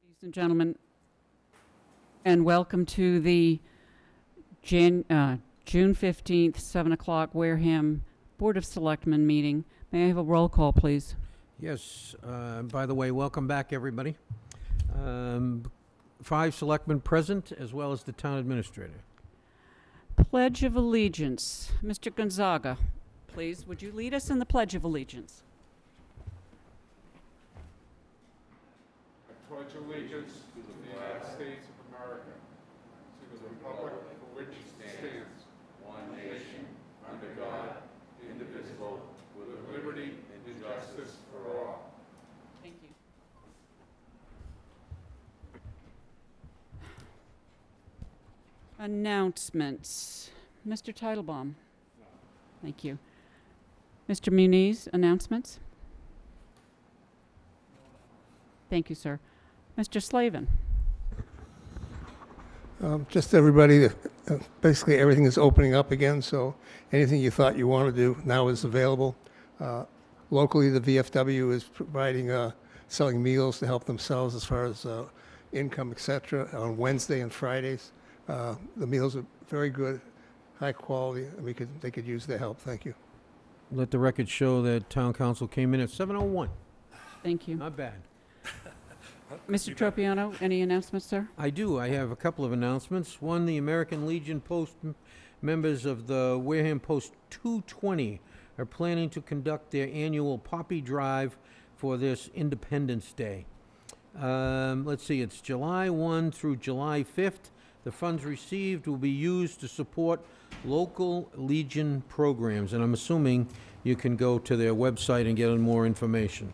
Ladies and gentlemen, and welcome to the June 15th, 7 o'clock Wareham Board of Selectmen meeting. May I have a roll call, please? Yes, by the way, welcome back, everybody. 5 selectmen present, as well as the town administrator. Pledge of Allegiance. Mr. Gonzaga, please, would you lead us in the Pledge of Allegiance? I pledge allegiance to the United States of America, to the republic for which it stands, one nation, under God, indivisible, with liberty and justice for all. Thank you. Announcements. Mr. Teitelbaum. Thank you. Mr. Muniz, announcements? Thank you, sir. Mr. Slavin. Just everybody, basically everything is opening up again, so anything you thought you want to do now is available. Locally, the VFW is providing, selling meals to help themselves as far as income, etc. on Wednesday and Fridays. The meals are very good, high quality, and they could use the help. Thank you. Let the record show that town council came in at 7:01. Thank you. Not bad. Mr. Tropiano, any announcements, sir? I do. I have a couple of announcements. One, the American Legion Post members of the Wareham Post 220 are planning to conduct their annual Poppy Drive for this Independence Day. Let's see, it's July 1 through July 5th. The funds received will be used to support local Legion programs, and I'm assuming you can go to their website and get more information.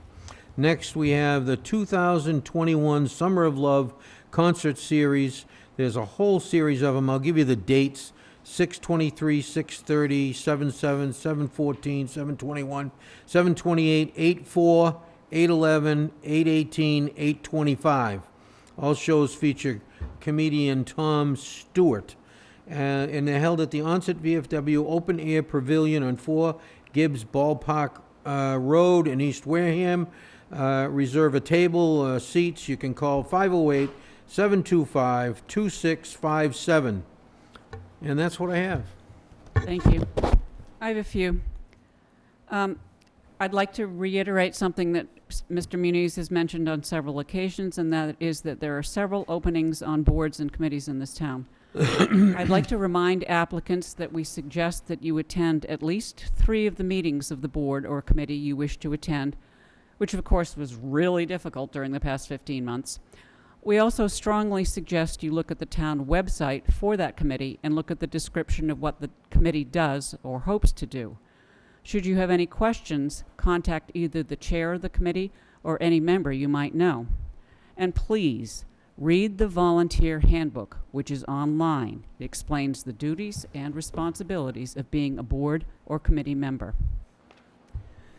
Next, we have the 2021 Summer of Love concert series. There's a whole series of them. I'll give you the dates: 6/23, 6/30, 7/7, 7/14, 7/21, 7/28, 8/4, 8/11, 8/18, 8/25. All shows feature comedian Tom Stewart. And they're held at the Onset VFW Open Air Pavilion on 4 Gibbs Ballpark Road in East Wareham. Reserve a table, seats. You can call 508-725-2657. And that's what I have. Thank you. I have a few. I'd like to reiterate something that Mr. Muniz has mentioned on several occasions, and that is that there are several openings on boards and committees in this town. I'd like to remind applicants that we suggest that you attend at least 3 of the meetings of the board or committee you wish to attend, which of course was really difficult during the past 15 months. We also strongly suggest you look at the town website for that committee and look at the description of what the committee does or hopes to do. Should you have any questions, contact either the chair of the committee or any member you might know. And please, read the volunteer handbook, which is online. It explains the duties and responsibilities of being a board or committee member.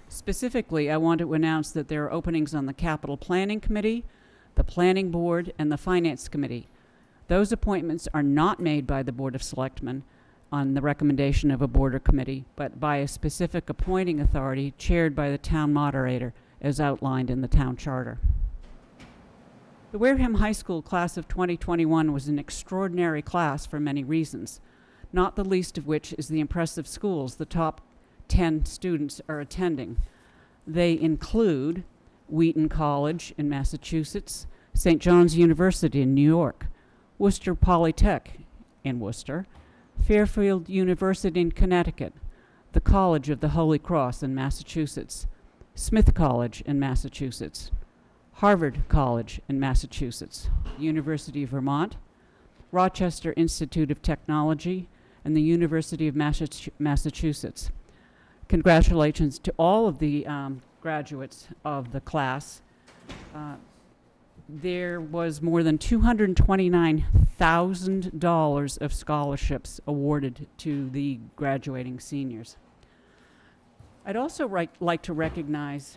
Specifically, I want to announce that there are openings on the Capital Planning Committee, the Planning Board, and the Finance Committee. Those appointments are not made by the Board of Selectmen on the recommendation of a board or committee, but by a specific appointing authority chaired by the town moderator, as outlined in the town charter. The Wareham High School class of 2021 was an extraordinary class for many reasons, not the least of which is the impressive schools the top 10 students are attending. They include Wheaton College in Massachusetts, St. John's University in New York, Worcester Polytech in Worcester, Fairfield University in Connecticut, the College of the Holy Cross in Massachusetts, Smith College in Massachusetts, Harvard College in Massachusetts, University of Vermont, Rochester Institute of Technology, and the University of Massachusetts. Congratulations to all of the graduates of the class. There was more than $229,000 of scholarships awarded to the graduating seniors. I'd also like to recognize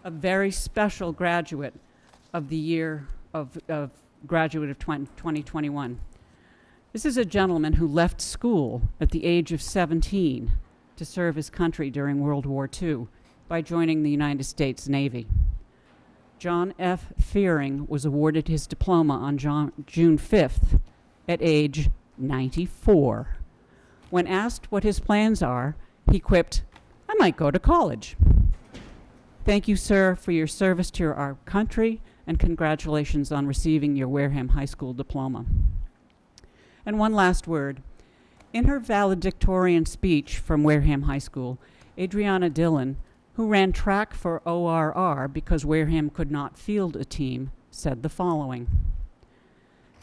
a very special graduate of the year of graduate of 2021. This is a gentleman who left school at the age of 17 to serve his country during World War II by joining the United States Navy. John F. Fearing was awarded his diploma on June 5th at age 94. When asked what his plans are, he quipped, "I might go to college." Thank you, sir, for your service to our country, and congratulations on receiving your Wareham High School diploma. And one last word. In her valedictorian speech from Wareham High School, Adriana Dillon, who ran track for ORR because Wareham could not field a team, said the following: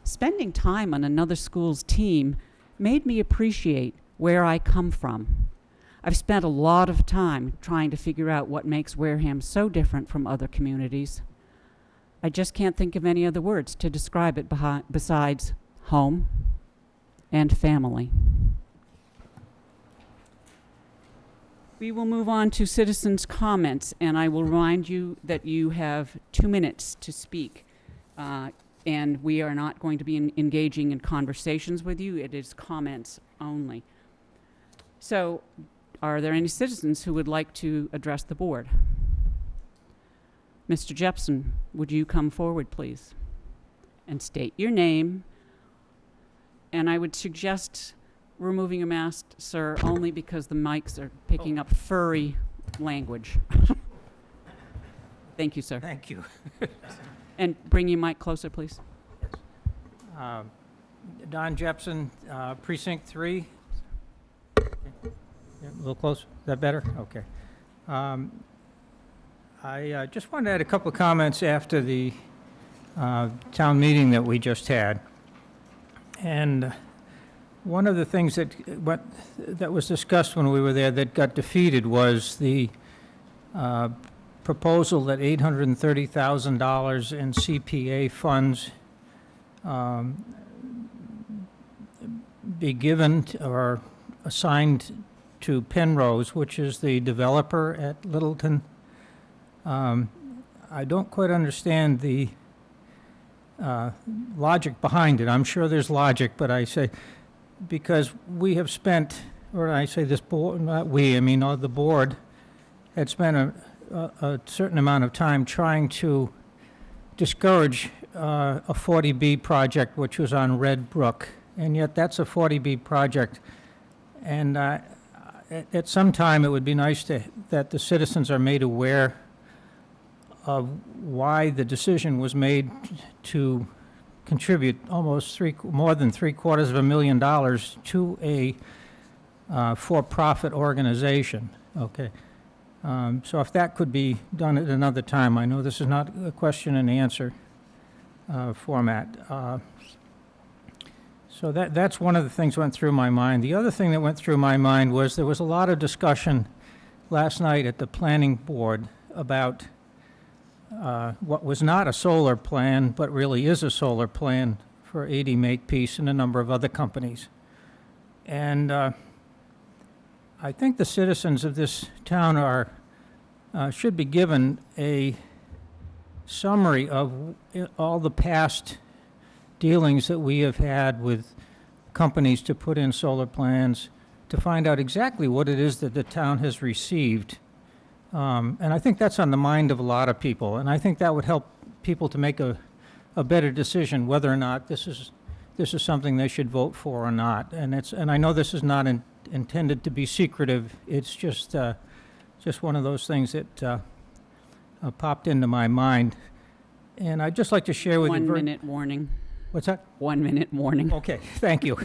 "Spending time on another school's team made me appreciate where I come from. I've spent a lot of time trying to figure out what makes Wareham so different from other communities. I just can't think of any other words to describe it besides home and family." We will move on to citizens' comments, and I will remind you that you have 2 minutes to speak. And we are not going to be engaging in conversations with you. It is comments only. So, are there any citizens who would like to address the board? Mr. Jepson, would you come forward, please, and state your name? And I would suggest removing your mask, sir, only because the mics are picking up furry language. Thank you, sir. Thank you. And bring your mic closer, please. Don Jepson, Precinct 3. Yeah, a little closer. Is that better? Okay. I just wanted to add a couple of comments after the town meeting that we just had. And one of the things that was discussed when we were there that got defeated was the proposal that $830,000 in CPA funds be given or assigned to Penrose, which is the developer at Littleton. I don't quite understand the logic behind it. I'm sure there's logic, but I say, because we have spent, or I say this board, not we, I mean the board, had spent a certain amount of time trying to discourage a 40B project, which was on Red Brook, and yet that's a 40B project. And at some time, it would be nice that the citizens are made aware of why the decision was made to contribute more than $750,000 to a for-profit organization. Okay. So if that could be done at another time, I know this is not a question and answer format. So that's one of the things that went through my mind. The other thing that went through my mind was there was a lot of discussion last night at the planning board about what was not a solar plan, but really is a solar plan for 80 Makepeace and a number of other companies. And I think the citizens of this town should be given a summary of all the past dealings that we have had with companies to put in solar plans, to find out exactly what it is that the town has received. And I think that's on the mind of a lot of people, and I think that would help people to make a better decision whether or not this is something they should vote for or not. And I know this is not intended to be secretive. It's just one of those things that popped into my mind, and I'd just like to share with you. 1 minute warning. What's that? 1 minute warning. Okay, thank you.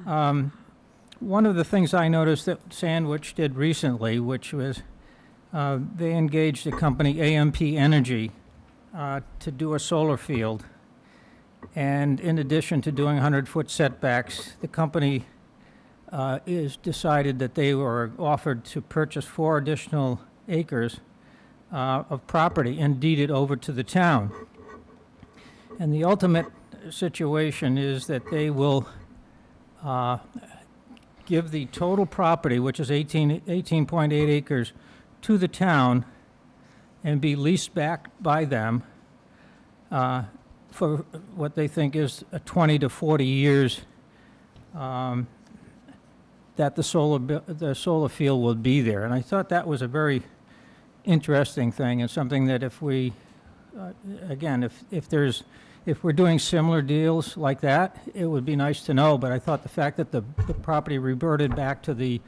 One of the things I noticed that Sandwich did recently, which was they engaged a company, AMP Energy, to do a solar field. And in addition to doing 100-foot setbacks, the company is decided that they were offered to purchase 4 additional acres of property and deed it over to the town. And the ultimate situation is that they will give the total property, which is 18.8 acres, to the town and be leased back by them for what they think is 20 to 40 years that the solar field will be there. And I thought that was a very interesting thing, and something that if we again, if we're doing similar deals like that, it would be nice to know, but I thought the fact that the property reverted back to the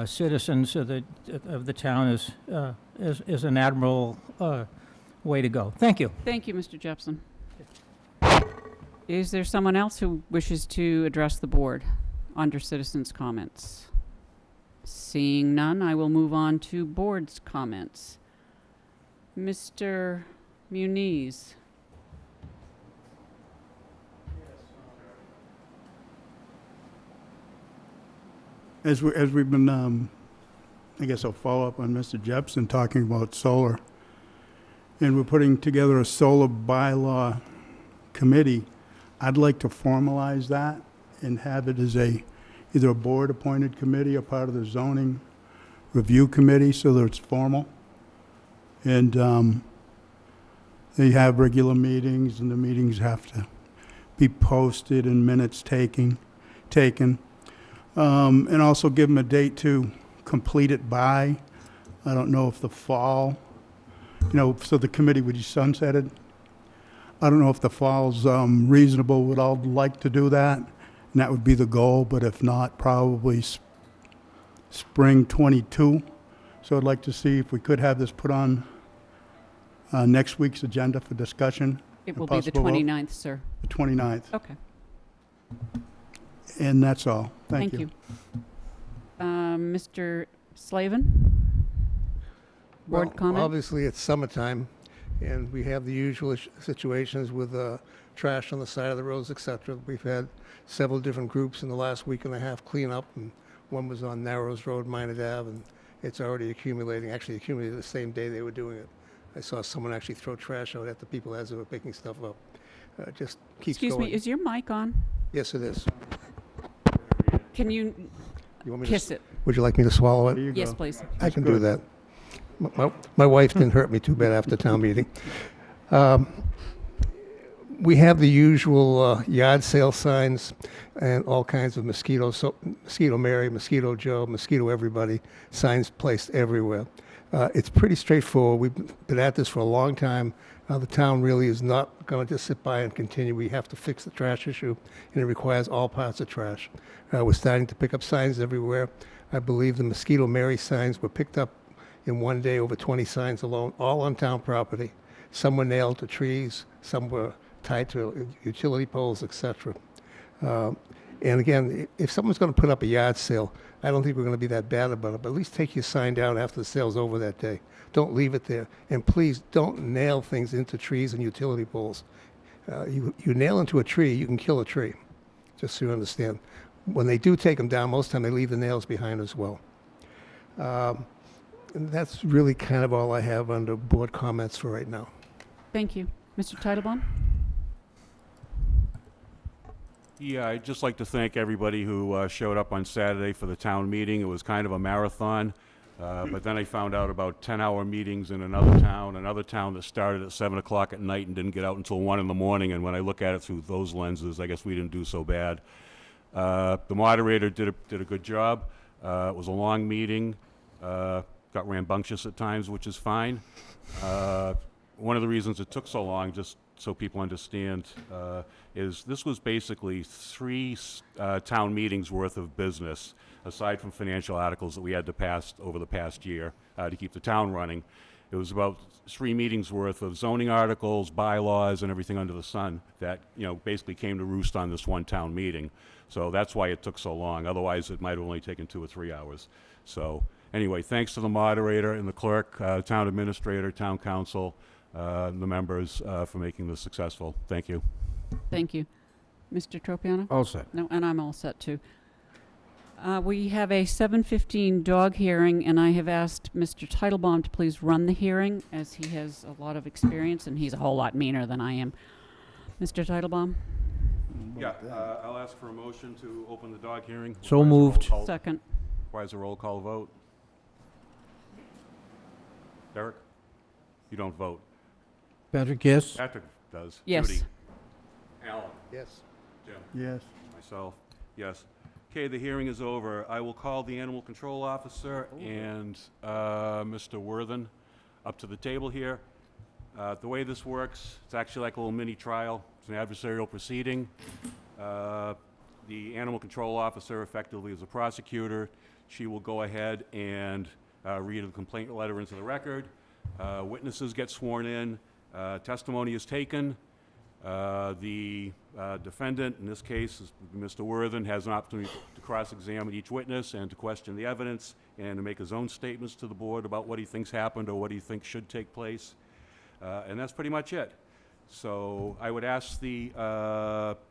citizens of the town is an admirable way to go. Thank you. Thank you, Mr. Jepson. Is there someone else who wishes to address the board under citizens' comments? Seeing none, I will move on to board's comments. Mr. Muniz. As we've been, I guess I'll follow up on Mr. Jepson talking about solar. And we're putting together a solar bylaw committee. I'd like to formalize that and have it as either a board-appointed committee or part of the zoning review committee so that it's formal. And they have regular meetings, and the meetings have to be posted and minutes taken. And also give them a date to complete it by. I don't know if the fall, so the committee would be sunsetted. I don't know if the fall's reasonable. Would all like to do that, and that would be the goal, but if not, probably spring 22. So I'd like to see if we could have this put on next week's agenda for discussion. It will be the 29th, sir. The 29th. Okay. And that's all. Thank you. Mr. Slavin? Board Well, comment? obviously, it's summertime, and we have the usual situations with trash on the side of the roads, et cetera. We've had several different groups in the last week and a half clean up, and one was on Narrows Road, Minot Ave, and it's already accumulated the same day they were doing it. I saw someone actually throw trash out at the people as they were picking stuff up. Just keeps Excuse going. me, is your mic on? Yes, it is. Can you You want me kiss to, it? Would you like me to swallow it? There you Yes, go. please. I can do that. My wife didn't hurt me too bad after town meeting. We have the usual yard sale signs and all kinds of Mosquito Mary, Mosquito Joe, Mosquito everybody, signs placed everywhere. It's pretty straightforward. We've been at this for a long time. The town really is not going to just sit by and continue. We have to fix the trash issue, and it requires all parts of trash. We're starting to pick up signs everywhere. I believe the Mosquito Mary signs were picked up in one day, over 20 signs alone, all on town property. Some were nailed to trees, some were tied to utility poles, etc. And again, if someone's going to put up a yard sale, I don't think we're going to be that bad about it, but at least take your sign down after the sale's over that day. Don't leave it there. And please don't nail things into trees and utility poles. You nail into a tree, you can kill a tree, just so you understand. When they do take them down, most of the time they leave the nails behind as well. And that's really kind of all I have under board comments for right now. Thank you. Mr. Titlebaum? Yeah, I'd just like to thank everybody who showed up on Saturday for the town meeting. It was kind of a marathon, but then I found out about 10-hour meetings in another town that started at 7 o'clock at night and didn't get out until 1 in the morning, and when I look at it through those lenses, I guess we didn't do so bad. The moderator did a good job. It was a long meeting, got rambunctious at times, which is fine. One of the reasons it took so long, just so people understand, is this was basically 3 town meetings worth of business, aside from financial articles that we had to pass over the past year to keep the town running. It was about 3 meetings worth of zoning articles, bylaws, and everything under the sun that, basically came to roost on this one town meeting. So that's why it took so long. Otherwise, it might have only taken 2 or 3 hours. So anyway, thanks to the moderator and the clerk, town administrator, town council, the members for making this successful. Thank you. Thank you. Mr. Tropiano? All set. No, and I'm all set too. We have a 7:15 dog hearing, and I have asked Mr. Titlebaum to please run the hearing, as he has a lot of experience, and he's a whole lot meaner than I am. Mr. Titlebaum? Yeah, I'll ask for a motion to open the dog hearing. So moved. Second. Requires a roll call vote. Derek? You don't vote. Patrick, yes? Patrick does. Yes. Judy? Alan? Yes. Jim? Yes. Myself? Yes. Okay, the hearing is over. I will call the animal control officer and Mr. Worthen up to the table here. The way this works, it's actually like a little mini trial. It's an adversarial proceeding. The animal control officer effectively is a prosecutor. She will go ahead and read a complaint letter into the record. Witnesses get sworn in. Testimony is taken. The defendant, in this case, is Mr. Worthen, has an opportunity to cross-examine each witness and to question the evidence and to make his own statements to the board about what he thinks happened or what he thinks should take place. And that's pretty much it. So I would ask the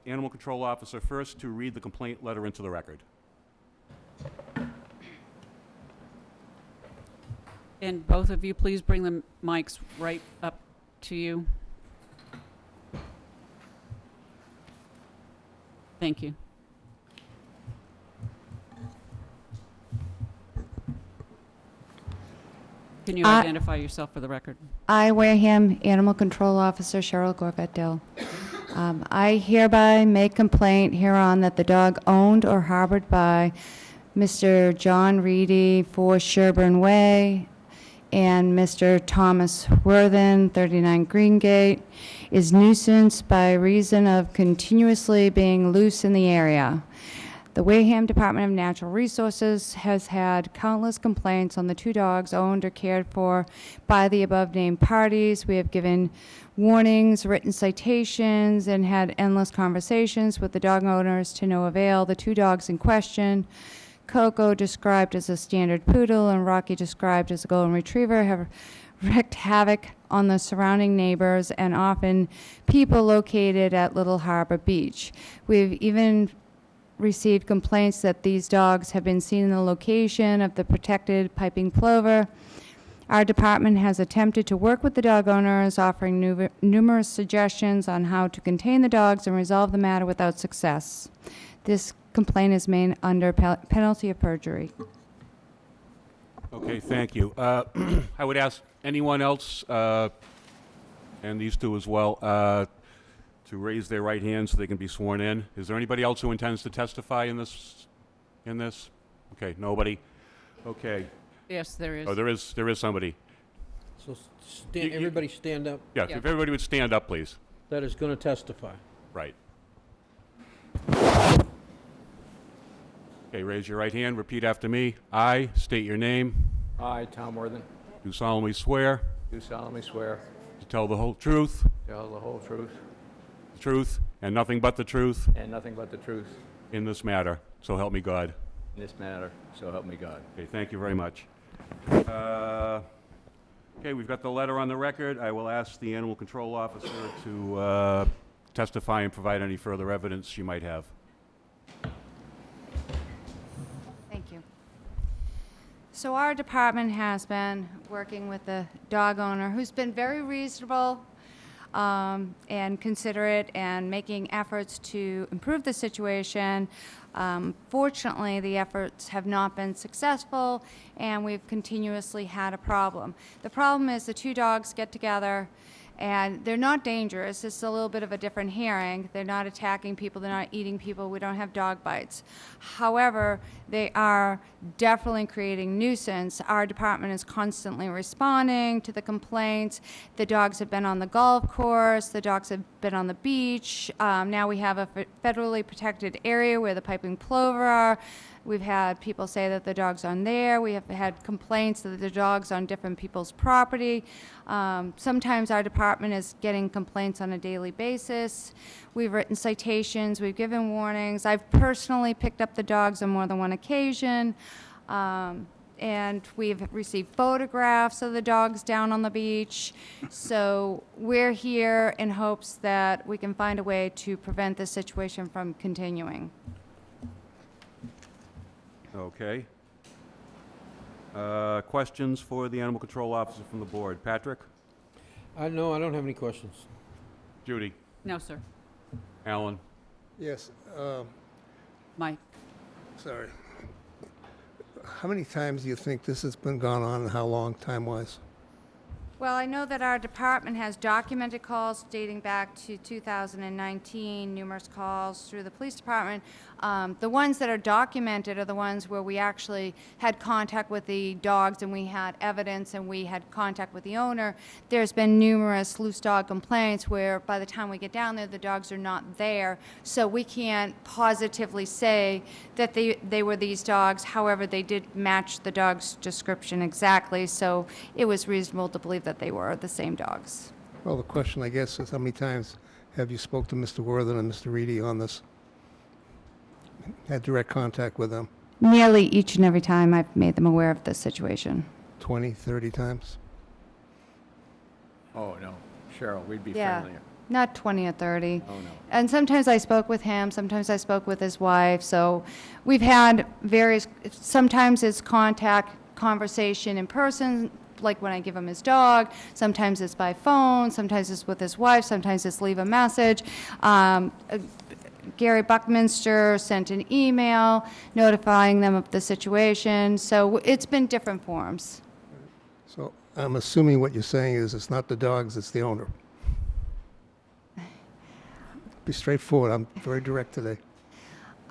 animal control officer first to read the complaint letter into the record. And both of you, please bring the mics right up to you. Thank you. Can you identify yourself for the record? I, Wareham Animal Control Officer Cheryl Gorgat-Dill. I hereby make complaint hereon that the dog owned or harbored by Mr. John Reedy, 4 Sherburne Way, and Mr. Thomas Worthen, 39 Greengate, is nuisance by reason of continuously being loose in the area. The Wareham Department of Natural Resources has had countless complaints on the 2 dogs owned or cared for by the above-named parties. We have given warnings, written citations, and had endless conversations with the dog owners to no avail. The 2 dogs in question, Coco, described as a standard poodle, and Rocky, described as a golden retriever, have wreaked havoc on the surrounding neighbors and often people located at Little Harbor Beach. We've even received complaints that these dogs have been seen in the location of the protected piping plover. Our department has attempted to work with the dog owners, offering numerous suggestions on how to contain the dogs and resolve the matter without success. This complaint is made under penalty of perjury. Okay, thank you. I would ask anyone else, and these 2 as well, to raise their right hand so they can be sworn in. Is there anybody else who intends to testify in this? Okay, nobody. Okay. Yes, there is. Oh, there is somebody. So everybody stand up. Yeah, Yeah. if everybody would stand up, please. That is going to testify. Right. Okay, raise your right hand, repeat after me. I state your name, I, Tom Worthen, do solemnly swear do solemnly swear to tell the whole truth, to tell the whole truth, and nothing but the truth and nothing but the truth in this matter. So help me God. in this matter, so help me God. Okay, thank you very much. Okay, we've got the letter on the record. I will ask the animal control officer to testify and provide any further evidence she might have. Thank you. So our department has been working with the dog owner, who's been very reasonable and considerate and making efforts to improve the situation. Fortunately, the efforts have not been successful, and we've continuously had a problem. The problem is the 2 dogs get together, and they're not dangerous. It's a little bit of a different hearing. They're not attacking people. They're not eating people. We don't have dog bites. However, they are definitely creating nuisance. Our department is constantly responding to the complaints. The dogs have been on the golf course. The dogs have been on the beach. Now we have a federally protected area where the piping plover are. We've had people say that the dog's on there. We have had complaints that the dog's on different people's property. Sometimes our department is getting complaints on a daily basis. We've written citations. We've given warnings. I've personally picked up the dogs on more than one occasion. And we've received photographs of the dogs down on the beach. So we're here in hopes that we can find a way to prevent this situation from continuing. Okay. Questions for the animal control officer from the board? Patrick? No, I don't have any questions. Judy? No, sir. Alan? Yes, Mike? sorry. How many times do you think this has been gone on, and how long, time-wise? Well, I know that our department has documented calls dating back to 2019, numerous calls through the police department. The ones that are documented are the ones where we actually had contact with the dogs and we had evidence and we had contact with the owner. There's been numerous loose dog complaints where by the time we get down there, the dogs are not there. So we can't positively say that they were these dogs. However, they did match the dog's description exactly. So it was reasonable to believe that they were the same dogs. Well, the question, I guess, is how many times have you spoke to Mr. Worthen and Mr. Reedy on this? Had direct contact with them? Nearly each and every time I've made them aware of this situation. 20, 30 times? Oh, no. Cheryl, we'd be Yeah. friendlier. Not 20 or 30. Oh, no. And sometimes I spoke with him, sometimes I spoke with his wife, so we've had various, sometimes it's contact, conversation in person, like when I give him his dog, sometimes it's by phone, sometimes it's with his wife, sometimes it's leave a message. Gary Buckminster sent an email notifying them of the situation, so it's been different forms. So I'm assuming what you're saying is it's not the dogs, it's the owner. Be straightforward. I'm very direct today.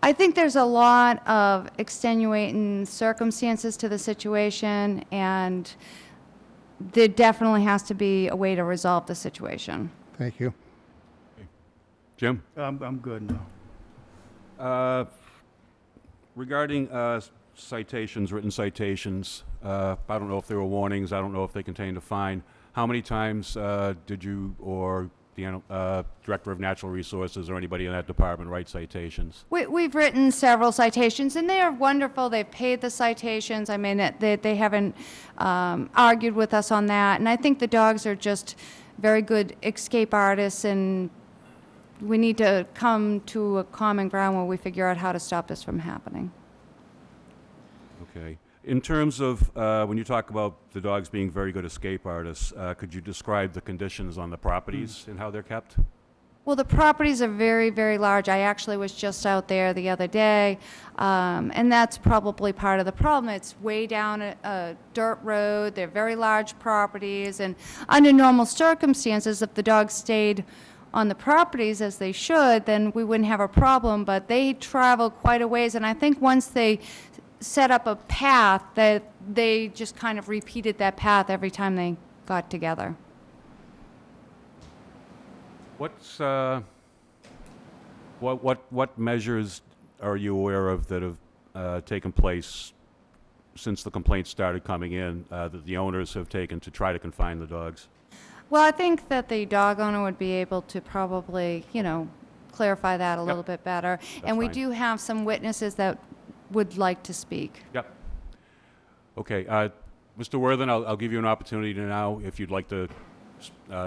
I think there's a lot of extenuating circumstances to the situation, and there definitely has to be a way to resolve the situation. Thank you. Jim? I'm good now. Regarding citations, written citations, I don't know if there were warnings, I don't know if they contained a fine. How many times did you or the Director of Natural Resources or anybody in that department write citations? We've written several citations, and they are wonderful. They've paid the citations. I mean, they haven't argued with us on that. And I think the dogs are just very good escape artists, and we need to come to a common ground where we figure out how to stop this from happening. Okay. In terms of when you talk about the dogs being very good escape artists, could you describe the conditions on the properties and how they're kept? Well, the properties are very, very large. I actually was just out there the other day, and that's probably part of the problem. It's way down a dirt road. They're very large properties, and under normal circumstances, if the dogs stayed on the properties as they should, then we wouldn't have a problem, but they travel quite a ways, and I think once they set up a path, that they just kind of repeated that path every time they got together. What's what measures are you aware of that have taken place since the complaints started coming in that the owners have taken to try to confine the dogs? Well, I think that the dog owner would be able to probably, clarify that a little bit better. And we fine. do have some witnesses that would like to speak. Yep. Okay, Mr. Worthen, I'll give you an opportunity to now, if you'd like to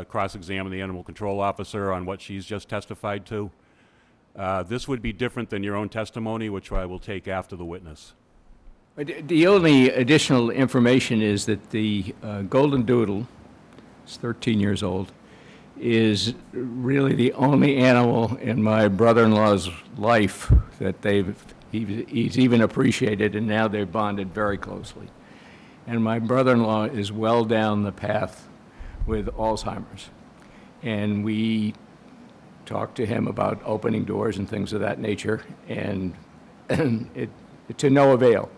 cross-examine the animal control officer on what she's just testified to. This would be different than your own testimony, which I will take after the witness. The only additional information is that the Golden Doodle, it's 13 years old, is really the only animal in my brother-in-law's life that he's even appreciated, and now they're bonded very closely. And my brother-in-law is well down the path with Alzheimer's. And we talked to him about opening doors and things of that nature, and it to no avail.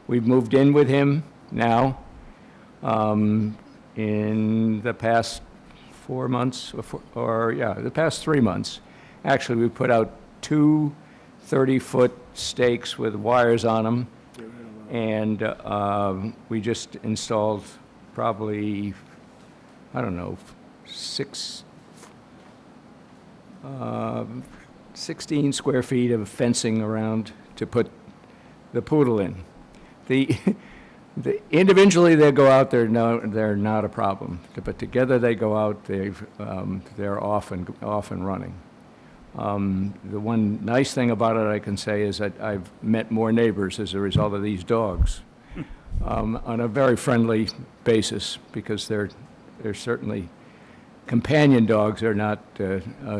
We've moved in with him now in the past 4 months, the past 3 months. Actually, we put out 2 30-foot stakes with wires on them, and we just installed probably, 16 square feet of fencing around to put the poodle in. Individually they go out, they're not a problem, but together they go out, they're off and running. The one nice thing about it I can say is that I've met more neighbors as a result of these dogs on a very friendly basis, because they're certainly companion dogs. They're not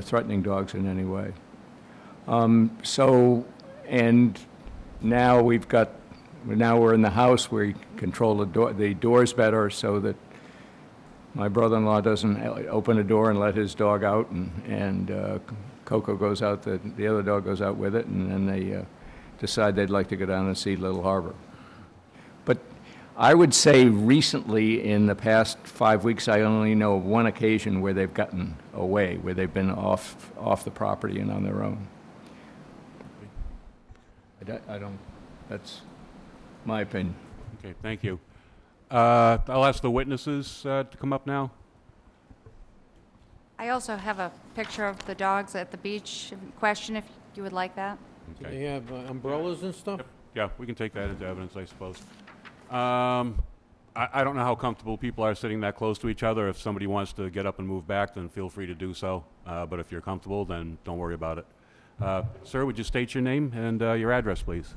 threatening dogs in any way. And now we're in the house. We control the doors better, so that My brother-in-law doesn't open a door and let his dog out, and Coco goes out, the other dog goes out with it, and then they decide they'd like to go down and see Little Harbor. But I would say recently, in the past 5 weeks, I only know of one occasion where they've gotten away, where they've been off the property and on their own. I don't, that's my opinion. Okay, thank you. I'll ask the witnesses to come up now. I also have a picture of the dogs at the beach in question, if you would like that. Do they have umbrellas and stuff? Yeah, we can take that into evidence, I suppose. I don't know how comfortable people are sitting that close to each other. If somebody wants to get up and move back, then feel free to do so. But if you're comfortable, then don't worry about it. Sir, would you state your name and your address, please?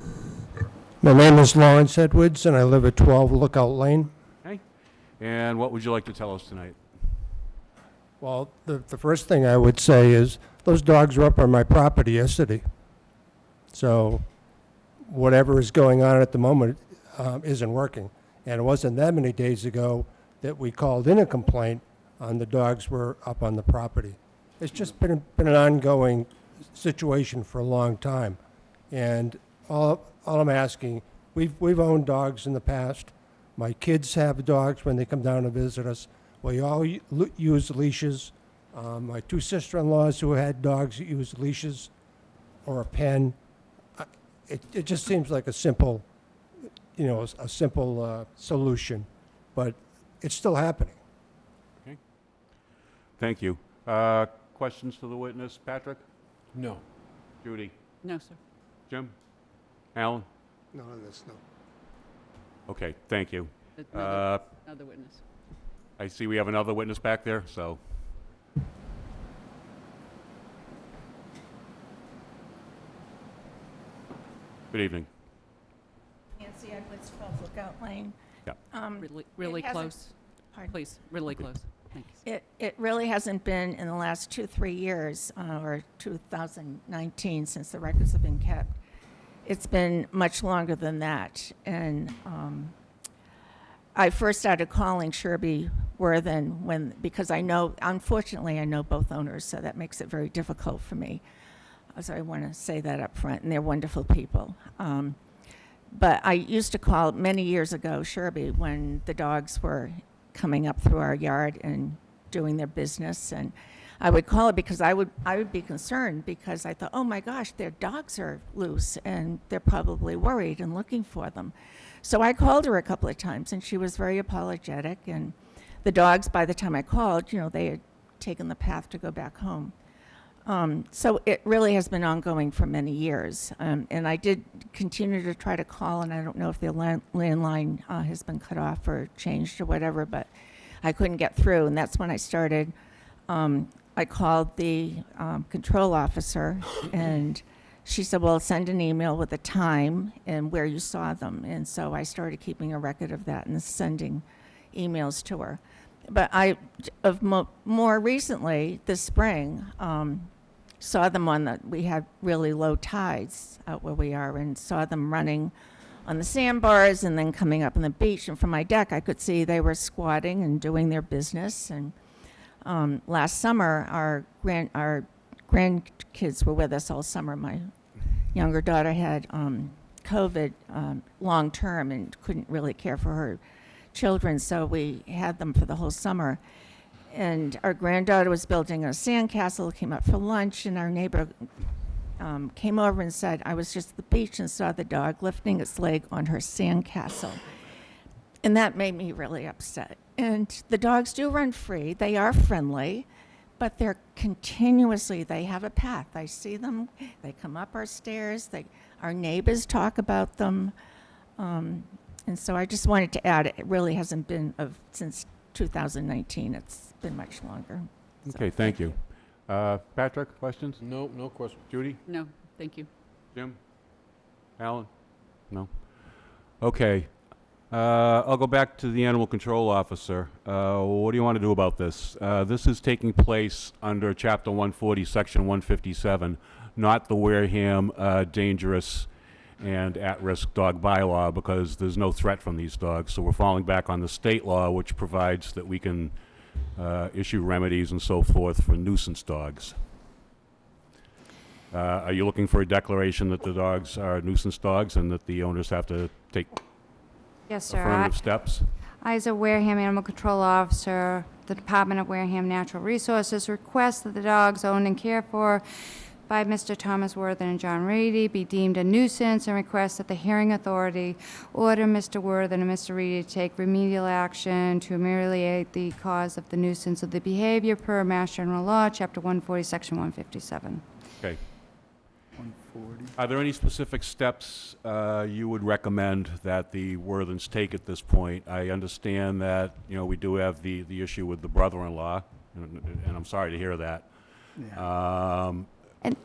My name is Lawrence Edwards, and I live at 12 Lookout Lane. Okay. And what would you like to tell us tonight? Well, the first thing I would say is those dogs were up on my property yesterday. So whatever is going on at the moment isn't working. And it wasn't that many days ago that we called in a complaint on the dogs were up on the property. It's just been an ongoing situation for a long time. And all I'm asking, we've owned dogs in the past. My kids have dogs when they come down to visit us. We all use leashes. My two sister-in-laws who had dogs use leashes or a pen. It just seems like a simple, solution, but it's still happening. Okay. Thank you. Questions to the witness? Patrick? No. Judy? No, sir. Jim? Alan? No, that's no. Okay, thank you. Another witness. I see we have another witness back there, so. Good evening. Nancy Edwards, 12 Lookout Lane. Yeah. Really it hasn't- close. Pardon? Please, really close. Thanks. It really hasn't been in the last 2-3 years, or 2019, since the records have been kept. It's been much longer than that. And I first started calling Sherby Worthen because unfortunately, I know both owners, so that makes it very difficult for me. So I want to say that up front, and they're wonderful people. But I used to call many years ago Sherby when the dogs were coming up through our yard and doing their business, and I would call it because I would be concerned, because I thought, oh my gosh, their dogs are loose and they're probably worried and looking for them. So I called her a couple of times, and she was very apologetic, and the dogs, by the time I called, they had taken the path to go back home. So it really has been ongoing for many years. And I did continue to try to call, and I don't know if the landline has been cut off or changed or whatever, but I couldn't get through. And that's when I started. I called the control officer, and she said, well, send an email with the time and where you saw them. And so I started keeping a record of that and sending emails to her. But more recently, this spring, saw them we had really low tides out where we are, and saw them running on the sandbars and then coming up on the beach. And from my deck, I could see they were squatting and doing their business. And last summer, our grandkids were with us all summer. My younger daughter had COVID long term and couldn't really care for her children, so we had them for the whole summer. And our granddaughter was building a sandcastle, came up for lunch, and our neighbor came over and said, I was just at the beach and saw the dog lifting its leg on her sandcastle. And that made me really upset. And the dogs do run free. They are friendly, but they're they have a path. I see them. They come up our stairs. Our neighbors talk about them. And so I just wanted to add, it really hasn't been since 2019. It's been much longer. Okay, thank you. Patrick, questions? No question. Judy? No, thank you. Jim? Alan? No? Okay. I'll go back to the animal control officer. What do you want to do about this? This is taking place under Chapter 140, Section 157, not the Wareham dangerous and at-risk dog bylaw, because there's no threat from these dogs. So we're falling back on the state law, which provides that we can issue remedies and so forth for nuisance dogs. Are you looking for a declaration that the dogs are nuisance dogs and that the owners have to take Yes, sir. affirmative steps? I, as a Wareham Animal Control Officer, the Department of Wareham Natural Resources, request that the dogs owned and cared for by Mr. Thomas Worthen and John Reedy be deemed a nuisance, and request that the hearing authority order Mr. Worthen and Mr. Reedy to take remedial action to ameliorate the cause of the nuisance of the behavior per Mass General Law, Chapter 140, Section 157. Okay. 140. Are there any specific steps you would recommend that the Worthens take at this point? I understand that, you know, we do have the issue with the brother-in-law, and I'm sorry to hear that. Yeah. And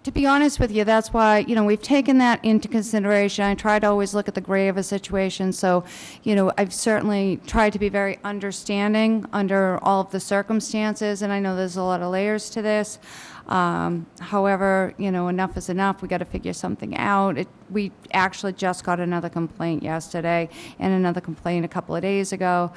to be honest with you, that's why, you know, we've taken that into consideration. I try to always look at the gray of a situation. So, you know, I've certainly tried to be very understanding under all of the circumstances, and I know there's a lot of layers to this. However, you know, enough is enough. We got to figure something out. We actually just got another complaint yesterday and another complaint a couple of days ago.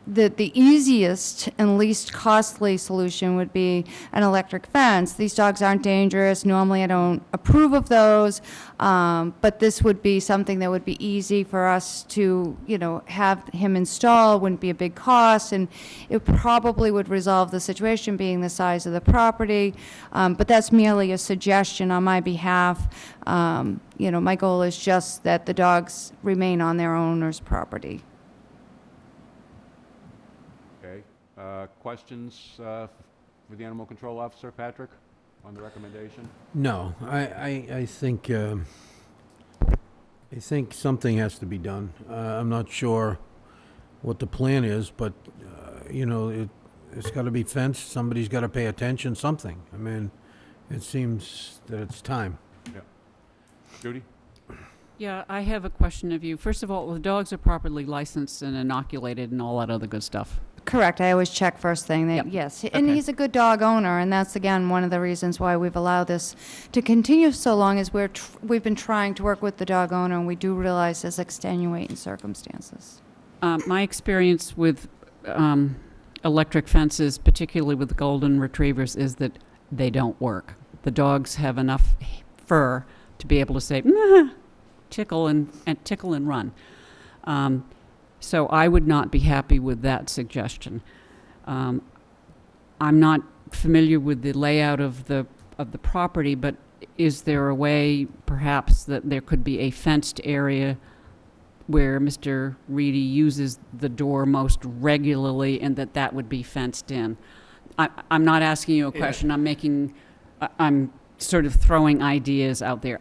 The easiest and least costly solution would be an electric fence. These dogs aren't dangerous. Normally, I don't approve of those, but this would be something that would be easy for us to, you know, have him install. Wouldn't be a big cost, and it probably would resolve the situation, being the size of the property. But that's merely a suggestion on my behalf. You know, my goal is just that the dogs remain on their owner's property. Questions for the Animal Control Officer, Patrick, on the recommendation? No, I think something has to be done. I'm not sure what the plan is, but, you know, it's got to be fenced, somebody's got to pay attention, something. I mean, it seems that it's time. Yeah. Judy? Yeah, I have a question of you. First of all, the dogs are properly licensed and inoculated and all that other good stuff. Correct. I always check first thing. Yep. Yes. And Okay. he's a good dog owner, and that's, again, one of the reasons why we've allowed this to continue so long, is we've been trying to work with the dog owner, and we do realize there's extenuating circumstances. My experience with electric fences, particularly with golden retrievers, is that they don't work. The dogs have enough fur to be able to say, nah, tickle and run. So I would not be happy with that suggestion. I'm not familiar with the layout of the property, but is there a way, perhaps, that there could be a fenced area where Mr. Reedy uses the door most regularly, and that would be fenced in? I'm not asking you a question. I'm sort of throwing ideas out there.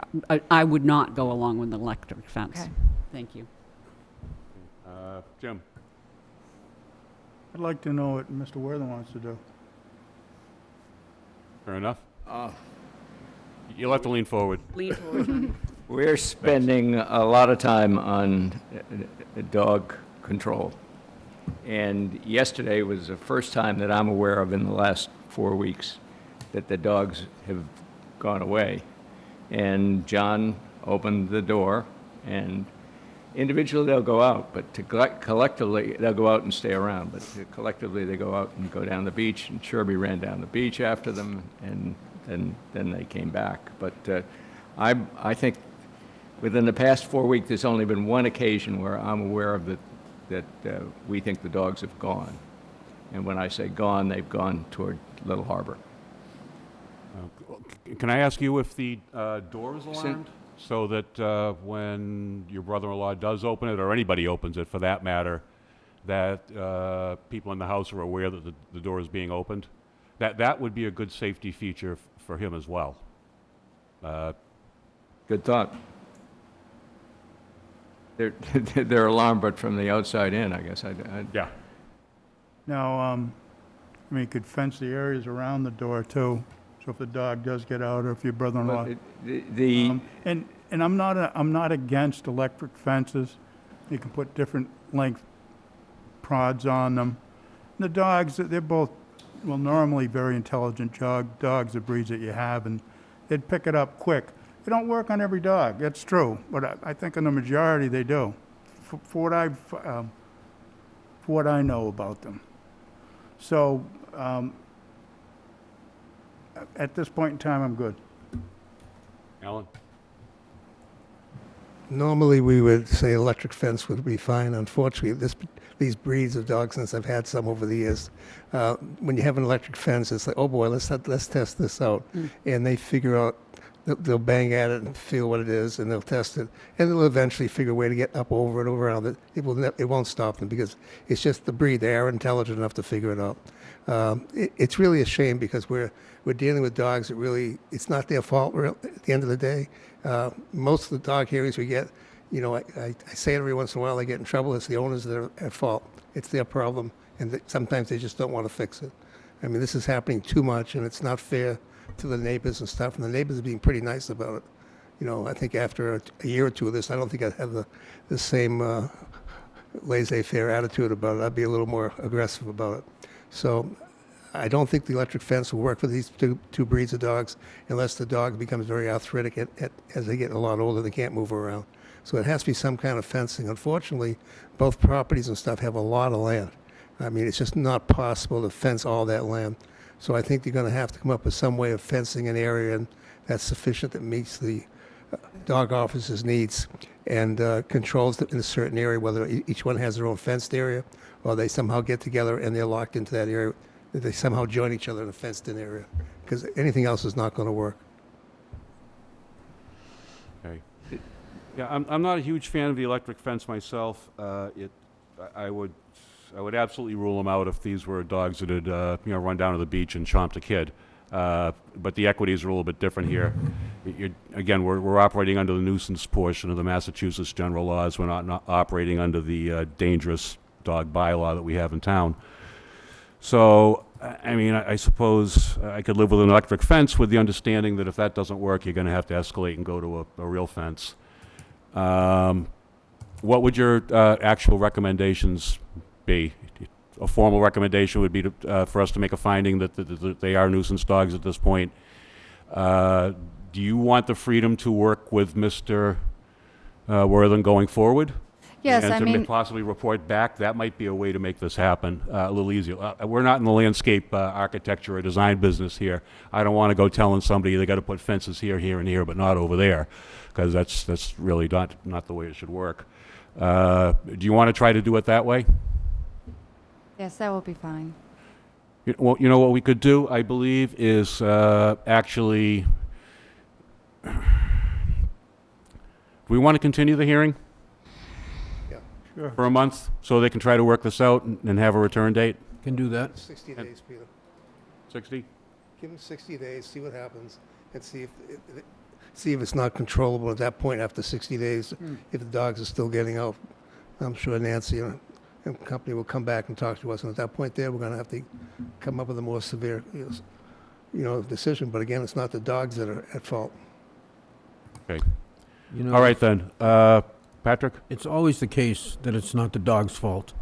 I would not go along with an electric fence. Okay. Thank you. Jim? I'd like to know what Mr. Worthen wants to do. Fair enough. You'll have to lean forward. Lean forward, John. We're spending a lot of time on dog control. And yesterday was the first time that I'm aware of in the last 4 weeks that the dogs have gone away. And John opened the door, and individually they'll go out, but collectively they'll go out and stay around. But collectively they go out and go down the beach, and Sherby ran down the beach after them, and then they came back. But I think within the past 4 weeks, there's only been one occasion where I'm aware of that we think the dogs have gone. And when I say gone, they've gone toward Little Harbor. Can I ask you if the door is alarmed? So that when your brother-in-law does open it, or anybody opens it for that matter, that people in the house are aware that the door is being opened? That would be a good safety feature for him as well. Good thought. They're alarmed, but from the outside in, I guess. Yeah. Now, I mean, you could fence the areas around the door too, so if the dog does get out, or if your brother-in-law. And I'm not against electric fences. You can put different length prods on them. And the dogs, they're both, well, normally very intelligent dogs, the breeds that you have, and they'd pick it up quick. They don't work on every dog, that's true, but I think in the majority they do, for what I know about them. So, at this point in time, I'm good. Alan? Normally, we would say electric fence would be fine. Unfortunately, these breeds of dogs, since I've had some over the years, when you have an electric fence, it's like, oh boy, let's test this out. And they figure out, they'll bang at it and feel what it is, and they'll test it, and they'll eventually figure a way to get up over it, around it. It won't stop them because it's just the breed. They are intelligent enough to figure it out. It's really a shame because we're dealing with dogs that really, it's not their fault at the end of the day. Most of the dog hearings we get, I say it every once in a while, they get in trouble. It's the owners that are at fault. It's their problem, and sometimes they just don't want to fix it. I mean, this is happening too much, and it's not fair to the neighbors and stuff, and the neighbors are being pretty nice about it. I think after a year or two of this, I don't think I'd have the same laissez-faire attitude about it. I'd be a little more aggressive about it. So I don't think the electric fence will work for these two breeds of dogs unless the dog becomes very arthritic as they get a lot older. They can't move around. So it has to be some kind of fencing. Unfortunately, both properties and stuff have a lot of land. I mean, it's just not possible to fence all that land. So I think they're going to have to come up with some way of fencing an area and that's sufficient that meets the dog officer's needs and controls in a certain area, whether each one has their own fenced area or they somehow get together and they're locked into that area. They somehow join each other in a fenced-in area, because anything else is not going to work. Okay. Yeah, I'm not a huge fan of the electric fence myself. I would absolutely rule them out if these were dogs that had, run down to the beach and chomped a kid. But the equities are a little bit different here. Again, we're operating under the nuisance portion of the Massachusetts general laws. We're not operating under the dangerous dog bylaw that we have in town. So, I mean, I suppose I could live with an electric fence with the understanding that if that doesn't work, you're going to have to escalate and go to a real fence. What would your actual recommendations be? A formal recommendation would be for us to make a finding that they are nuisance dogs at this point. Do you want the freedom to work with Mr. Worthing going forward? Yes, and I to mean, possibly report back? That might be a way to make this happen a little easier. We're not in the landscape architecture or design business here. I don't want to go telling somebody they got to put fences here, here, and here, but not over there, because that's really not the way it should work. Do you want to try to do it that way? yes, that will be fine. Well, you know what we could do, I believe, is actually... Do we want to continue the hearing? Sure. For a month, so they can try to work this out and have a return date? Can do that. 60 days, Peter. 60? Give them 60 days, see what happens, and see if it's not controllable at that point after 60 days, if the dogs are still getting out. I'm sure Nancy and the company will come back and talk to us, and at that point there, we're going to have to come up with a more severe, decision. But again, it's not the dogs that are at fault. Okay. You know, All right, then. Patrick? it's always the case that it's not the dog's fault,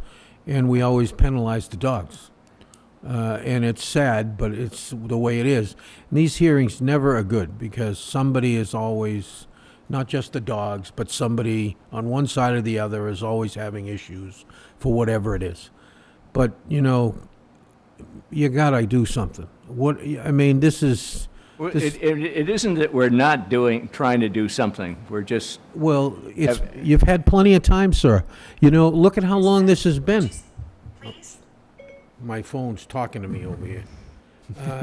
and we always penalize the dogs. And it's sad, but it's the way it is. And these hearings never are good because somebody is always, not just the dogs, but somebody on one side or the other is always having issues for whatever it is. But, you gotta do something. This is... Well, it isn't that we're not trying to do something. We're just... Well, you've had plenty of time, sir. Look at how long this has been. My phone's talking to me over here.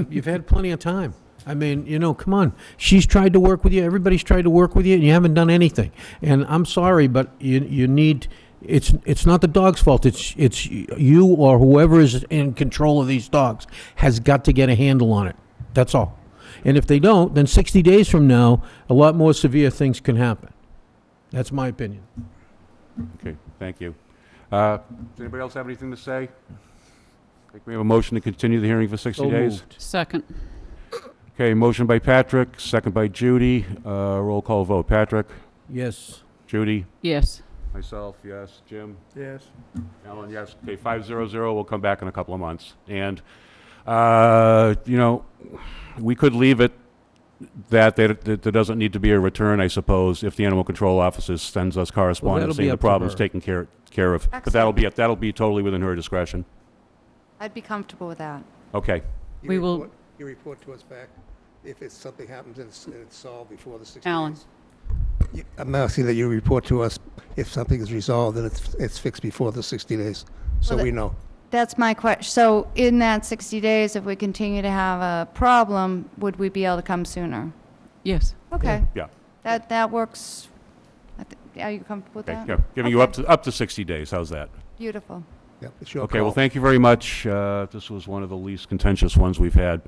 You've had plenty of time. Come on. She's tried to work with you. Everybody's tried to work with you, and you haven't done anything. And I'm sorry, but you need... It's not the dog's fault. It's you or whoever is in control of these dogs has got to get a handle on it. That's all. And if they don't, then 60 days from now, a lot more severe things can happen. That's my opinion. Okay, thank you. Does anybody else have anything to say? I think we have a motion to continue the hearing for 60 So days. moved. Second. Okay, motion by Patrick, second by Judy. Roll call vote. Patrick? Yes. Judy? Yes. Myself, yes. Jim? Yes. Alan, yes. Okay, 500. We'll come back in a couple of months. And, we could leave it that there doesn't need to be a return, I suppose, if the animal control officer sends us correspondence that'll be saying the up to problem's her. taken care of. But that'll be totally within her discretion. I'd be comfortable with that. Okay, We will- You report to us back if it's, something happens and it's solved before the 60 Alan. days. I'm asking that you report to us if something is resolved and it's fixed before the 60 days, so Well, we know. That's my question. So in that 60 days, if we continue to have a problem, would we be able to come sooner? Yes. Okay. yeah, That works. Are you comfortable with okay, that? yeah. Giving you up to 60 days, how's that? Beautiful. Yep, it's your Okay, well, call. thank you very much. This was one of the least contentious ones we've had.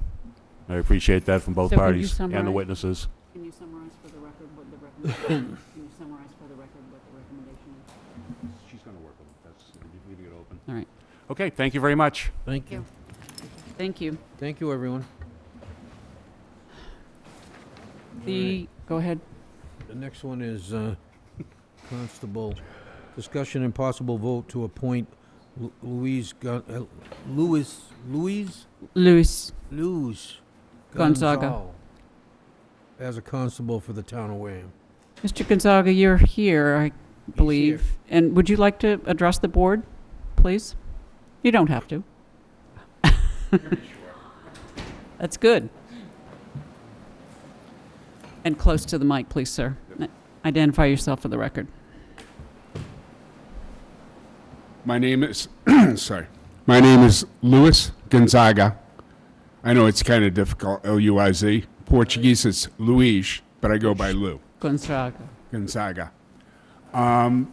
I appreciate that from both So can you parties and the summarize? witnesses. Can you summarize for the record what the recommendation, can you summarize for the record what the recommendation is? She's going to work with it. That's leaving it open. All right. Okay, thank you very much. Thank you. Thank you. Thank you, everyone. Go ahead. The next one is Constable. Discussion and possible vote to appoint Louise Gonzaga. Gonzal as a constable for the town of Wareham. Mr. Gonzaga, you're here, I believe. And would you like to address the board, please? You don't have to. That's good. And close to the mic, please, sir. Identify yourself for the record. My name is, sorry. My name is Luis Gonzaga. I know it's kind of difficult, L-U-I-Z. Portuguese, it's Luís, but I go by Lou. Gonzaga. Gonzaga. I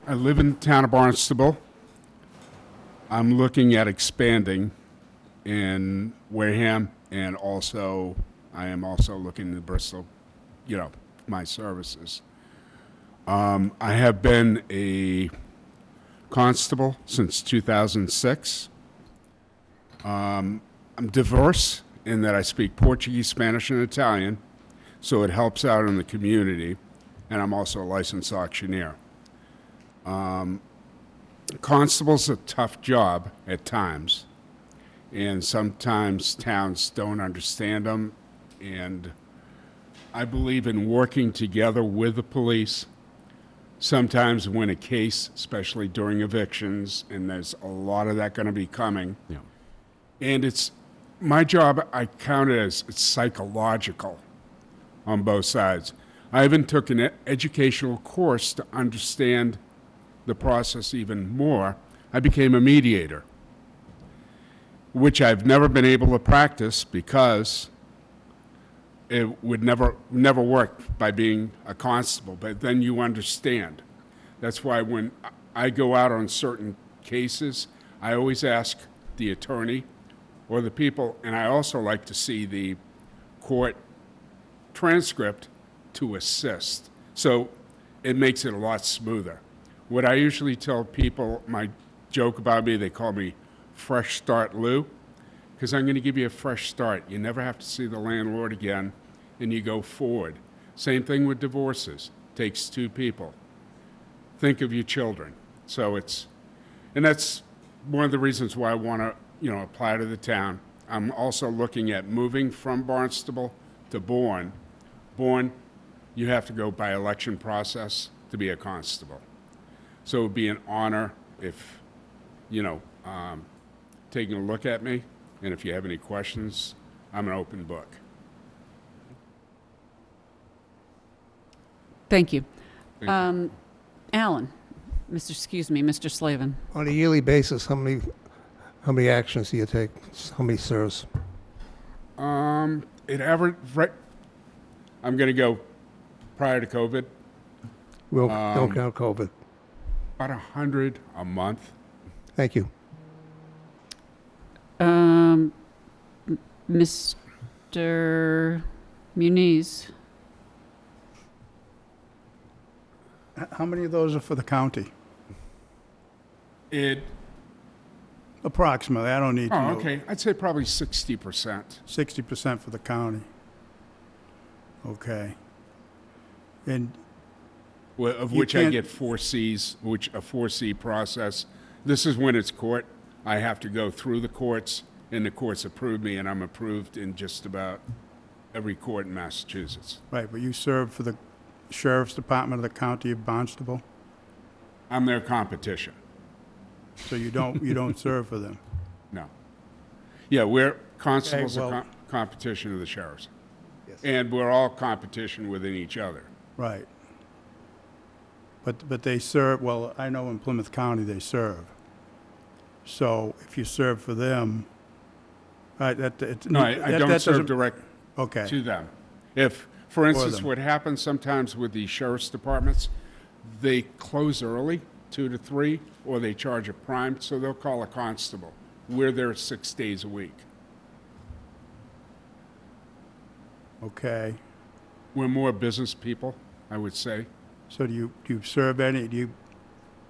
live in the town of Barnstable. I'm looking at expanding in Wareham, and also, I am also looking to Bristol, you know, my services. I have been a constable since 2006. I'm diverse in that I speak Portuguese, Spanish, and Italian, so it helps out in the community, and I'm also a licensed auctioneer. Constable's a tough job at times, and sometimes towns don't understand them, and I believe in working together with the police. Sometimes when a case, especially during evictions, and there's a lot of that going to be coming, Yeah. and it's my job, I count it as it's psychological on both sides. I even took an educational course to understand the process even more. I became a mediator, which I've never been able to practice because it would never work by being a constable, but then you understand. That's why when I go out on certain cases, I always ask the attorney or the people, and I also like to see the court transcript to assist. So it makes it a lot smoother. What I usually tell people, my joke about me, they call me Fresh Start Lou, because I'm going to give you a fresh start. You never have to see the landlord again, and you go forward. Same thing with divorces. Takes two people. Think of your children. So and that's one of the reasons why I want to, apply to the town. I'm also looking at moving from Barnstable to Bourne. Bourne, you have to go by election process to be a constable. So it would be an honor if, taking a look at me, and if you have any questions, I'm an open book. Thank you. Thank you. Mr. Slavin. On a yearly basis, how many actions do you take? How many serves? It average, right, I'm going to go prior to COVID, We'll, don't count COVID. about 100 a month. Thank you. Mr. Muniz. How many of those are for the county? It, Approximately, I don't need to know. okay, I'd say probably 60%. 60% for the county. Okay. And Of You which I can't- get 4Cs, which a 4C process. This is when it's court. I have to go through the courts, and the courts approve me, and I'm approved in just about every court in Massachusetts. right, but you serve for the Sheriff's Department of the County of Barnstable, I'm their competition. so you don't serve for them. No. Yeah, we're, constables well- are competition of the sheriffs. Yes. And we're all competition within each other. Right. But they serve, well, I know in Plymouth County they serve. So if you serve for them, No, I don't serve direct Okay, to them. If, for instance, them. what happens sometimes with the sheriff's departments, they close early, 2 to 3, or they charge a prime, so they'll call a constable. We're there 6 days a week. okay. We're more business people, I would say. So do you serve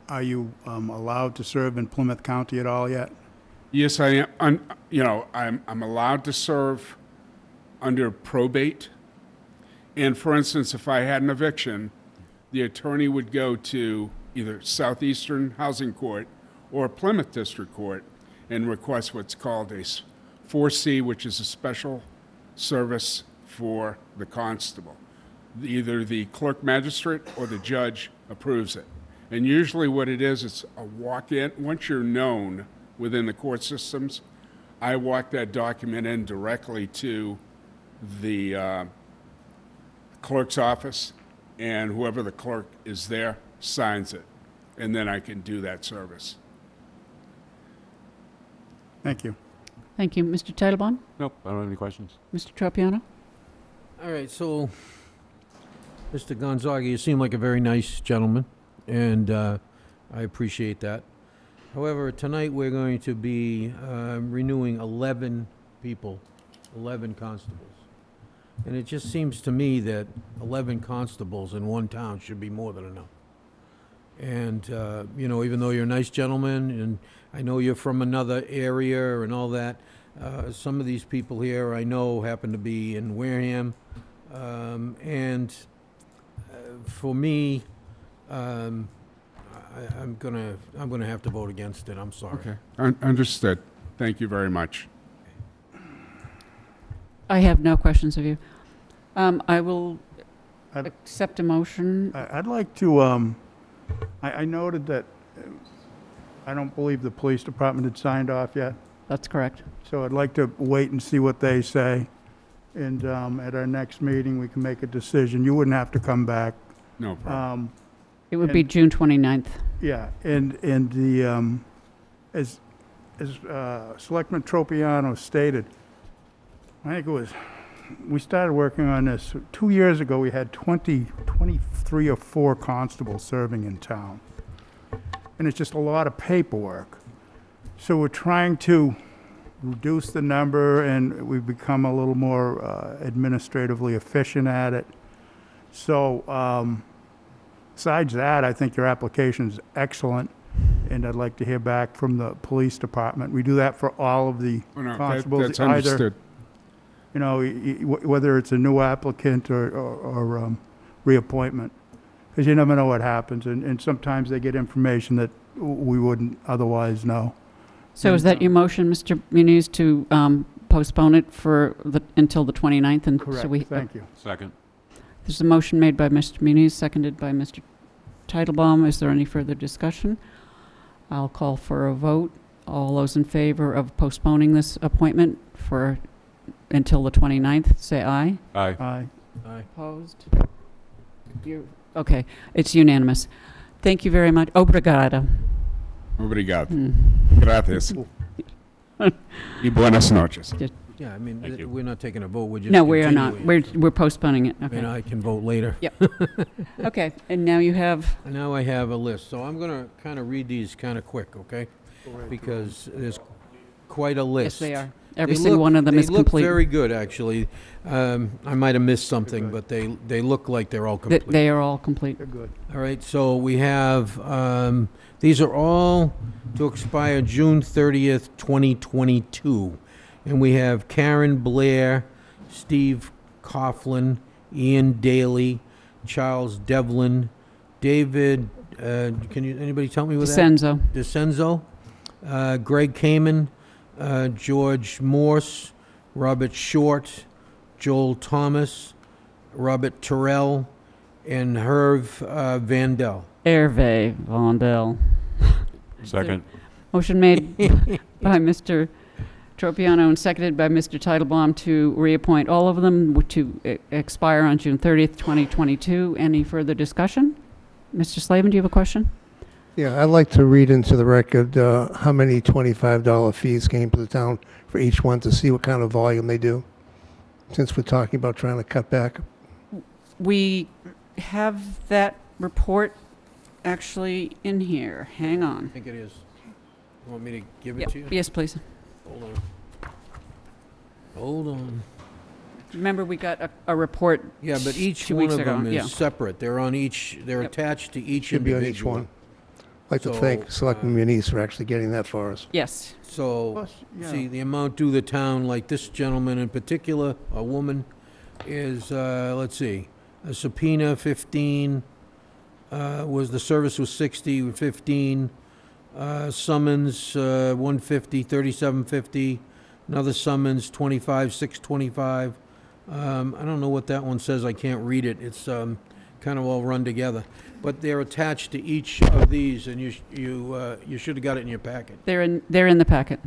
are you allowed to serve in Plymouth County at all yet? Yes, I am. I'm allowed to serve under probate. And for instance, if I had an eviction, the attorney would go to either Southeastern Housing Court or Plymouth District Court and request what's called a 4C, which is a special service for the constable. Either the clerk magistrate or the judge approves it. And usually what it is, it's a walk-in. Once you're known within the court systems, I walk that document in directly to the clerk's office, and whoever the clerk is there signs it, and then I can do that service. Thank you. Thank you. Mr. Titlebaum? Nope, I don't have any questions. Mr. Tropiano? All right, so, Mr. Gonzaga, you seem like a very nice gentleman, and I appreciate that. However, tonight we're going to be renewing 11 people, 11 constables. And it just seems to me that 11 constables in one town should be more than enough. And, even though you're a nice gentleman, and I know you're from another area and all that, some of these people here I know happen to be in Wareham. For me, I'm gonna have to vote against it. I'm sorry. Okay. Understood. Thank you very much. I have no questions of you. I will I'd- accept a motion. I'd like to, I noted that I don't believe the police department had signed off yet, That's correct. so I'd like to wait and see what they say. And at our next meeting, we can make a decision. You wouldn't have to come back. No problem. It would be June 29th. Yeah, and the, as Selectman Tropiano stated, I think it was, we started working on this, 2 years ago, we had 23 or 4 constables serving in town. And it's just a lot of paperwork. So we're trying to reduce the number, and we've become a little more administratively efficient at it. So, besides that, I think your application is excellent, and I'd like to hear back from the police department. We do that for all of the Oh, no, constables. that's understood. You know, whether it's a new applicant or reappointment, because you never know what happens, and sometimes they get information that we wouldn't otherwise know. So is that your motion, Mr. Muniz, to postpone it until the 29th? And so we, Thank you. Second. There's a motion made by Mr. Muniz, seconded by Mr. Titlebaum. Is there any further discussion? I'll call for a vote. All those in favor of postponing this appointment until the 29th, say aye. Aye. Aye. Aye. Opposed? Okay, it's unanimous. Thank you very much. Obrigada. Obrigado. Hmm. Gracias. Y buenas noches. Yeah, I mean, Thank you. we're not taking a vote, we're just No, we are not. continuing. We're postponing it. And Okay. I can vote later. Okay, and now you have, And now I have a list, so I'm gonna kind of read these kind of quick, okay? Because there's quite a yes, list. they are. Every They single look- one of them is They look complete. very good, actually. I might have missed something, but they look like they're all complete. They are all complete. You're good. All right, so we have, these are all to expire June 30th, 2022. And we have Karen Blair, Steve Coughlin, Ian Daly, Charles Devlin, David, anybody tell me what that? DeCenzo. DeCenzo, Greg Kamen, George Morse, Robert Short, Joel Thomas, Robert Terrell, and Herv Vandell. Hervé Vondel. Second. Motion made by Mr. Tropiano and seconded by Mr. Titlebaum to reappoint all of them to expire on June 30th, 2022. Any further discussion? Mr. Slavin, do you have a question? Yeah, I'd like to read into the record how many $25 fees came to the town for each one to see what kind of volume they do, since we're talking about trying to cut back. We have that report actually in here. Hang on. I think it is. You want me to give it Yep. to you? Yes, please. Hold on. Hold on. Remember, we got a report Yeah, but each 2 one weeks of ago. them Yeah. is separate. They're on each, they're Yep. attached to each Should be on each individual. one. I'd like to So, thank Selectman Muniz for actually getting that for us. Yes. So, Plus, yeah. see, the amount due the town, like this gentleman in particular, a woman, is, let's see, a subpoena, 15, the service was 60, 15, summons, 150, 3750, another summons, 25, 625. I don't know what that one says, I can't read it, it's, kind of all run together. But they're attached to each of these, and you should have got it in your packet. They're in the packet.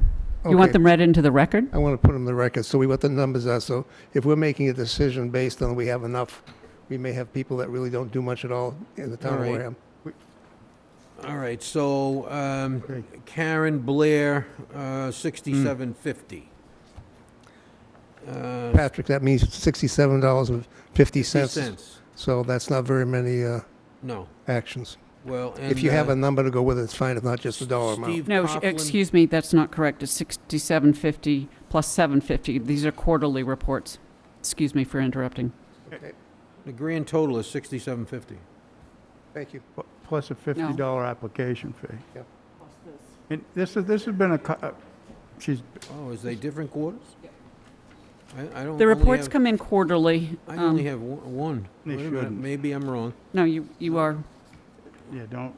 You want Okay. them read into the record? I want to put them in the record, so what the numbers are, so if we're making a decision based on we have enough, we may have people that really don't do much at all in the town All of right. Wareham. All right, so, Okay. Karen Blair, 6750. Patrick, that means $67.50. Cents. So that's not very many No, actions. well, and. If you have a number to go with it, it's fine, if not just a dollar amount. Steve No, Coughlin- excuse me, that's not correct. It's 6750 plus 750. These are quarterly reports. Excuse me for interrupting. The grand total is 6750. Thank you. Plus a $50 application fee. Yep. And this has been she's, Oh, is they different quarters? I don't. The only reports have- come in quarterly. I only have one. They Wait a minute, shouldn't. maybe I'm wrong. No, you are. yeah, don't,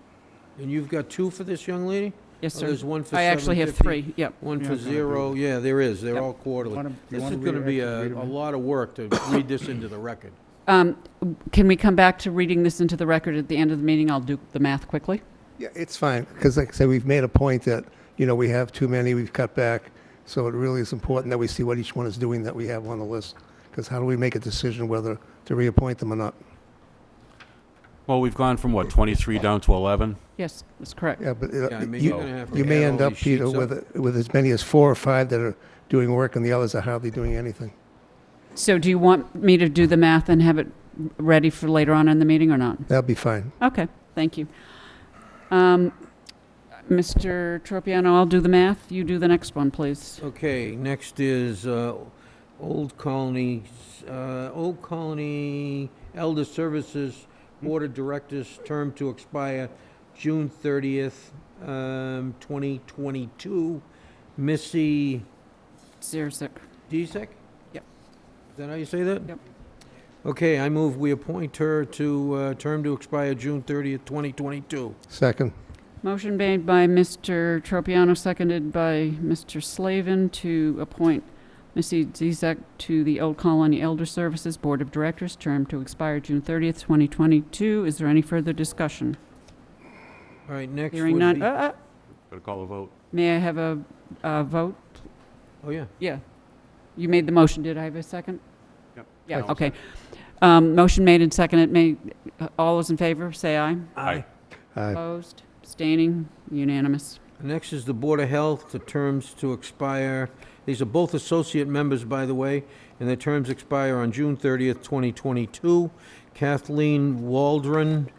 And you've got two for this young lady? Yes, Oh, sir. there's one for I actually have 750, 3. Yep. One Yeah, for it's gonna 0, yeah, there is, they're Yep. all quarterly. wanna- you This wanna is gonna read be it? a Read 'em in? lot of work to read this into the record. Can we come back to reading this into the record at the end of the meeting? I'll do the math quickly. Yeah, it's fine, because like I said, we've made a point that, we have too many, we've cut back, so it really is important that we see what each one is doing that we have on the list, because how do we make a decision whether to reappoint them or not? Well, we've gone from, what, 23 down to 11? Yes, that's correct. Yeah, but Yeah, I mean, you you're gonna have to you may add end all up, these Peter, sheets up. with as many as 4 or 5 that are doing work, and the others are hardly doing anything. So do you want me to do the math and have it ready for later on in the meeting or not? That'll be fine. Okay, thank you. Mr. Tropiano, I'll do the math. You do the next one, please. Okay, next is Old Colony Elder Services Board of Directors, term to expire June 30th, 2022. Missy Zerzik. Dezek? Yep. Is that how you say that? Yep. Okay, I move we appoint her to term to expire June 30th, 2022. Second. Motion made by Mr. Tropiano, seconded by Mr. Slavin to appoint Missy Zizek to the Old Colony Elder Services Board of Directors, term to expire June 30th, 2022. Is there any further discussion? All right, next Hearing would none. be- Better call a vote. May I have a vote? Oh, yeah. Yeah. You made the motion. Did I have a second? Yep. Yeah, I'll okay. Motion made and seconded. All those in favor, say aye. Aye. Aye. Opposed? Abstaining? Unanimous. Next is the Board of Health, the terms to expire. These are both associate members, by the way, and their terms expire on June 30th, 2022. Kathleen Waldron,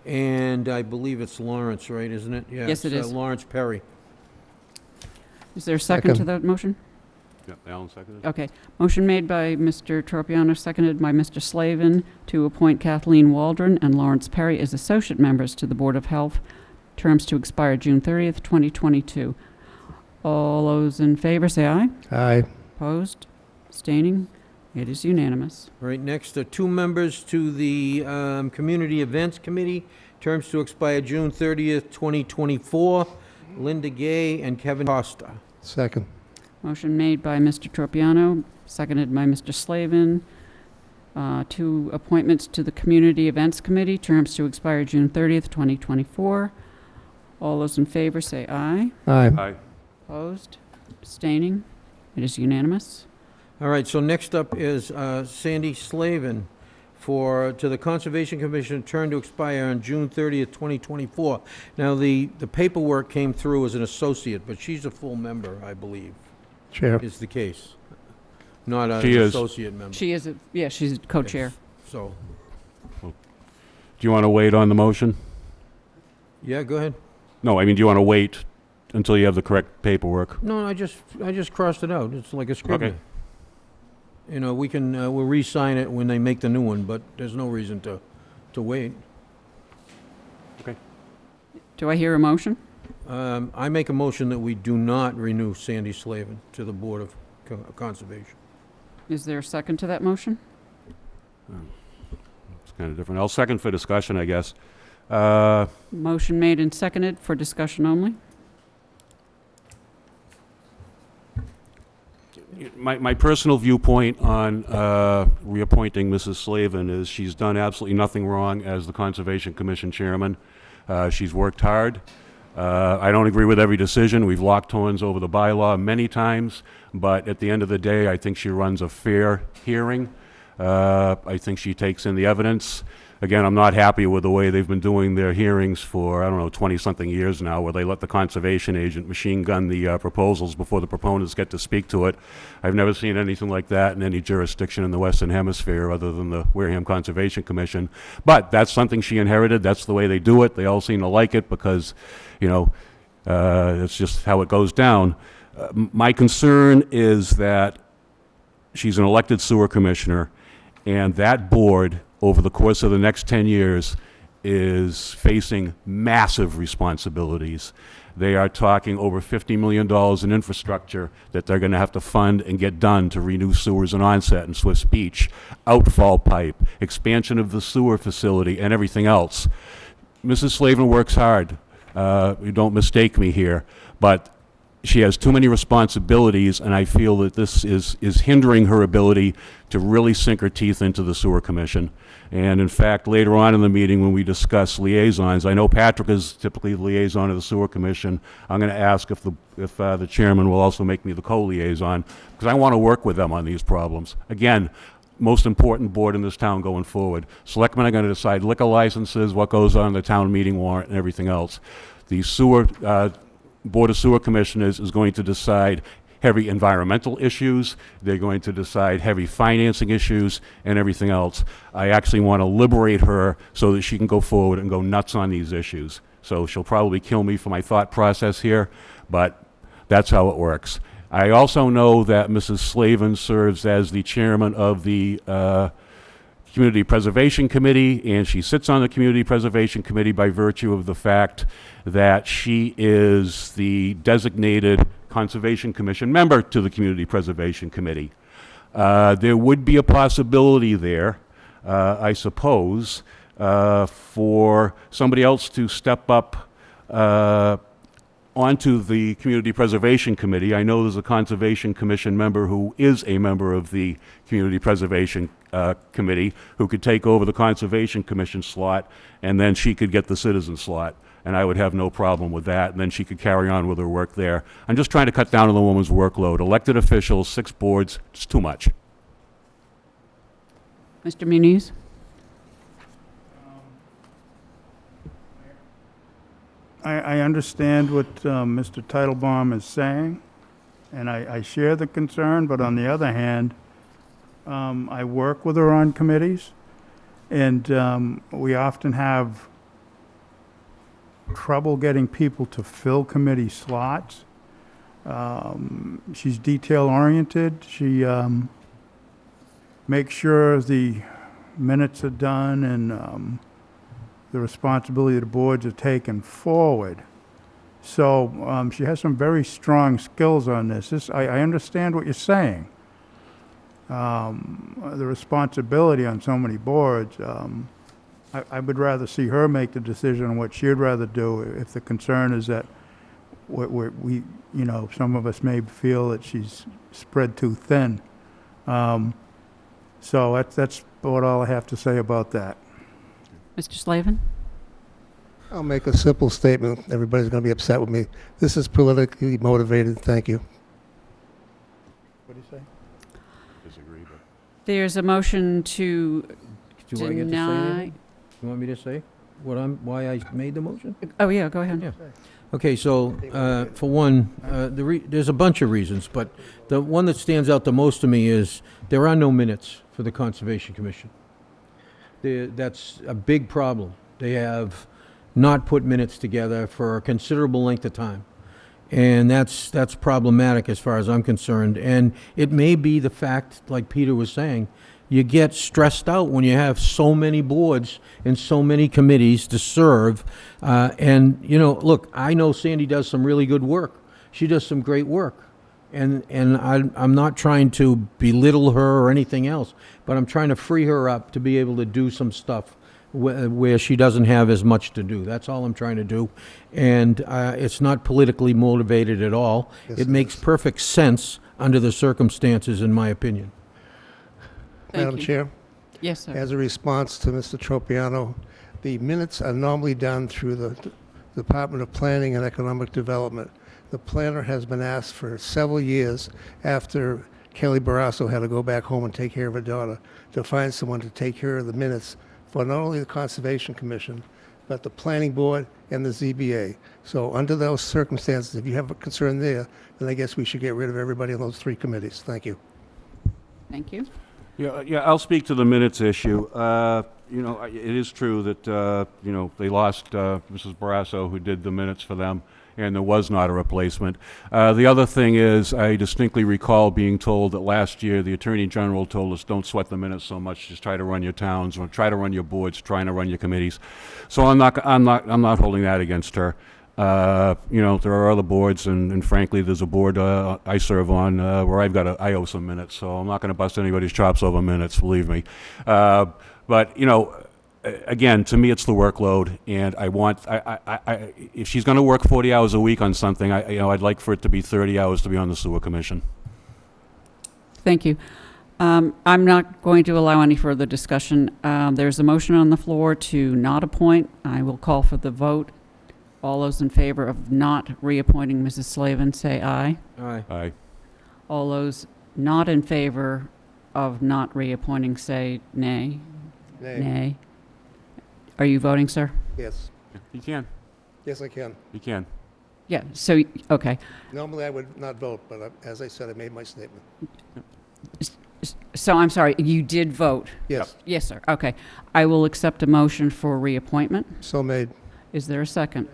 and I believe it's Lawrence, right, isn't it? Yeah, Yes, it it's, is. Lawrence Perry. Is there a second to Second. that motion? Yep, Alan seconded. Okay. Motion made by Mr. Tropiano, seconded by Mr. Slavin to appoint Kathleen Waldron and Lawrence Perry as associate members to the Board of Health. Terms to expire June 30th, 2022. All those in favor, say aye. Aye. Opposed? Abstaining? It is unanimous. All right, next are two members to the Community Events Committee, terms to expire June 30th, 2024. Linda Gay and Kevin Costa. Second. Motion made by Mr. Tropiano, seconded by Mr. Slavin. Two appointments to the Community Events Committee, terms to expire June 30th, 2024. All those in favor say aye. Aye. Aye. Opposed? Abstaining? It is unanimous. All right, so next up is Sandy Slavin to the Conservation Commission, term to expire on June 30th, 2024. Now, the paperwork came through as an associate, but she's a full member, I believe, Chair. is the case. Not an She is. associate member. She is, she's co-chair. So, Do you want to wait on the motion? yeah, go ahead. No, I mean, do you want to wait until you have the correct paperwork? No, I just crossed it out. It's like a scrivener. Okay. You know, we'll re-sign it when they make the new one, but there's no reason to wait. Do I hear a motion? I make a motion that we do not renew Sandy Slavin to the Board of Conservation. Is there a second to that motion? It's kind of different. I'll second for discussion, I guess. Motion made and seconded for discussion only. My personal viewpoint on reappointing Mrs. Slavin is she's done absolutely nothing wrong as the Conservation Commission chairman. She's worked hard. I don't agree with every decision. We've locked horns over the bylaw many times, but at the end of the day, I think she runs a fair hearing. I think she takes in the evidence. Again, I'm not happy with the way they've been doing their hearings for, 20-something years now, where they let the conservation agent machine gun the proposals before the proponents get to speak to it. I've never seen anything like that in any jurisdiction in the Western Hemisphere other than the Wareham Conservation Commission. But that's something she inherited. That's the way they do it. They all seem to like it because, it's just how it goes down. My concern is that she's an elected sewer commissioner, and that board, over the course of the next 10 years, is facing massive responsibilities. They are talking over $50 million in infrastructure that they're going to have to fund and get done to renew sewers and onset and Swift's Beach, outfall pipe, expansion of the sewer facility, and everything else. Mrs. Slavin works hard. You don't mistake me here, but she has too many responsibilities, and I feel that this is hindering her ability to really sink her teeth into the sewer commission. And in fact, later on in the meeting when we discuss liaisons, I know Patrick is typically the liaison of the sewer commission. I'm going to ask if the chairman will also make me the co-liaison, because I want to work with them on these problems. Again, most important board in this town going forward. Selectmen are going to decide liquor licenses, what goes on the town meeting warrant, and everything else. The sewer Board of Sewer Commissioners is going to decide heavy environmental issues. They're going to decide heavy financing issues and everything else. I actually want to liberate her so that she can go forward and go nuts on these issues. So she'll probably kill me for my thought process here, but that's how it works. I also know that Mrs. Slavin serves as the chairman of the Community Preservation Committee, and she sits on the Community Preservation Committee by virtue of the fact that she is the designated Conservation Commission member to the Community Preservation Committee. There would be a possibility there, I suppose, for somebody else to step up onto the Community Preservation Committee. I know there's a Conservation Commission member who is a member of the Community Preservation Committee who could take over the Conservation Commission slot, and then she could get the citizen slot. And I would have no problem with that, and then she could carry on with her work there. I'm just trying to cut down on the woman's workload. Elected officials, 6 boards, it's too much. Mr. Muniz? I understand what Mr. Titlebaum is saying, and I share the concern, but on the other hand, I work with her on committees, and we often have trouble getting people to fill committee slots. She's detail-oriented. She makes sure the minutes are done and the responsibility of the boards are taken forward. So she has some very strong skills on this. I understand what you're saying. The responsibility on so many boards, I would rather see her make the decision on what she'd rather do if the concern is that some of us may feel that she's spread too thin. So that's about all I have to say about that. Mr. Slavin? I'll make a simple statement. Everybody's going to be upset with me. This is politically motivated. Thank you. What do you say? Disagree, but. There's a motion to Do I get to say deny. anything? You want me to say why I made the motion? Oh, yeah, go ahead. Yeah. Okay, so, for one, there's a bunch of reasons, but the one that stands out the most to me is there are no minutes for the Conservation Commission. That's a big problem. They have not put minutes together for a considerable length of time. And that's problematic as far as I'm concerned. And it may be the fact, like Peter was saying, you get stressed out when you have so many boards and so many committees to serve. And, you know, look, I know Sandy does some really good work. She does some great work. And I'm not trying to belittle her or anything else, but I'm trying to free her up to be able to do some stuff where she doesn't have as much to do. That's all I'm trying to do. And it's not politically motivated at all. Yes, It makes perfect sense under the circumstances, in my opinion. Thank Madam you. Chair, Yes, sir. as a response to Mr. Tropiano, the minutes are normally done through the Department of Planning and Economic Development. The planner has been asked for several years after Kelly Barrasso had to go back home and take care of her daughter to find someone to take care of the minutes for not only the Conservation Commission, but the Planning Board and the ZBA. So under those circumstances, if you have a concern there, then I guess we should get rid of everybody on those three committees. Thank you. Thank you. Yeah, I'll speak to the minutes issue. You know, it is true that, you know, they lost Mrs. Barrasso, who did the minutes for them, and there was not a replacement. The other thing is, I distinctly recall being told that last year the Attorney General told us, don't sweat the minutes so much, just try to run your towns, or try to run your boards, trying to run your committees. So I'm not holding that against her. You know, there are other boards, and frankly, there's a board I serve on where I owe some minutes, so I'm not going to bust anybody's chops over minutes, believe me. But, you know, again, to me, it's the workload, and if she's going to work 40 hours a week on something, I'd like for it to be 30 hours to be on the Sewer Commission. Thank you. I'm not going to allow any further discussion. There's a motion on the floor to not appoint. I will call for the vote. All those in favor of not reappointing Mrs. Slavin, say aye. Aye. Aye. All those not in favor of not reappointing, say nay. Nay. Are you voting, sir? Yes. You can. Yes, I can. You can. Yeah, so, okay. Normally, I would not vote, but as I said, I made my statement. So I'm sorry, you did vote? Yes, Yes, sir. Okay. I will accept a motion for reappointment. so made. Is there a second?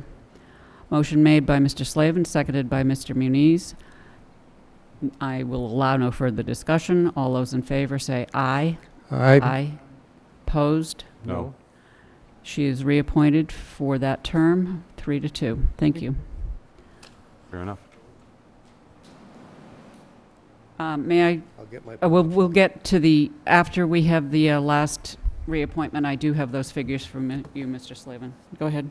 Motion made by Mr. Slavin, seconded by Mr. Muniz. I will allow no further discussion. All those in favor say aye. Aye. Opposed? No. She is reappointed for that term, 3-2. Thank you. Fair enough. May I, I'll get my. we'll get to the, after we have the last reappointment, I do have those figures from you, Mr. Slavin. Go ahead.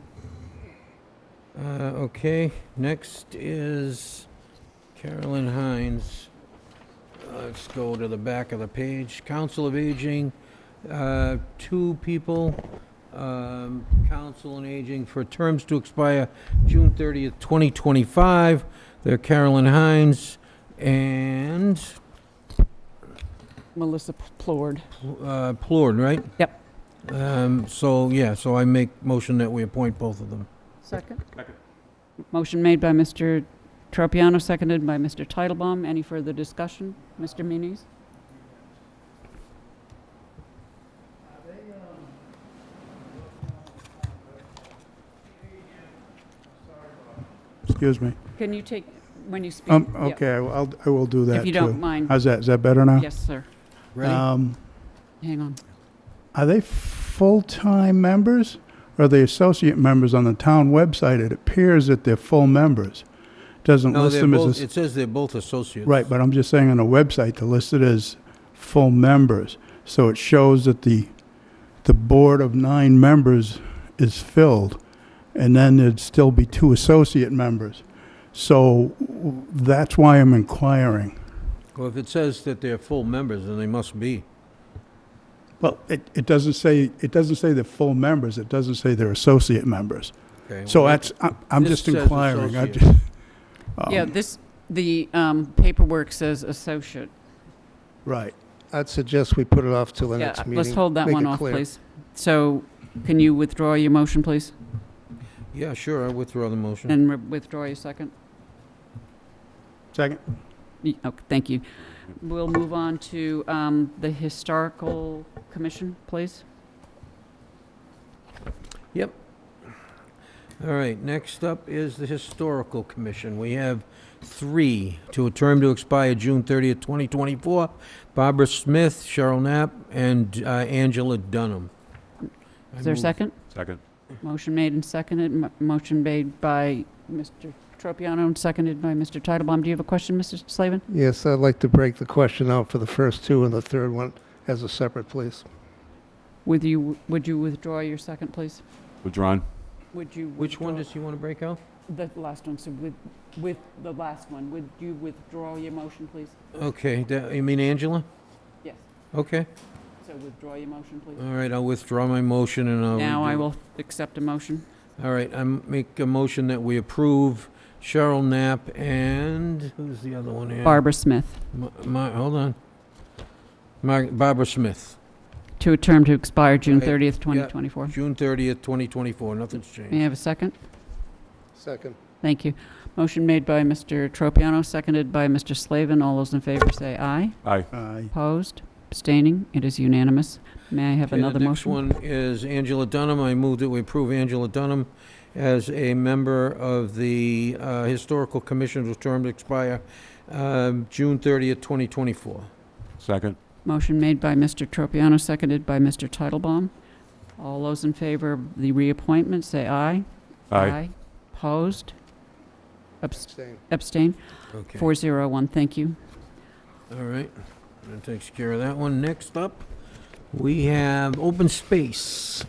Okay, next is Carolyn Hines. Let's go to the back of the page. Council of Aging, 2 people. Council on Aging for terms to expire June 30th, 2025. They're Carolyn Hines and Melissa Plord. Plord, right? Yep. So I make motion that we appoint both of them. Second. Motion made by Mr. Tropiano, seconded by Mr. Titlebaum. Any further discussion? Mr. Muniz? Excuse me. Can you take, when you speak? Yeah. Okay, I will do that, If you too. don't mind. How's that? Is that better now? Yes, sir. Ready? Hang on. Are they full-time members, or are they associate members? On the town website, it appears that they're full members. Doesn't No, list they're them both, as, it says they're both associates. right, but I'm just saying on the website, they're listed as full members. So it shows that the board of 9 members is filled, and then there'd still be 2 associate members. So that's why I'm inquiring. Well, if it says that they're full members, then they must be. Well, it doesn't say they're full members. It doesn't say they're associate members. Okay. So well, I'm this just says inquiring. I associate. just, The paperwork says associate. right. I'd suggest we put it off till the Yeah, next meeting. let's hold that Make one it off, clear. please. So can you withdraw your motion, please? Yeah, sure, I withdraw the motion. And withdraw your second? Second? Okay, thank you. We'll move on to the Historical Commission, please. Yep. All right, next up is the Historical Commission. We have 3 to a term to expire June 30th, 2024. Barbara Smith, Cheryl Knapp, and Angela Dunham. Is there a second? Second. Motion made and seconded. Motion made by Mr. Tropiano and seconded by Mr. Titlebaum. Do you have a question, Mr. Slavin? Yes, I'd like to break the question out for the first 2 and the third one as a separate, please. Would you withdraw your second, please? Withdrawn. Would you? Which one withdraw- does he want to break out? The last one, so with the last one, would you withdraw your motion, please? Okay, you mean Angela? Yes. Okay, So withdraw your motion, please. all right, I'll withdraw my motion and I'll... Now I redo it. will accept a motion. All right, I make a motion that we approve Cheryl Knapp and, who's the other one here? Barbara Smith, Hold on. Barbara Smith, to a term to expire June Right, 30th, 2024. June 30th, 2024, nothing's May I changed. have a second? Second. Thank you. Motion made by Mr. Tropiano, seconded by Mr. Slavin. All those in favor say aye. Aye. Aye. Opposed? Abstaining? It is unanimous. May I have Okay, another the next motion? one is Angela Dunham. I move that we approve Angela Dunham as a member of the Historical Commission with term to expire June 30th, 2024. Second. Motion made by Mr. Tropiano, seconded by Mr. Titlebaum. All those in favor of the reappointment say aye. Aye. Opposed? Abstain. Abstain? Okay. 401, thank you. All right, that takes care of that one. Next up, we have open space.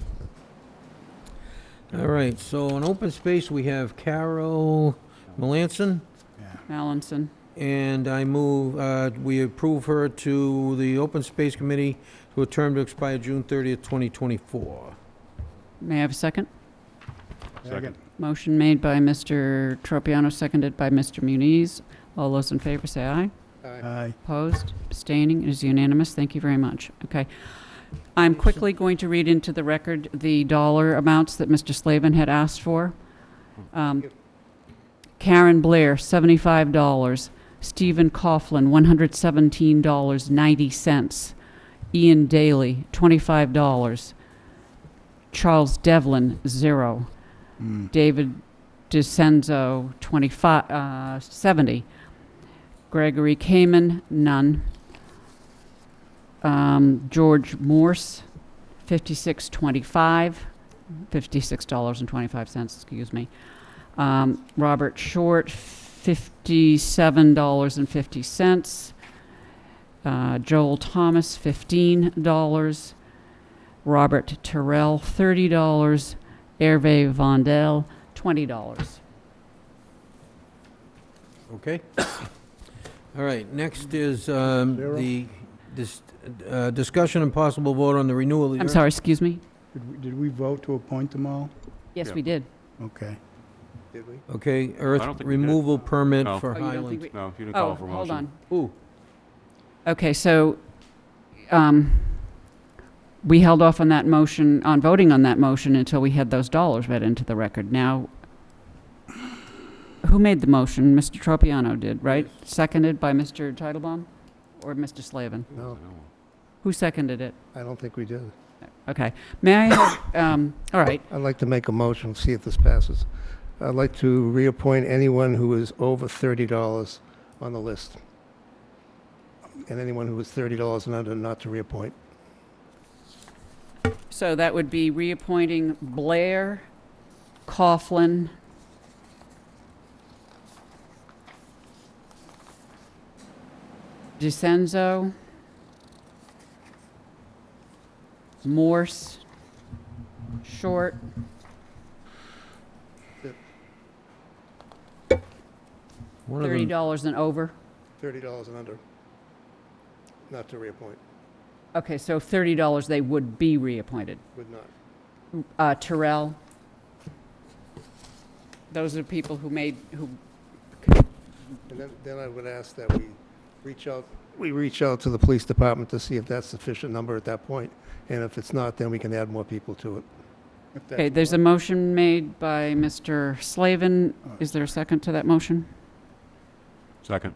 All right, so in open space, we have Carol Melanson, Allenson. and I move, we approve her to the Open Space Committee to a term to expire June 30th, 2024. May I have a second? Second. Motion made by Mr. Tropiano, seconded by Mr. Muniz. All those in favor say aye. Aye. Opposed? Abstaining? It is unanimous. Thank you very much. Okay. I'm quickly going to read into the record the dollar amounts that Mr. Slavin had asked for. Karen Blair, $75. Stephen Coughlin, $117.90. Ian Daly, $25. Charles Devlin, 0. David DeCenzo, 70. Gregory Kamen, none. George Morse, $56.25, excuse me. Robert Short, $57.50. Joel Thomas, $15. Robert Terrell, $30. Hervé Vondel, $20. Okay? All right, next is the discussion and possible vote on the renewal of the... I'm sorry, excuse me? Did we vote to appoint them all? Yes, Yeah. we did. Okay. Did we? Okay, earth I don't think we did. removal permit No. for Oh, you don't Highland. think No, you didn't Oh, call for a motion. hold on. Ooh, Okay, so we held off on that motion, on voting on that motion until we had those dollars read into the record. Now, who made the motion? Mr. Tropiano did, right? Seconded by Mr. Titlebaum or Mr. Slavin? No, Who seconded it? I don't think we did. Okay. May I have, all right. I'd like to make a motion, see if this passes. I'd like to reappoint anyone who is over $30 on the list. And anyone who is $30 and under, not to reappoint. So that would be reappointing Blair, Coughlin, DeCenzo, Morse, Short, one of them, $30 and over. $30 and under, not to reappoint, Okay, so $30 they would be reappointed. would not. Terrell, those are people who made, who, And then I would ask that we reach out to the police department to see if that's sufficient number at that point. And if it's not, then we can add more people to it. If that's okay, there's a motion made by Mr. Slavin. Is there a second to that motion? Second.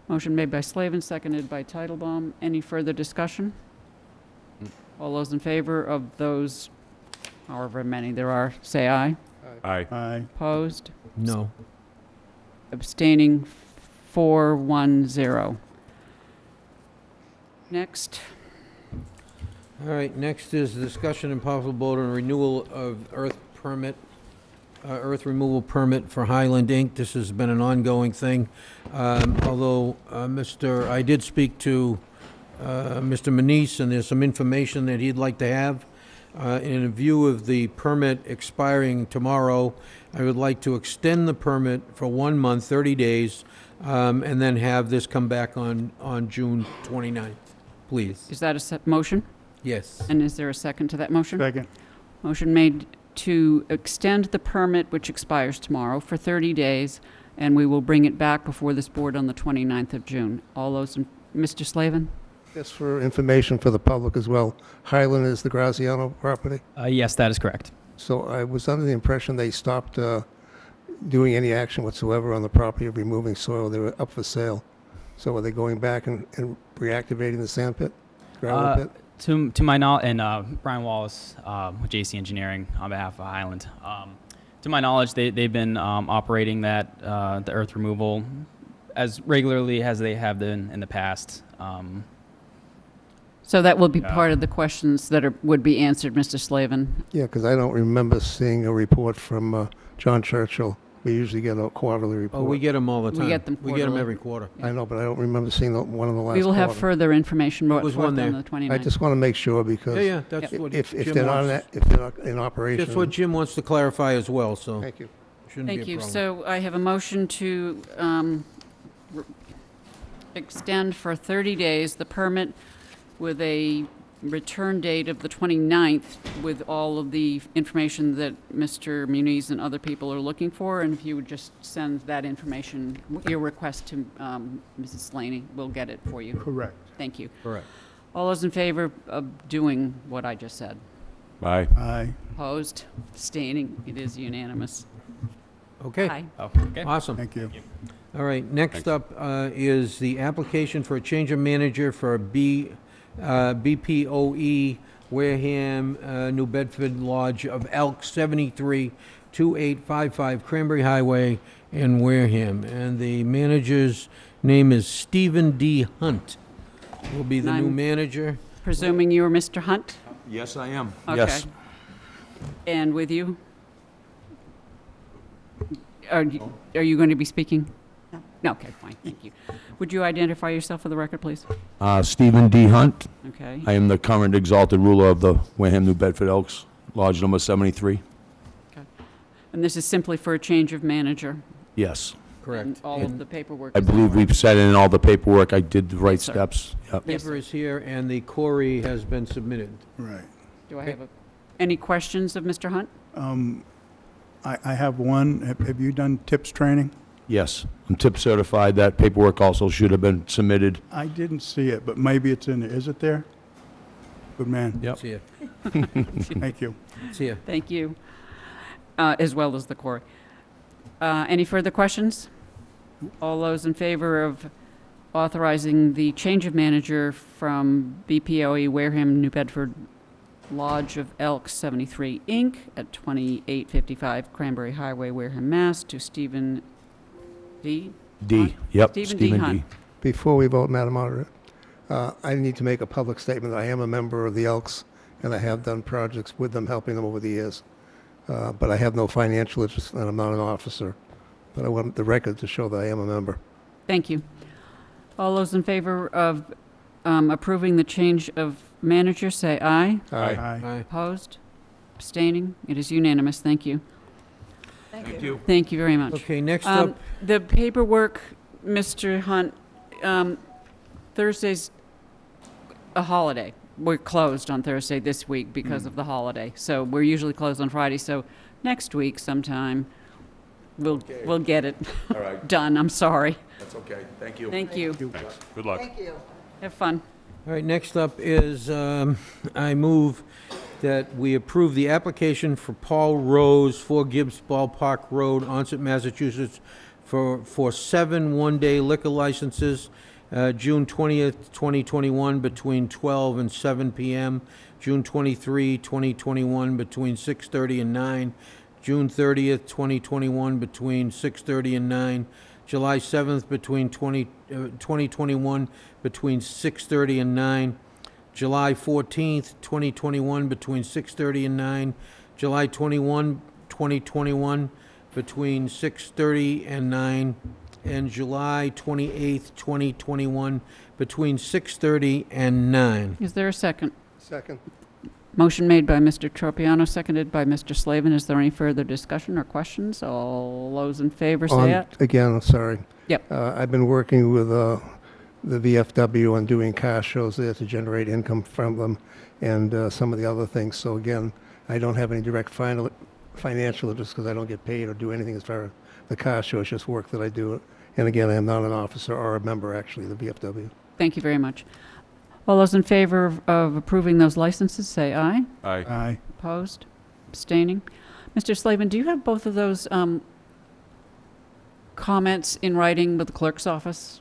Motion made by Slavin, seconded by Titlebaum. Any further discussion? All those in favor of those, however many there are, say aye. Aye. Aye. Opposed? No. Abstaining, 410. Next, All right, next is discussion and possible vote on renewal of earth removal permit for Highland Inc. This has been an ongoing thing. Although, I did speak to Mr. Manise, and there's some information that he'd like to have. In view of the permit expiring tomorrow, I would like to extend the permit for 1 month, 30 days, and then have this come back on June 29th, please. is that a motion? Yes. And is there a second to that motion? Second. Motion made to extend the permit, which expires tomorrow, for 30 days, and we will bring it back before this board on the 29th of June. All those, Mr. Slavin? Just for information for the public as well, Highland is the Graziano property. Yes, that is correct. So I was under the impression they stopped doing any action whatsoever on the property of removing soil. They were up for sale. So are they going back and reactivating the sand pit, gravel pit? To my knowledge, and Brian Wallace with JC Engineering on behalf of Highland. To my knowledge, they've been operating that the earth removal as regularly as they have been in the past. So that will be part of the questions that would be answered, Mr. Slavin. Yeah, because I don't remember seeing a report from John Churchill. We usually get a quarterly report. Oh, we get them all the time. We get them We get them quarterly. every quarter. I know, but I don't remember seeing one in the last We will have quarter. further information brought was forth one on there. the 29th. I just want to make sure because Yeah, that's what if Jim they're not wants. if they're not in operation. That's what Jim wants to clarify as well, so Thank you. shouldn't be a Thank you. problem. So I have a motion to extend for 30 days the permit with a return date of the 29th with all of the information that Mr. Muniz and other people are looking for. And if you would just send that information, your request to Mrs. Slaney, we'll get it for you. Correct. Thank you. Correct. All those in favor of doing what I just said? Aye. Aye. Opposed? Abstaining? It is unanimous. Okay, Aye. Oh, okay. awesome. Thank you. All right, next up is the application for a change of manager for BPOE Wareham, New Bedford Lodge of Elk 73, 2855 Cranberry Highway in Wareham. And the manager's name is Stephen D. Hunt. Will be the new I'm- manoger. Presuming you are Mr. Hunt? Yes, I am. Okay. Yes. And with you? Are you going to be speaking? No. Okay, fine, thank you. Would you identify yourself for the record, please? Stephen D. Hunt. Okay. I am the current exalted ruler of the Wareham New Bedford Elks, Lodge number 73. And this is simply for a change of manager? Yes. Correct. And all of the paperwork? I is believe in we've set in all the paperwork. I did the right sir. steps. Yep. Yes, Paper is here, and the query has been submitted. Right. Do I have any questions of Mr. Hunt? I have one. Have you done TIPS training? Yes. I'm tip certified. That paperwork also should have been submitted. I didn't see it, but maybe it's in there. Is it there? Good man. Yep. It's here. Thank you. It's here. Thank you, as well as the quarry. Any further questions? All those in favor of authorizing the change of manager from BPOE Wareham, New Bedford Lodge of Elk 73, Inc. at 2855 Cranberry Highway, Wareham, Mass. to Stephen D. D. Yep. Stephen D. Hunt. Before we vote, Madam Moderator, I need to make a public statement. I am a member of the Elks, and I have done projects with them, helping them over the years. But I have no financial interest, and I'm not an officer. But I want the record to show that I am a member. Thank you. All those in favor of approving the change of manager, say aye. Aye. Aye. Opposed? Abstaining? It is unanimous. Thank you. Thank you. Thank you very much. Okay, next up, The paperwork, Mr. Hunt, Thursday's a holiday. We're closed on Thursday this week because of the holiday. So we're usually closed on Friday. So next week sometime, we'll get it All right, done. I'm sorry. that's okay. Thank you. Thank you. Thanks. Good luck. Have fun. All right, next up is, I move that we approve the application for Paul Rose, 4 Gibbs Ballpark Road, Onset, Massachusetts, for 7 one-day liquor licenses, June 20th, 2021, between 12 and 7 p.m., June 23, 2021, between 6:30 and 9, June 30th, 2021, between 6:30 and 9, July 7th, 2021, between 6:30 and 9, July 14th, 2021, between 6:30 and 9, July 21, 2021, between 6:30 and 9, and July 28th, 2021, between 6:30 and 9. Is there a second? Second. Motion made by Mr. Tropiano, seconded by Mr. Slavin. Is there any further discussion or questions? All those in favor say aye. Again, I'm sorry. Yep. I've been working with the VFW on doing car shows there to generate income from them and some of the other things. So again, I don't have any direct financial interest because I don't get paid or do anything as far as the car show. It's just work that I do. And again, I am not an officer or a member, actually, of the VFW. Thank you very much. All those in favor of approving those licenses, say aye. Aye. Aye. Opposed? Abstaining? Mr. Slavin, do you have both of those comments in writing with the clerk's office?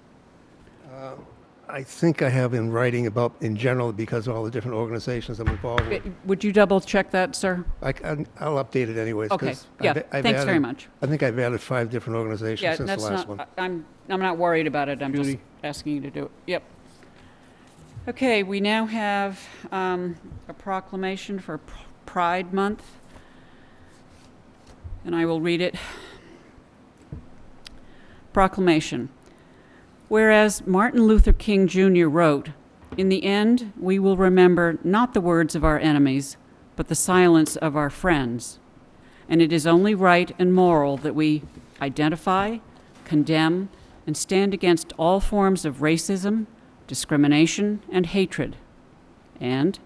I think I have in writing about, in general, because of all the different organizations I'm involved with. Would you double check that, sir? I'll update it anyways. Okay, 'cause yeah, I've thanks very added- much. I think I've added 5 different organizations Yeah, since that's the last not, one. I'm not worried about it. I'm just Judy? asking you to do it. Yep. Okay, we now have a proclamation for Pride Month, and I will read it. Proclamation. Whereas Martin Luther King Jr. wrote, "In the end, we will remember not the words of our enemies, but the silence of our friends. And it is only right and moral that we identify, condemn, and stand against all forms of racism, discrimination, and hatred. And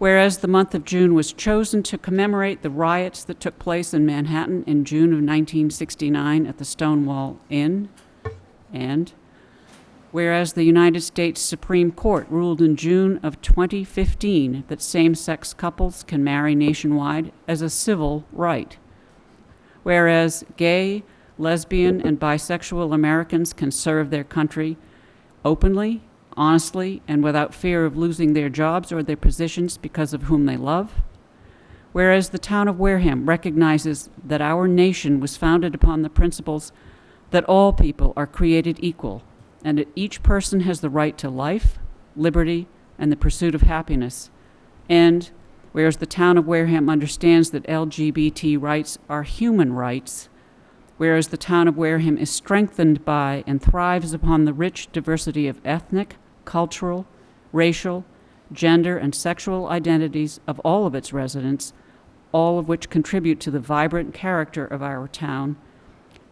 whereas the month of June was chosen to commemorate the riots that took place in Manhattan in June of 1969 at the Stonewall Inn, and whereas the United States Supreme Court ruled in June of 2015 that same-sex couples can marry nationwide as a civil right. Whereas gay, lesbian, and bisexual Americans can serve their country openly, honestly, and without fear of losing their jobs or their positions because of whom they love. Whereas the town of Wareham recognizes that our nation was founded upon the principles that all people are created equal, and that each person has the right to life, liberty, and the pursuit of happiness. And whereas the town of Wareham understands that LGBT rights are human rights, whereas the town of Wareham is strengthened by and thrives upon the rich diversity of ethnic, cultural, racial, gender, and sexual identities of all of its residents, all of which contribute to the vibrant character of our town.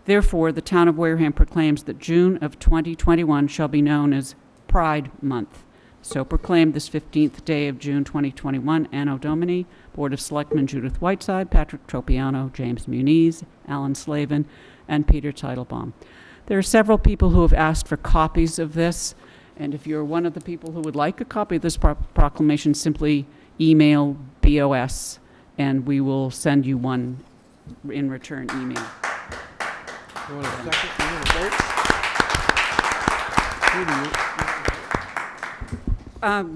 Therefore, the town of Wareham proclaims that June of 2021 shall be known as Pride Month. So proclaimed this 15th day of June 2021, Anno Domini, Board of Selectmen Judith Whiteside, Patrick Tropiano, James Muniz, Alan Slavin, and Peter Teitelbaum. There are several people who have asked for copies of this, and if you're one of the people who would like a copy of this proclamation, simply email BOS, and we will send you one in return email. You want a second? You want a vote? Judy,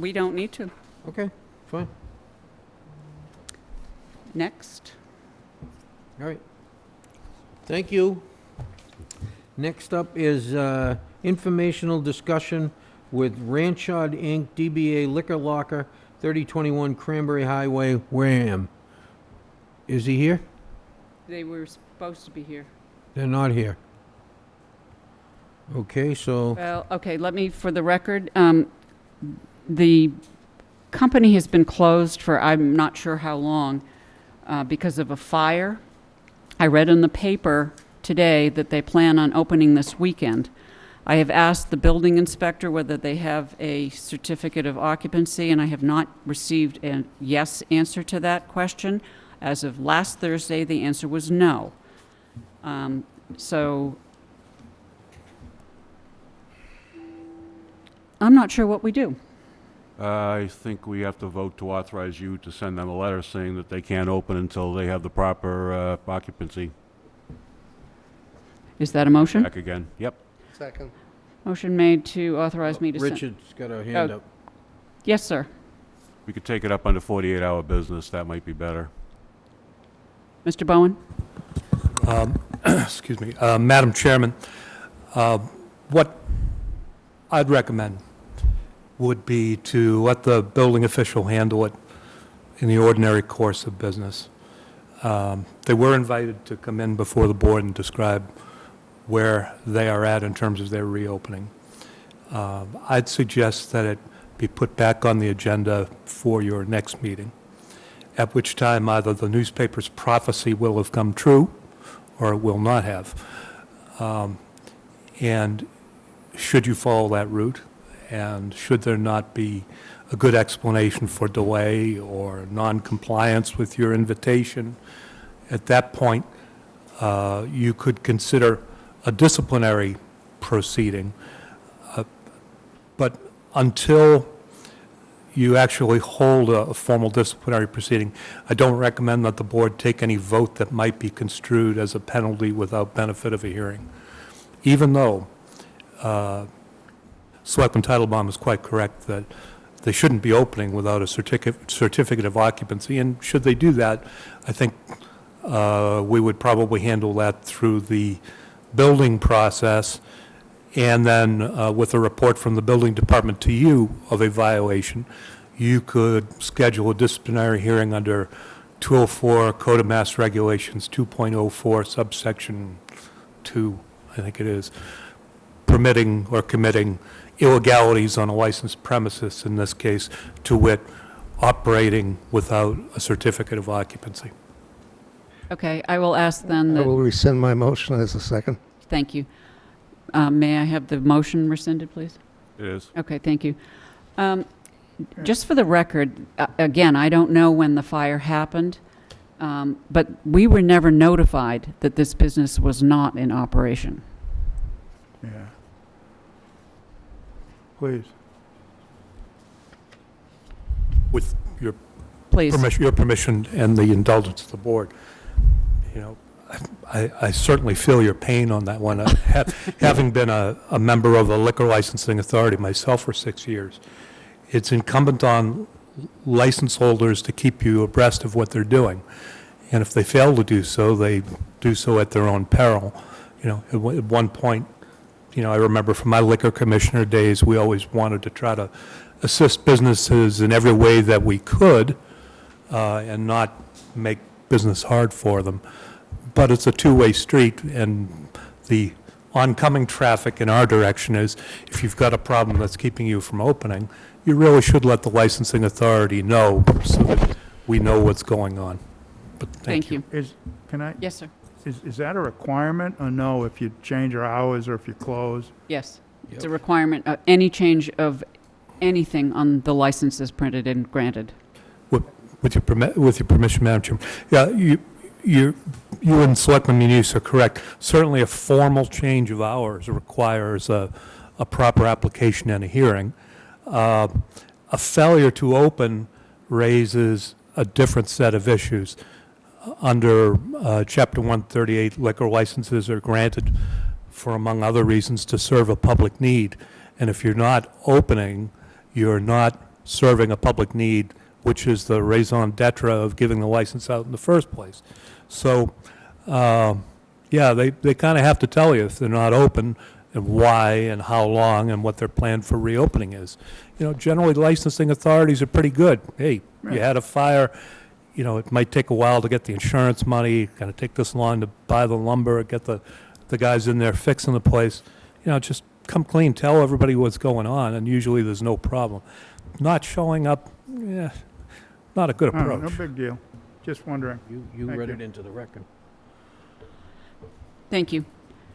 We don't need to. okay, fine. Next. All right. Thank you. Next up is informational discussion with Ranchod, Inc., DBA Liquor Locker, 3021 Cranberry Highway, Wareham. Is he here? They were supposed to be here. They're not here. Okay, so, Well, okay, let me, for the record, the company has been closed for I'm not sure how long because of a fire. I read in the paper today that they plan on opening this weekend. I have asked the building inspector whether they have a certificate of occupancy, and I have not received a yes answer to that question. As of last Thursday, the answer was no. So I'm not sure what we do. I think we have to vote to authorize you to send them a letter saying that they can't open until they have the proper occupancy. Is that a motion? Back again. Yep. Second. Motion made to authorize me to send. Richard's got a hand Oh. up. Yes, sir. We could take it up under 48-hour business. That might be better. Mr. Bowen? Excuse me, Madam Chairman, what I'd recommend would be to let the building official handle it in the ordinary course of business. They were invited to come in before the board and describe where they are at in terms of their reopening. I'd suggest that it be put back on the agenda for your next meeting, at which time either the newspaper's prophecy will have come true or it will not have. And should you follow that route, and should there not be a good explanation for delay or non-compliance with your invitation, at that point, you could consider a disciplinary proceeding. But until you actually hold a formal disciplinary proceeding, I don't recommend that the board take any vote that might be construed as a penalty without benefit of a hearing. Even though Selectman Titlebaum is quite correct that they shouldn't be opening without a certificate of occupancy, and should they do that, I think we would probably handle that through the building process, and then with a report from the building department to you of a violation, you could schedule a disciplinary hearing under 204 Code of Mass Regulations 2.04 subsection 2, I think it is, permitting or committing illegalities on a licensed premises, in this case, to wit, operating without a certificate of occupancy. Okay, I will ask then I that, will rescind my motion as a second. thank you. May I have the motion rescinded, please? It is. Okay, thank you. Just for the record, again, I don't know when the fire happened, but we were never notified that this business was not in operation. Yeah. Please. With your Please. your permission and the indulgence of the board, you know, I certainly feel your pain on that one. Having been a member of a liquor licensing authority myself for 6 years, it's incumbent on license holders to keep you abreast of what they're doing. And if they fail to do so, they do so at their own peril. You know, at one point, you know, I remember from my liquor commissioner days, we always wanted to try to assist businesses in every way that we could and not make business hard for them. But it's a two-way street, and the oncoming traffic in our direction is, if you've got a problem that's keeping you from opening, you really should let the licensing authority know so that we know what's going on. But thank you. Can I? Yes, sir. Is that a requirement or no, if you change your hours or if you close? Yes. It's a requirement. Any change of anything on the license is printed and granted. With your permission, Madam Chairman. Yeah, you and Selectman Muniz are correct. Certainly a formal change of hours requires a proper application and a hearing. A failure to open raises a different set of issues. Under Chapter 138, liquor licenses are granted for, among other reasons, to serve a public need. And if you're not opening, you're not serving a public need, which is the raison d'etre of giving the license out in the first place. So, yeah, they kind of have to tell you if they're not open and why and how long and what their plan for reopening is. You know, generally licensing authorities are pretty good. Hey, you had a fire, you know, it might take a while to get the insurance money, kind of take this long to buy the lumber, get the guys in there fixing the place. You know, just come clean, tell everybody what's going on, and usually there's no problem. Not showing up, yeah, not a good approach. No big deal. Just wondering. You read it into the record. Thank you.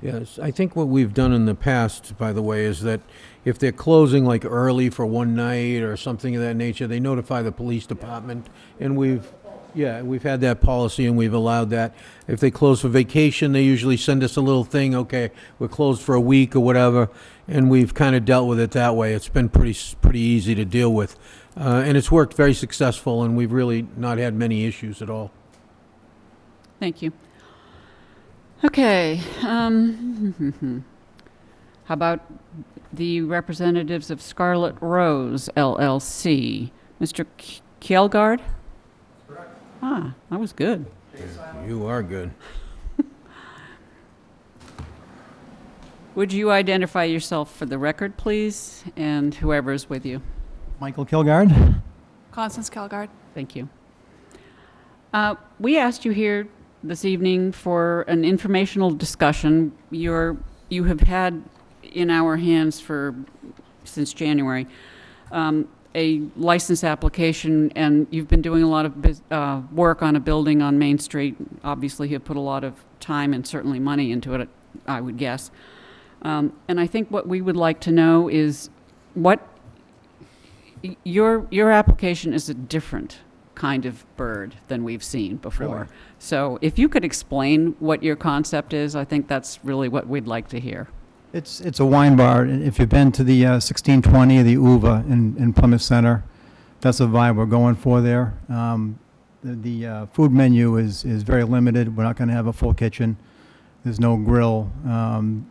Yes, I think what we've done in the past, by the way, is that if they're closing like early for one night or something of that nature, they notify the police department, and we've Yeah, we've had that policy and we've allowed that. If they close for vacation, they usually send us a little thing, okay, we're closed for a week or whatever, and we've kind of dealt with it that way. It's been pretty easy to deal with. And it's worked very successful, and we've really not had many issues at all. Thank you. Okay. How about the representatives of Scarlet Rose LLC? Mr. Kjelgaard? Correct. Ah, that was good. You are good. Would you identify yourself for the record, please, and whoever is with you? Michael Kilgard. Constance Kelgard. Thank you. We asked you here this evening for an informational discussion. You have had in our hands since January a license application, and you've been doing a lot of work on a building on Main Street. Obviously, you've put a lot of time and certainly money into it, I would guess. And I think what we would like to know is what your application is a different kind of bird than we've seen before. Really? So if you could explain what your concept is, I think that's really what we'd like to hear. It's a wine bar. If you've been to the 1620 or the Uva in Plymouth Center, that's the vibe we're going for there. The food menu is very limited. We're not going to have a full kitchen. There's no grill.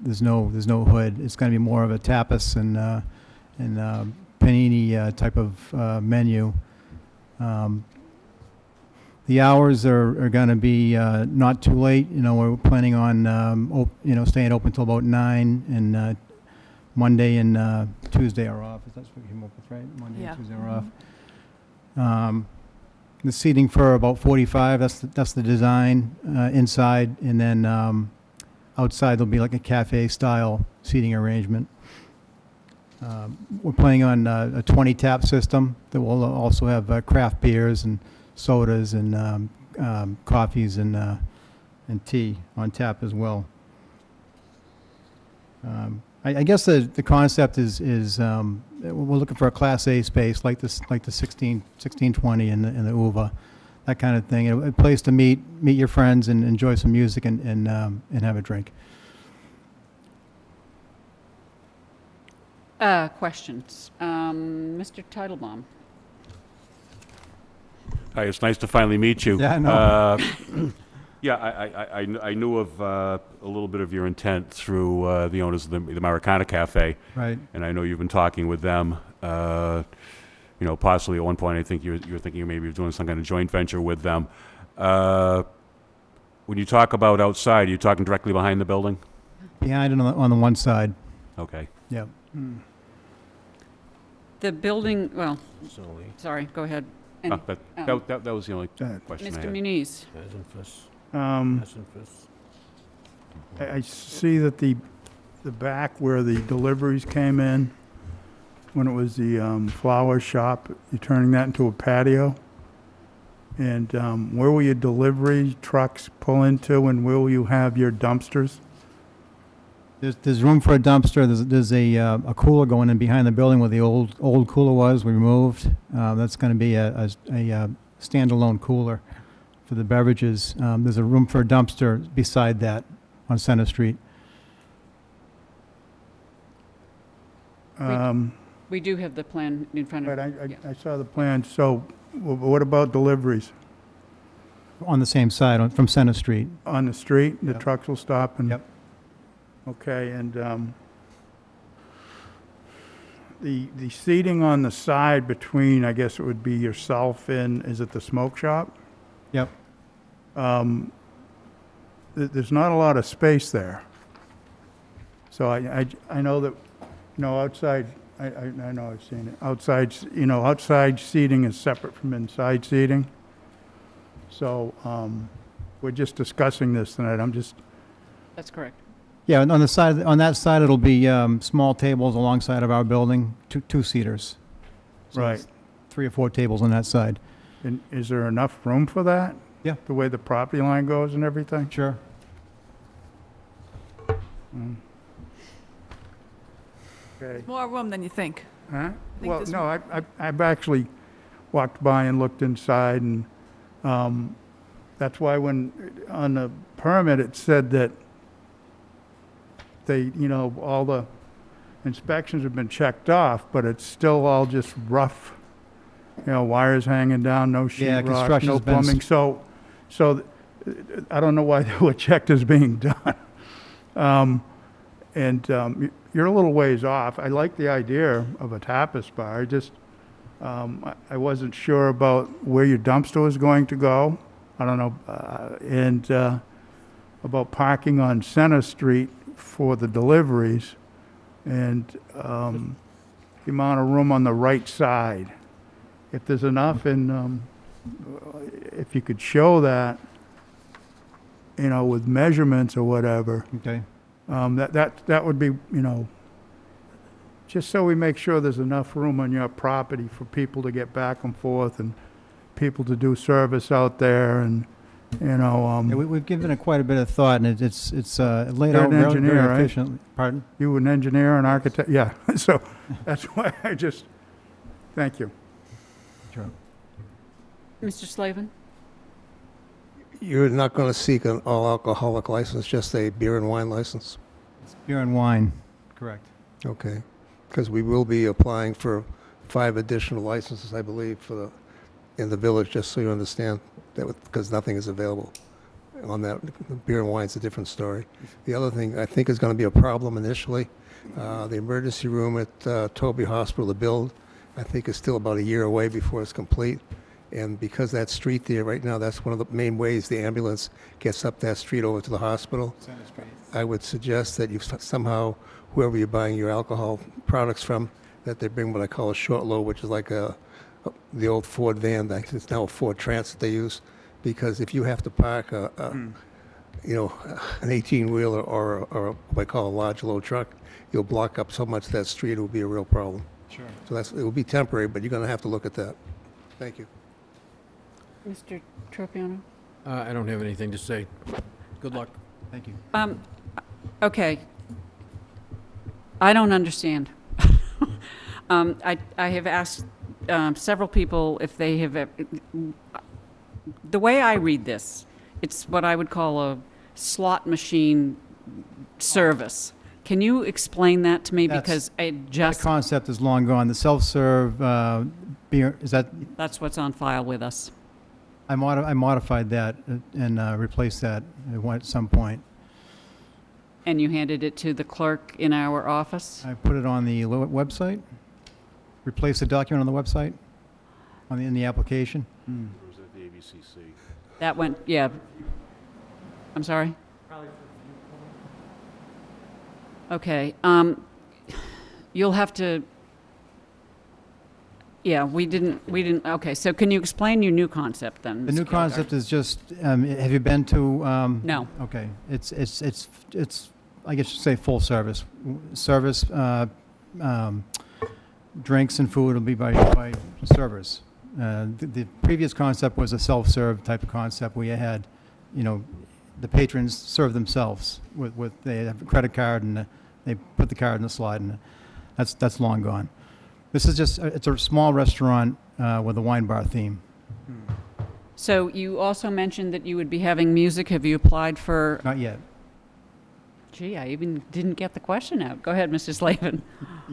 There's no hood. It's going to be more of a tapas and panini type of menu. The hours are going to be not too late. We're planning on staying open till about 9, and Monday and Tuesday are off. That's what we came up with, right? Monday and Tuesday are off. The seating for about 45. That's the design inside, and then outside there'll be like a cafe style seating arrangement. We're planning on a 20 tap system that will also have craft beers and sodas and coffees and tea on tap as well. I guess the concept is we're looking for a Class A space like the 1620 and the Uva, that kind of thing. A place to meet your friends and enjoy some music and have a drink. Questions. Mr. Teitelbaum. Hi, it's nice to finally meet you. Yeah, I know. Yeah, I knew of a little bit of your intent through the owners of the Americana Cafe. Right. And I know you've been talking with them. Possibly at one point I think you were thinking maybe of doing some kind of joint venture with them. When you talk about outside, are you talking directly behind the building? Behind and on the one side. Okay. Yeah. The building, well, sorry, go ahead. That was the only question I Mr. had. Muniz. I see that the back where the deliveries came in, when it was the flower shop, you're turning that into a patio. And where will your delivery trucks pull into, and where will you have your dumpsters? There's room for a dumpster. There's a cooler going in behind the building where the old cooler was. We removed. That's going to be a standalone cooler for the beverages. There's a room for a dumpster beside that on Center Street. We do have the plan in front of Right, you. I saw the plan. So what about deliveries? On the same side, from Center Street. On the street, the Yep. trucks will stop and? Yep. Okay, and the seating on the side between, I guess it would be yourself and, is it the smoke shop? Yep. There's not a lot of space there. So I know that, outside, I know I've seen it. Outside seating is separate from inside seating. So we're just discussing this tonight. That's correct. Yeah, and on that side, it'll be small tables alongside of our building, two-seaters. So Right. it's 3 or 4 tables on that side. And is there enough room for that? Yeah. The way the property line goes and everything? Sure. Okay. More room than you think. Huh? think Well, this no, I've actually walked by and looked inside, and That's why when, on the permit, it said that they, all the inspections have been checked off, but it's still all just rough, wires hanging down, no Yeah, sheetrock, construction's no been plumbing. So I don't know why they were checked as being done. You're a little ways off. I like the idea of a tapas bar. I wasn't sure about where your dumpster was going to go. I don't know, about parking on Center Street for the deliveries, and the amount of room on the right side. If there's enough, and if you could show that, with measurements or whatever, Okay. that would be, just so we make sure there's enough room on your property for people to get back and forth and people to do service out there, and, Yeah, we've given it quite a bit of thought, and it's laid You're out an engineer, very right? efficiently. Pardon? You an engineer and architect, yeah, so that's why thank you. Sure. Mr. Slavin? You're not going to seek an all-alcoholic license, just a beer and wine license? It's beer and wine, correct. Okay, because we will be applying for 5 additional licenses, I believe, in the village, just so you understand, because nothing is available on that. Beer and wine's a different story. The other thing I think is going to be a problem initially, the emergency room at Toby Hospital, the build, I think is still about a year away before it's complete. And because that street there right now, that's one of the main ways the ambulance gets up that street over to the hospital. Center Street. I would suggest that you somehow, whoever you're buying your alcohol products from, that they bring what I call a short load, which is like the old Ford van. It's now a Ford Transit they use, because if you have to park an 18-wheeler or what I call a large load truck, you'll block up so much that street, it will be a real problem. Sure. So it will be temporary, but you're going to have to look at that. Thank you. Mr. Tropiano? I don't have anything to say. Good luck. Thank you. Okay. I don't understand. I have asked several people if they have... The way I read this, it's what I would call a slot machine service. Can you explain that to me? Because I just... The concept is long gone. The self-serve beer, That's what's on file with us. I modified that and replaced that at some point. And you handed it to the clerk in our office? I put it on the website, replaced the document on the website, in the application. Or was that the ABCC? That went, yeah. I'm sorry? Okay, you'll have to, yeah, we didn't, okay, so can you explain your new concept then? The Mr. new Kilgore? concept is just, have you been to? No. Okay, it's I guess you say full service. Service, drinks and food will be by servers. The previous concept was a self-serve type of concept where you had, the patrons serve themselves they have a credit card and they put the card in the slot, and that's long gone. This is just, it's a small restaurant with a wine bar theme. So you also mentioned that you would be having music. Have you applied for? Not yet. Gee, I even didn't get the question out. Go ahead, Mr. Slavin.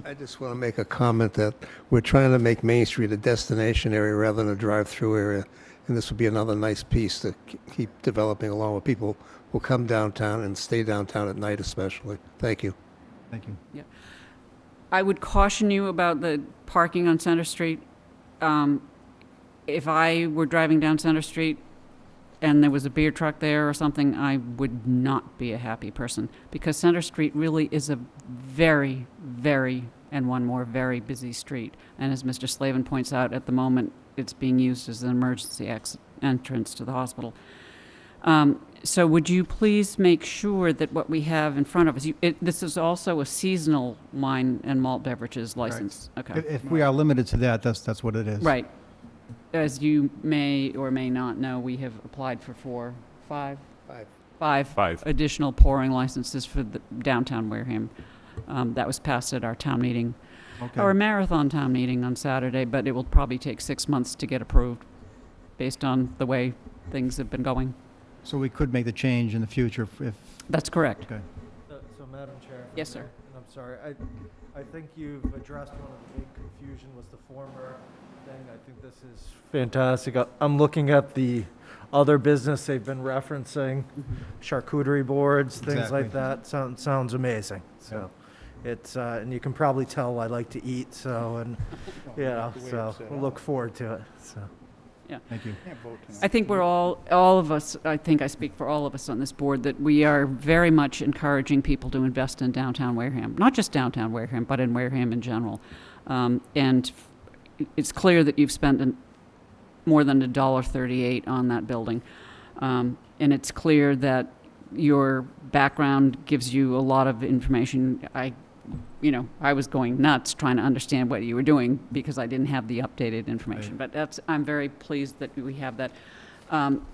I just want to make a comment that we're trying to make Main Street a destination area rather than a drive-through area. And this would be another nice piece to keep developing along where people will come downtown and stay downtown at night especially. Thank you. Thank you. Yeah. I would caution you about the parking on Center Street. If I were driving down Center Street and there was a beer truck there or something, I would not be a happy person, because Center Street really is a very, very, and one more, very busy street. And as Mr. Slavin points out, at the moment, it's being used as an emergency entrance to the hospital. So would you please make sure that what we have in front of us, this is also a seasonal wine and malt beverages license? Okay. If we are limited to that, that's what it is. Right. As you may or may not know, we have applied for five additional pouring licenses for the downtown Wareham. That was passed at our town meeting, Okay. our marathon town meeting on Saturday, but it will probably take 6 months to get approved. based on the way things have been going. So we could make the change in the future if, That's correct. okay. So, Madam Chair. if I Yes, may, sir. And I'm sorry, I think you've addressed one of the big confusion was the former thing. I think this is fantastic. I'm looking at the other business they've been referencing, charcuterie boards, things Exactly. like that. Sounds amazing. So it's, and you can probably tell I like to eat, so, and, you know, so we'll look forward to it, so. Thank you. I think we're all of us, I think I speak for all of us on this board, that we are very much encouraging people to invest in downtown Wareham. Not just downtown Wareham, but in Wareham in general. And it's clear that you've spent more than $1.38 on that building. And it's clear that your background gives you a lot of information. I was going nuts trying to understand what you were doing because I didn't have the updated information. Right. But I'm very pleased that we have that.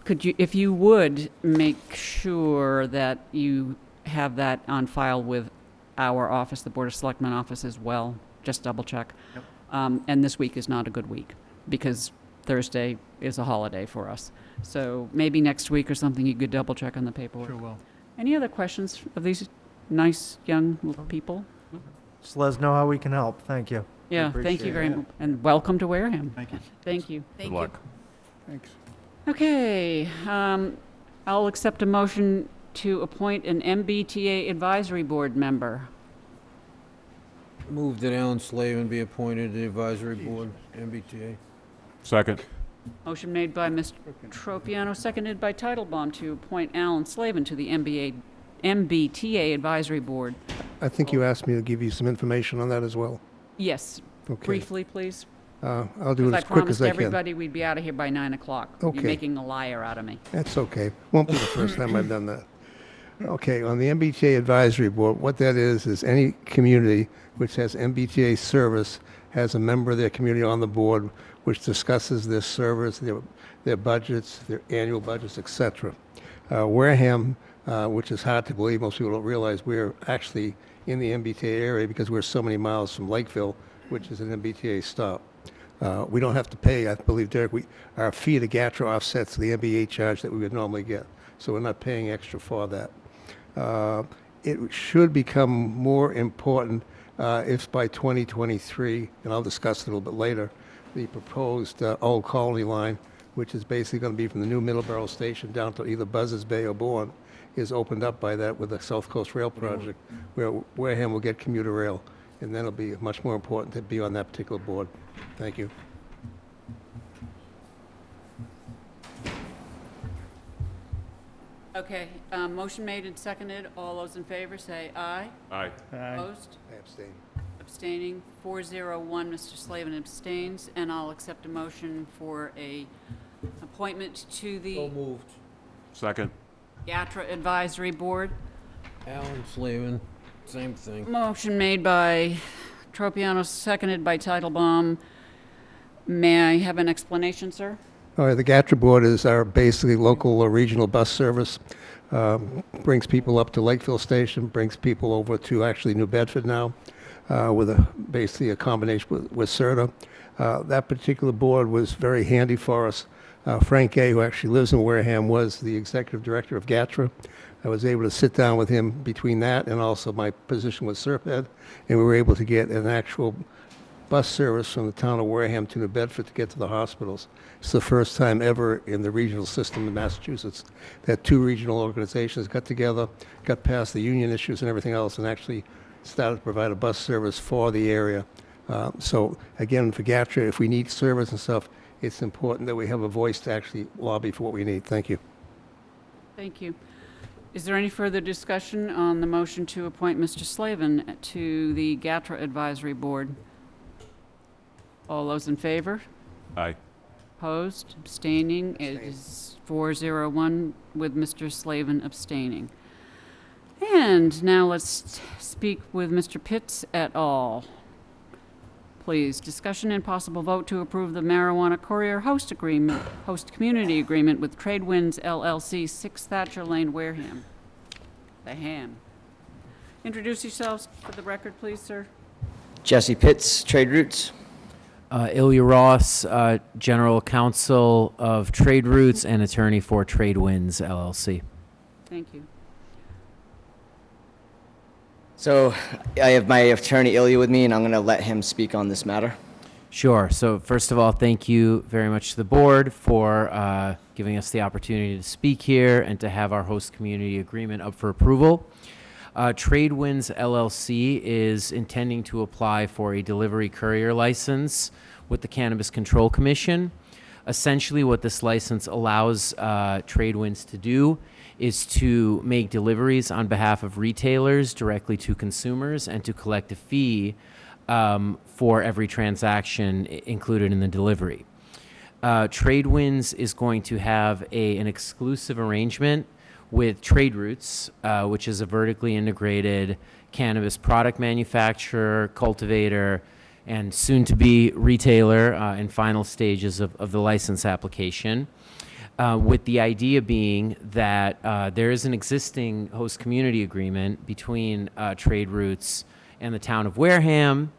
Could you, if you would, make sure that you have that on file with our office, the Board of Selectmen office as well? Just double check. Yep. And this week is not a good week because Thursday is a holiday for us. So maybe next week or something you could double check on the paperwork. Sure will. Any other questions of these nice young people? Just let us know how we can help. Thank you. We Yeah, thank appreciate you very it. much. And welcome to Wareham. Thank you. Thank you. Thank Good you. luck. Thanks. Okay, I'll accept a motion to appoint an MBTA Advisory Board member. Move that Alan Slavin be appointed to the advisory board, MBTA. Second. Motion made by Mr. Tropiano, seconded by Titlebaum to appoint Alan Slavin to the MBTA Advisory Board. I think you asked me to give you some information on that as well. Yes, Okay. briefly, please. I'll do it Because as I quick as promised I can. everybody we'd be out of here by 9 o'clock. Okay. You're making a liar out of me. That's okay. Won't be the first time I've done that. Okay, on the MBTA Advisory Board, what that is any community which has MBTA service has a member of their community on the board which discusses their service, their budgets, their annual budgets, etc. Wareham, which is hard to believe, most people don't realize we're actually in the MBTA area because we're so many miles from Lakeville, which is an MBTA stop. We don't have to pay, I believe, Derek, our fee to GATRA offsets the MBA charge that we would normally get, so we're not paying extra for that. It should become more important if by 2023, and I'll discuss it a little bit later, the proposed Old Colony line, which is basically going to be from the new Middleborough station down to either Buzzards Bay or Bourne, is opened up by that with the South Coast Rail project, where Wareham will get commuter rail, and then it'll be much more important to be on that particular board. Thank you. Okay, motion made and seconded. All those in favor say aye. Aye. Opposed? I abstain. Abstaining, 401, Mr. Slavin abstains, and I'll accept a motion for a appointment to the So moved. Second. GATRA Advisory Board. Alan Slavin, same thing. Motion made by Tropiano, seconded by Titlebaum. May I have an explanation, sir? All right, the GATRA board is our basically local or regional bus service. Brings people up to Lakeville Station, brings people over to actually New Bedford now, with basically a combination with CERTA. That particular board was very handy for us. Frank A., who actually lives in Wareham, was the executive director of GATRA. I was able to sit down with him between that and also my position with SERPED, and we were able to get an actual bus service from the town of Wareham to New Bedford to get to the hospitals. It's the first time ever in the regional system in Massachusetts that two regional organizations got together, got past the union issues and everything else, and actually started to provide a bus service for the area. So again, for GATRA, if we need service and stuff, it's important that we have a voice to actually lobby for what we need. Thank you. Thank you. Is there any further discussion on the motion to appoint Mr. Slavin to the GATRA Advisory Board? All those in favor? Aye. Opposed? Abstaining? It is 401 with Mr. Slavin abstaining. And now let's speak with Mr. Pitts et al. Please, discussion and possible vote to approve the marijuana courier host community agreement with Tradewinds LLC, 6 Thatcher Lane, Wareham. The Ham. Introduce yourselves for the record, please, sir. Jesse Pitts, Trade Routes. Ilya Ross, General Counsel of Trade Routes and attorney for Trade Winds LLC. Thank you. So I have my attorney Ilya with me, and I'm going to let him speak on this matter. Sure. So first of all, thank you very much to the board for giving us the opportunity to speak here and to have our host community agreement up for approval. Trade Winds LLC is intending to apply for a delivery courier license with the Cannabis Control Commission. Essentially, what this license allows Trade Winds to do is to make deliveries on behalf of retailers directly to consumers and to collect a fee for every transaction included in the delivery. Trade Winds is going to have an exclusive arrangement with Trade Routes, which is a vertically integrated cannabis product manufacturer, cultivator, and soon-to-be retailer in final stages of the license application, with the idea being that there is an existing host community agreement between Trade Routes and the town of Wareham,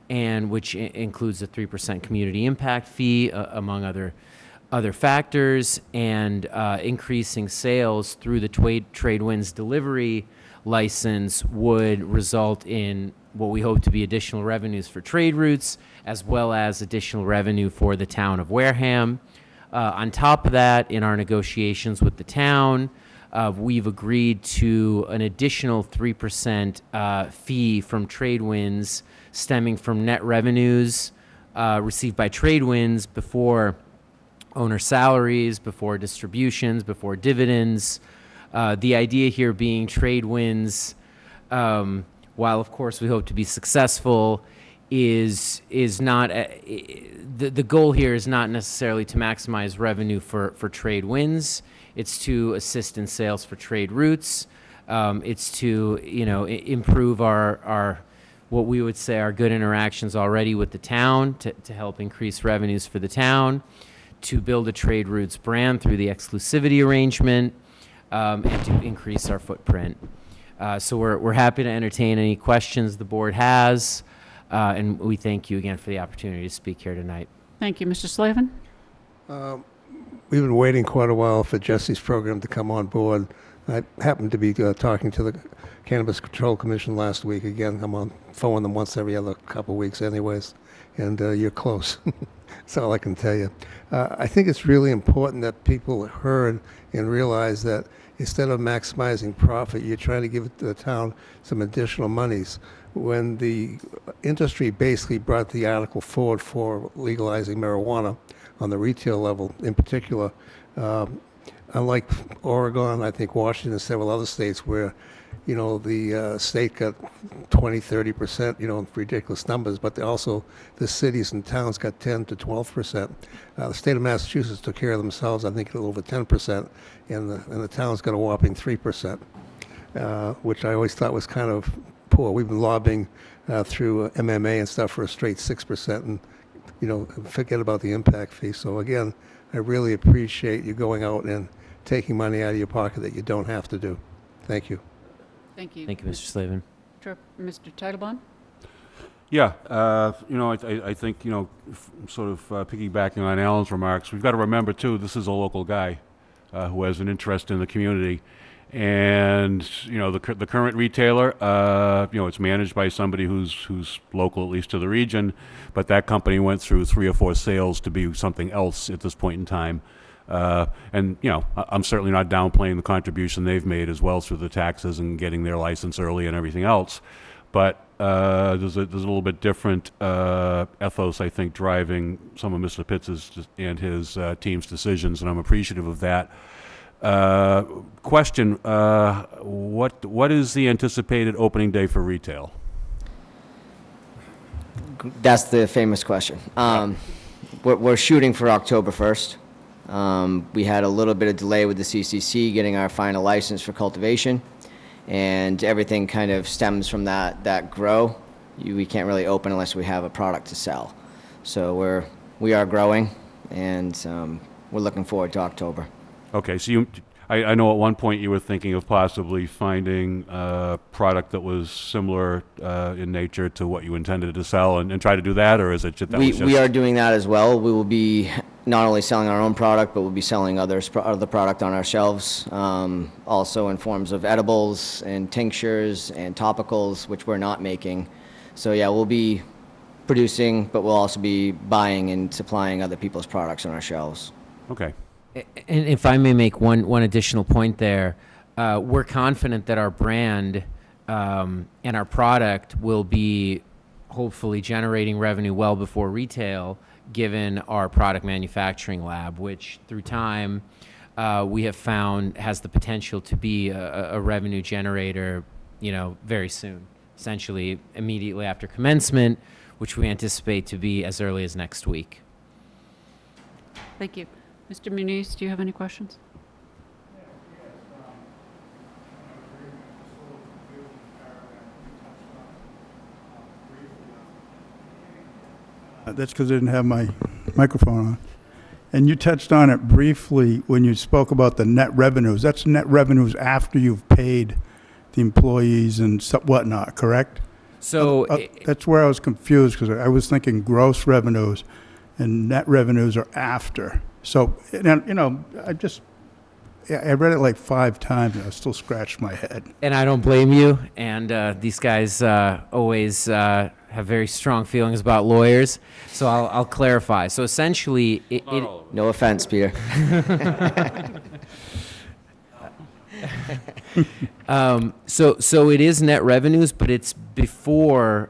and which includes a 3% community impact fee, among other factors, and increasing sales through the Trade Winds delivery license would result in what we hope to be additional revenues for Trade Routes, as well as additional revenue for the town of Wareham. On top of that, in our negotiations with the town, we've agreed to an additional 3% fee from Trade Winds stemming from net revenues received by Trade Winds before owner salaries, before distributions, before dividends. The idea here being Trade Winds, while of course we hope to be successful, is not the goal here is not necessarily to maximize revenue for Trade Winds. It's to assist in sales for Trade Routes. It's to improve our what we would say are good interactions already with the town to help increase revenues for the town, to build a Trade Routes brand through the exclusivity arrangement, and to increase our footprint. So we're happy to entertain any questions the board has, and we thank you again for the opportunity to speak here tonight. Thank you. Mr. Slavin? We've been waiting quite a while for Jesse's program to come on board. I happened to be talking to the Cannabis Control Commission last week. Again, I'm on phone them once every other couple of weeks anyways, and you're close. That's all I can tell you. I think it's really important that people heard and realize that instead of maximizing profit, you're trying to give the town some additional monies. When the industry basically brought the article forward for legalizing marijuana on the retail level in particular, unlike Oregon, I think Washington and several other states where, the state got 20, 30%, ridiculous numbers, but also the cities and towns got 10 to 12%. The state of Massachusetts took care of themselves, I think, a little over 10%, and the towns got a whopping 3%, which I always thought was kind of poor. We've been lobbying through MMA and stuff for a straight 6%, and, forget about the impact fee. So again, I really appreciate you going out and taking money out of your pocket that you don't have to do. Thank you. Thank you. Thank you, Mr. Slavin. Mr. Titlebaum? Yeah, I think, sort of piggybacking on Alan's remarks, we've got to remember, too, this is a local guy who has an interest in the community. And, the current retailer, it's managed by somebody who's local, at least to the region, but that company went through 3 or 4 sales to be something else at this point in time. And, I'm certainly not downplaying the contribution they've made as well through the taxes and getting their license early and everything else. But there's a little bit different ethos, I think, driving some of Mr. Pitts's and his team's decisions, and I'm appreciative of that. Question, what is the anticipated opening day for retail? That's the famous question. We're shooting for October 1st. We had a little bit of delay with the CCC getting our final license for cultivation, and everything kind of stems from that grow. We can't really open unless we have a product to sell. So we are growing, and we're looking forward to October. Okay, so I know at one point you were thinking of possibly finding a product that was similar in nature to what you intended to sell and try to do that, or is it just... We are doing that as well. We will be not only selling our own product, but we'll be selling other product on our shelves, also in forms of edibles and tinctures and topicals, which we're not making. So yeah, we'll be producing, but we'll also be buying and supplying other people's products on our shelves. Okay. And if I may make one additional point there, we're confident that our brand and our product will be hopefully generating revenue well before retail, given our product manufacturing lab, which through time we have found has the potential to be a revenue generator, very soon, essentially immediately after commencement, which we anticipate to be as early as next week. Thank you. Mr. Muniz, do you have any questions? That's because I didn't have my microphone on. And you touched on it briefly when you spoke about the net revenues. That's net revenues after you've paid the employees and whatnot, correct? So that's where I was confused, because I was thinking gross revenues and net revenues are after. So, I read it like 5 times and I still scratched my head. And I don't blame you. And these guys always have very strong feelings about lawyers. So I'll clarify. So essentially, No offense, Peter. So it is net revenues, but it's before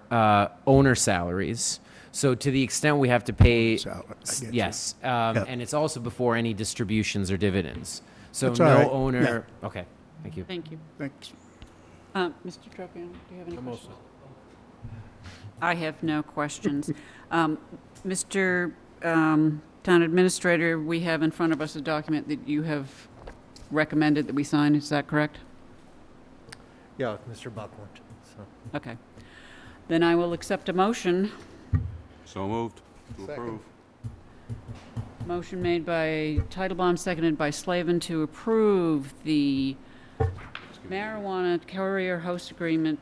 owner salaries. So to the extent we have to pay, yes, and it's also before any distributions or dividends. So That's no all right. owner. Yeah. Okay, thank you. Thank you. Thanks. Mr. Tropiano, do you have any questions? I have no questions. Mr. Town Administrator, we have in front of us a document that you have recommended that we sign. Is that correct? Yeah, Mr. Buckland. So. Okay. Then I will accept a motion. So moved. To approve. Motion made by Titlebaum, seconded by Slavin to approve the marijuana courier host agreement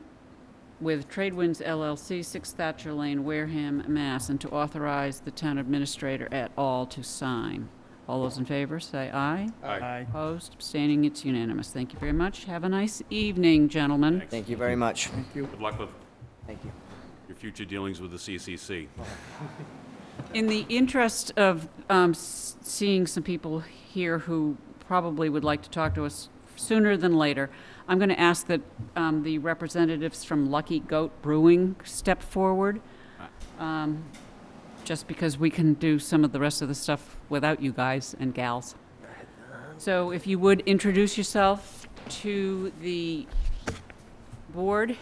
with Tradewinds LLC, 6 Thatcher Lane, Wareham, Mass., and to authorize the town administrator et al. To sign. All those in favor, say aye. Aye. Opposed, abstaining, it's unanimous. Thank you very much. Have a nice evening, gentlemen. Thank you very much. Thank you. Good luck with Thank you. your future dealings with the CCC. In the interest of seeing some people here who probably would like to talk to us sooner than later, I'm going to ask that the representatives from Lucky Goat Brewing step forward, just because we can do some of the rest of the stuff without you guys and gals. So if you would introduce yourself to the board,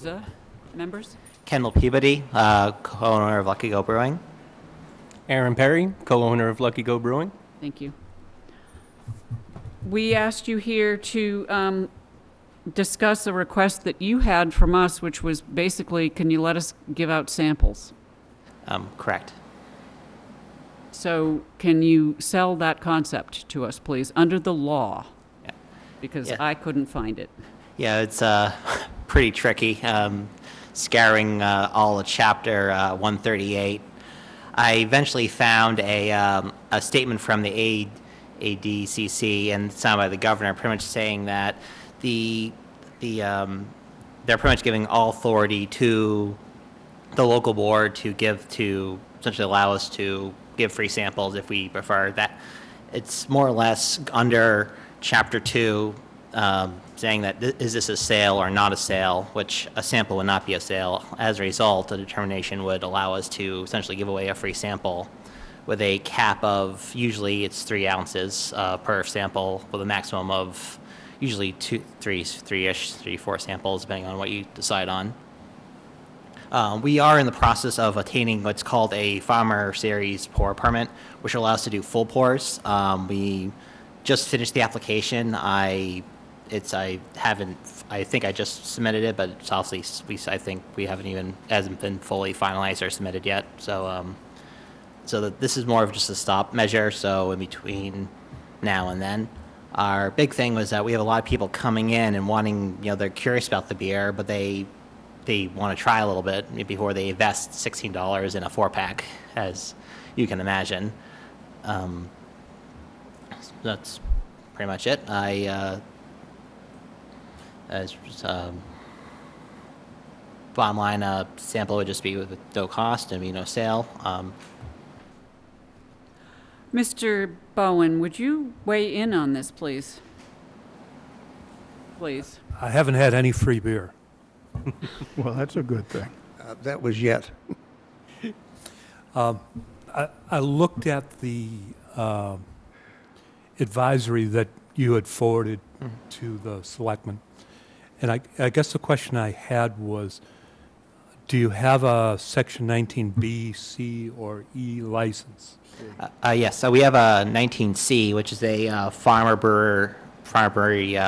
the members. Kendall Peabody, co-owner of Lucky Go Brewing. Aaron Perry, co-owner of Lucky Go Brewing. Thank you. We asked you here to discuss a request that you had from us, which was basically, can you let us give out samples? Correct. So can you sell that concept to us, please, under the law? Yeah. Because Yeah. I couldn't find it. Yeah, it's pretty tricky. Scouring all of Chapter 138, I eventually found a statement from the ADCC and signed by the governor, pretty much saying that they're pretty much giving all authority to the local board to essentially allow us to give free samples if we prefer. That it's more or less under Chapter 2, saying that is this a sale or not a sale, which a sample would not be a sale. As a result, the determination would allow us to essentially give away a free sample with a cap of, usually it's 3 ounces per sample, with a maximum of usually 3-4 samples, depending on what you decide on. We are in the process of attaining what's called a Farmer Series pour permit, which allows us to do full pours. We just finished the application. I think I just submitted it, but it's obviously I think we hasn't been fully finalized or submitted yet. So this is more of just a stop measure. So in between now and then. Our big thing was that we have a lot of people coming in and wanting, they're curious about the beer, but they want to try a little bit before they invest $16 in a 4-pack, as you can imagine. That's pretty much it. Bottom line, sample would just be with no cost and be no sale. Mr. Bowen, would you weigh in on this, please? Please. I haven't had any free beer. Well, that's a good thing. That was yet. I looked at the advisory that you had forwarded to the selectmen, and I guess the question I had was, do you have a Section 19B, C, or E license? Yes, so we have a 19C, which is a farmer brewery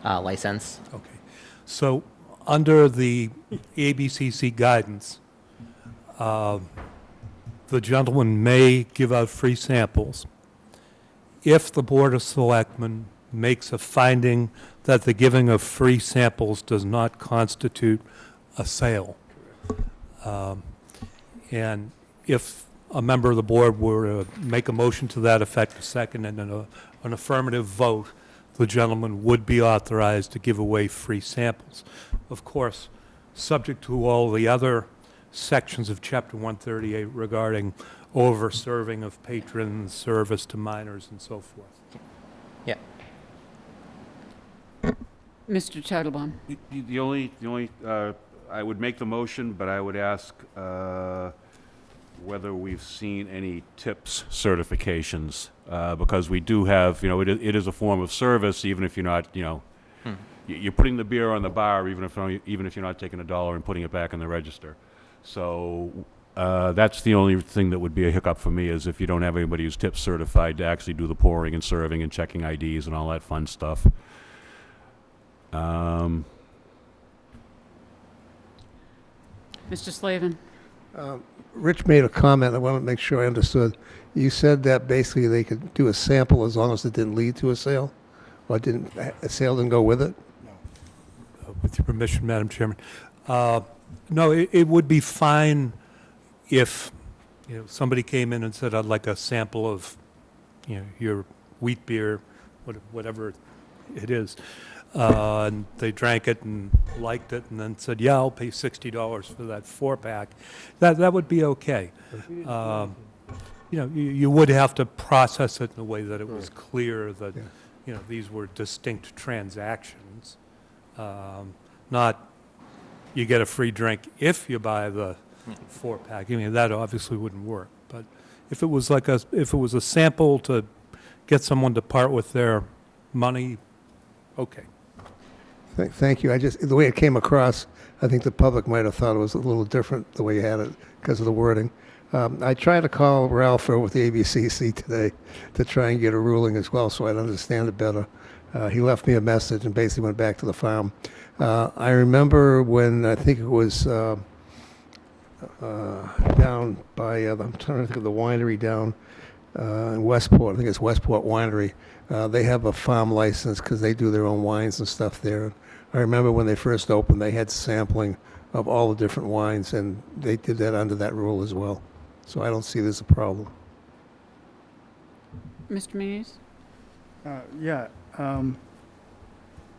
license. Okay. So under the ABCC guidance, the gentleman may give out free samples if the Board of Selectmen makes a finding that the giving of free samples does not constitute a sale. And if a member of the board were to make a motion to that effect, a second, and an affirmative vote, the gentleman would be authorized to give away free samples. Of course, subject to all the other sections of Chapter 138 regarding over-serving of patrons, service to minors, and so forth. Yeah. Mr. Titlebaum. The only I would make the motion, but I would ask whether we've seen any TIPS certifications, because we do have, it is a form of service, even if you're not, you're putting the beer on the bar, even if you're not taking $1 and putting it back in the register. So that's the only thing that would be a hiccup for me, is if you don't have anybody who's TIPS certified to actually do the pouring and serving and checking IDs and all that fun stuff. Mr. Slavin. Rich made a comment. I want to make sure I understood. You said that basically they could do a sample as long as it didn't lead to a sale? Or a sale didn't go with it? With your permission, Madam Chairman. No, it would be fine if, somebody came in and said, I'd like a sample of, your wheat beer, whatever it is. And they drank it and liked it and then said, yeah, I'll pay $60 for that 4-pack. That would be okay. You would have to process it in a way that it was clear that, these were distinct transactions. Not you get a free drink if you buy the 4-pack. That obviously wouldn't work. But if it was a sample to get someone to part with their money, okay. Thank you. The way it came across, I think the public might have thought it was a little different the way you had it because of the wording. I tried to call Ralph with the ABCC today to try and get a ruling as well so I'd understand it better. He left me a message and basically went back to the farm. I remember when I think it was down by, I'm trying to think of the winery down in Westport. I think it's Westport Winery. They have a farm license because they do their own wines and stuff there. I remember when they first opened, they had sampling of all the different wines, and they did that under that rule as well. So I don't see this a problem. Mr. Muniz? Yeah.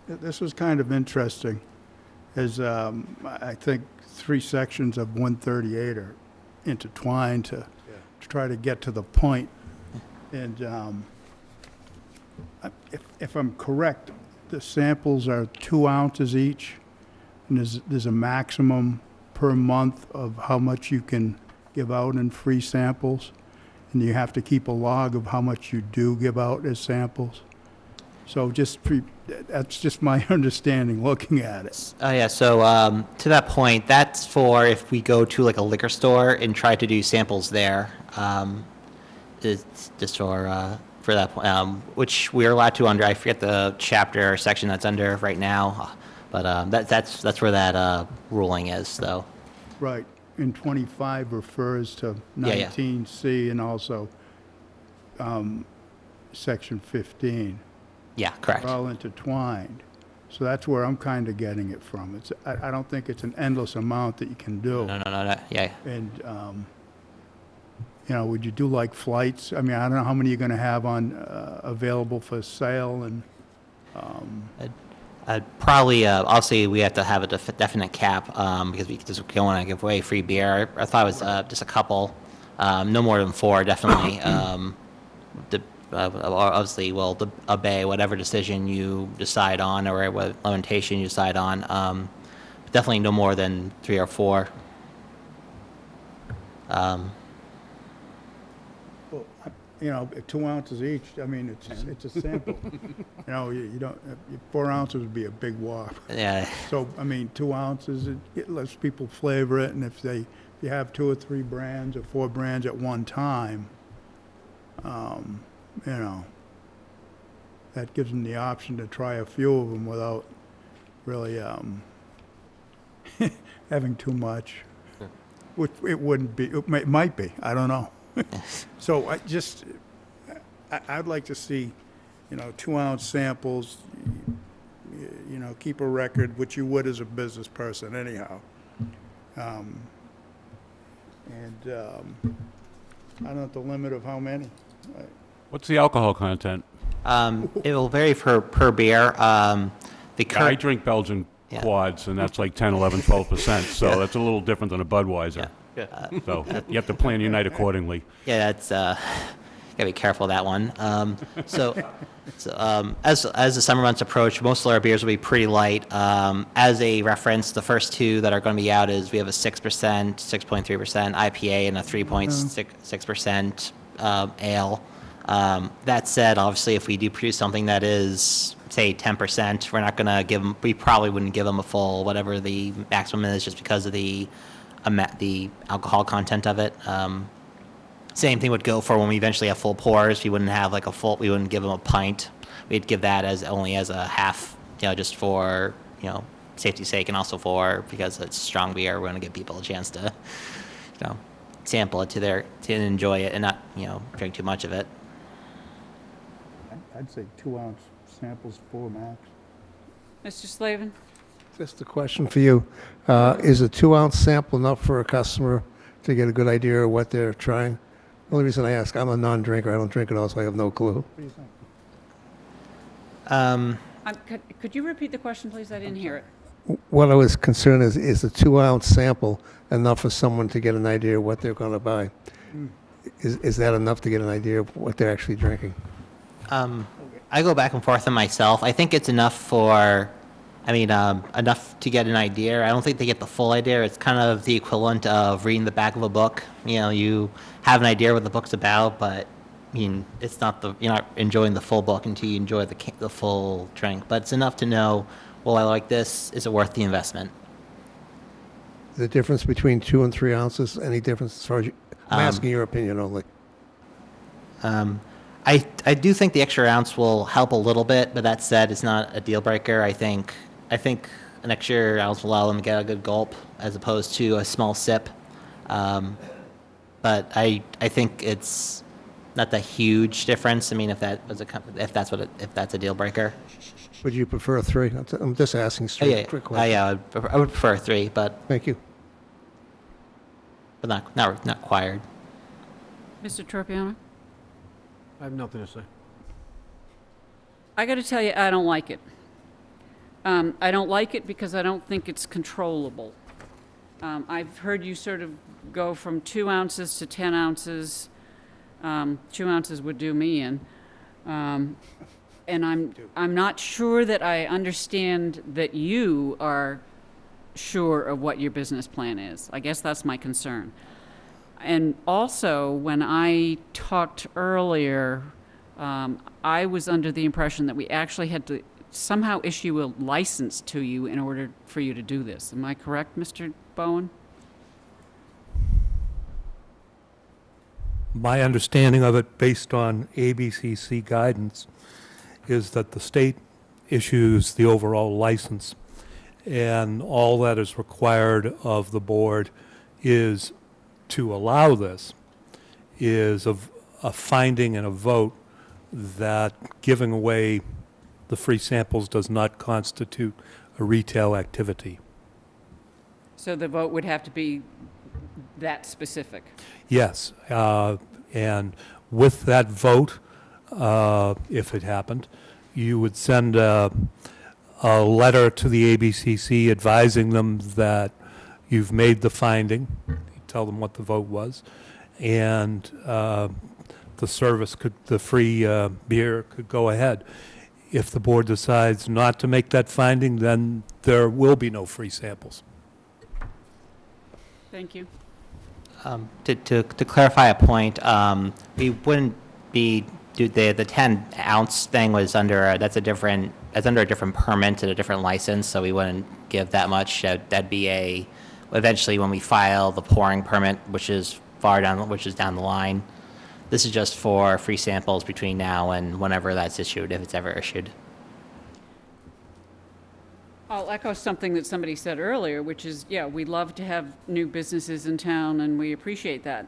This was kind of interesting, as I think 3 sections of 138 are intertwined to try to get to the point. And if I'm correct, the samples are 2 ounces each, and there's a maximum per month of how much you can give out in free samples, and you have to keep a log of how much you do give out as samples. So that's just my understanding looking at it. Yeah, so to that point, that's for if we go to like a liquor store and try to do samples there. It's just for that point, which we're allowed to under, I forget the chapter or section that's under right now, but that's where that ruling is, though. Right, and 25 refers to 19C, and also section 15. Yeah, correct. They're all intertwined. So that's where I'm kind of getting it from. I don't think it's an endless amount that you can do. No, yeah. And, would you do like flights? I mean, I don't know how many you're going to have on, available for sale and, Probably, obviously, we have to have a definite cap because we just don't want to give away free beer. I thought it was just a couple, no more than 4, definitely. Obviously, we'll obey whatever decision you decide on or what limitation you decide on. Definitely no more than 3 or 4. well, 2 ounces each. I mean, it's a sample. You don't, 4 ounces would be a big whop. Yeah. So, I mean, 2 ounces, it lets people flavor it, and if you have 2 or 3 brands or 4 brands at one time, that gives them the option to try a few of them without really having too much. Which it wouldn't be, it might be, I don't know. So I'd like to see, 2 ounce samples, keep a record, which you would as a business person anyhow. I don't know the limit of how many. What's the alcohol content? It will vary per beer. I drink Belgian quads, and that's like 10, 11, 12%, so that's a little different than a Budweiser. So you have to plan your night accordingly. Yeah, that's gotta be careful of that one. As the summer months approach, most of our beers will be pretty light. As a reference, the first 2 that are going to be out is we have a 6%, 6.3% IPA and a 3.6% ale. That said, obviously, if we do produce something that is, say, 10%, we're not going to give them, we probably wouldn't give them a full, whatever the maximum is, just because of the alcohol content of it. Same thing would go for when we eventually have full pours. We wouldn't have like we wouldn't give them a pint. We'd give that only as a half, just for, safety's sake, and also because it's strong beer, we're going to give people a chance to, sample it to enjoy it and not, drink too much of it. I'd say 2 ounce samples, 4 max. Mr. Slavin? Just a question for you. Is a 2 ounce sample enough for a customer to get a good idea of what they're trying? The only reason I ask, I'm a non-drinker. I don't drink at all, so I have no clue. What do you think? Could you repeat the question, please? I didn't hear it. What I was concerned is a 2 ounce sample enough for someone to get an idea of what they're going to buy? Is that enough to get an idea of what they're actually drinking? I go back and forth on myself. I think it's enough enough to get an idea. I don't think they get the full idea. It's kind of the equivalent of reading the back of a book. You have an idea what the book's about, but it's not you're not enjoying the full book until you enjoy the full drink. But it's enough to know, well, I like this. Is it worth the investment? The difference between 2 and 3 ounces, any difference as far as I'm asking your opinion only. I do think the extra ounce will help a little bit, but that said, it's not a deal breaker. I think an extra ounce will allow them to get a good gulp as opposed to a small sip. But I think it's not the huge difference. I mean, if that's a deal breaker. Would you prefer 3? I'm just asking straight quick question. I would prefer 3, but thank you. But not required. Mr. Tropiano? I have nothing to say. I got to tell you, I don't like it. I don't like it because I don't think it's controllable. I've heard you sort of go from 2 ounces to 10 ounces. 2 ounces would do me in. And I'm not sure that I understand that you are sure of what your business plan is. I guess that's my concern. And also, when I talked earlier, I was under the impression that we actually had to somehow issue a license to you in order for you to do this. Am I correct, Mr. Bowen? My understanding of it, based on ABCC guidance, is that the state issues the overall license, and all that is required of the board is to allow this, is a finding and a vote that giving away the free samples does not constitute a retail activity. So the vote would have to be that specific. Yes, and with that vote, if it happened, you would send a letter to the ABCC advising them that you've made the finding, tell them what the vote was, and the free beer could go ahead. If the board decides not to make that finding, then there will be no free samples. Thank you. To clarify a point, we wouldn't be, the 10-ounce thing was under, that's under a different permit and a different license, so we wouldn't give that much. That'd be eventually when we file the pouring permit, which is down the line. This is just for free samples between now and whenever that's issued, if it's ever issued. I'll echo something that somebody said earlier, which is, yeah, we love to have new businesses in town, and we appreciate that.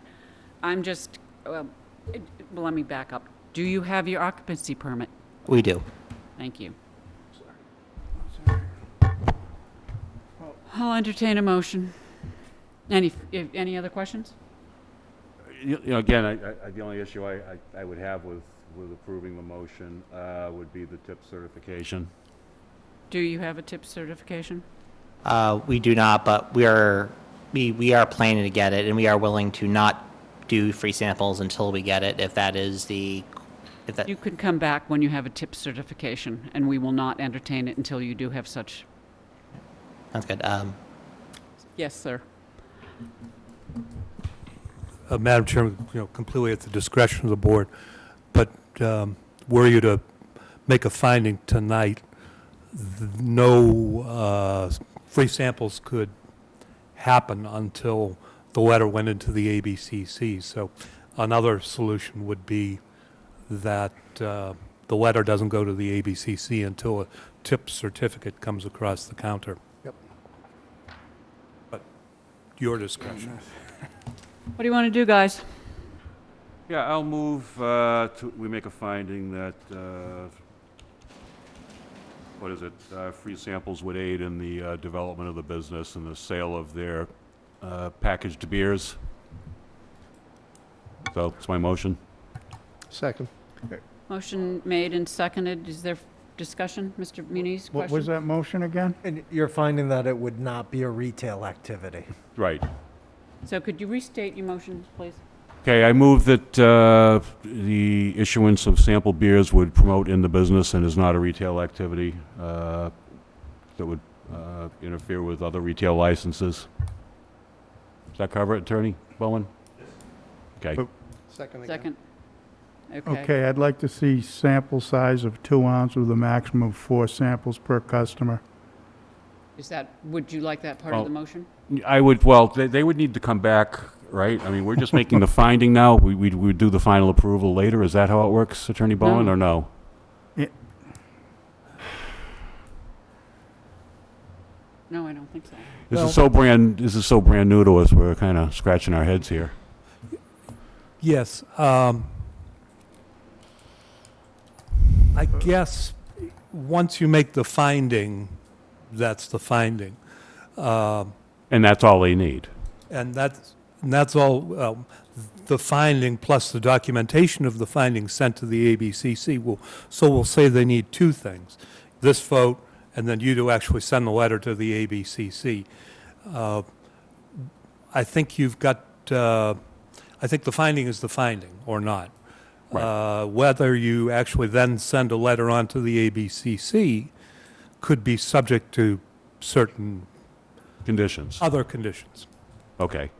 I'm just, let me back up. Do you have your occupancy permit? We do. Thank you. I'll entertain a motion. Any other questions? Again, the only issue I would have with approving the motion would be the tip certification. Do you have a tip certification? We do not, but we are planning to get it, and we are willing to not do free samples until we get it, if that is the... You could come back when you have a tip certification, and we will not entertain it until you do have such. Sounds good. Yes, sir. Madam Chairman, completely at the discretion of the board, but were you to make a finding tonight, no free samples could happen until the letter went into the ABCC. So another solution would be that the letter doesn't go to the ABCC until a tip certificate comes across the counter. Yep. But your discretion. What do you want to do, guys? Yeah, I'll move we make a finding that, free samples would aid in the development of the business and the sale of their packaged beers. So, it's my motion. Second. Motion made and seconded. Is there discussion? Mr. Muniz, What was question? that motion again? And you're finding that it would not be a retail activity. Right. So could you restate your motion, please? Okay, I move that the issuance of sample beers would promote in the business and is not a retail activity that would interfere with other retail licenses. Does that cover it, Attorney Bowen? Okay. Second again. Second. Okay. Okay, I'd like to see sample size of 2 ounces with a maximum of 4 samples per customer. Would you like that part of the motion? I would, they would need to come back, right? I mean, we're just making the finding now. We would do the final approval later. Is that how it works, Attorney Bowen, No. or no? No, I don't think so. This is so brand new to us. We're kind of scratching our heads here. Yes. I guess once you make the finding, that's the finding. And that's all they need. And that's all, the finding plus the documentation of the finding sent to the ABCC we'll say they need 2 things. This vote, and then you to actually send the letter to the ABCC. I think you've got, I think the finding is the finding, or not. Right. Whether you actually then send a letter on to the ABCC could be subject to certain Conditions. other conditions. Okay.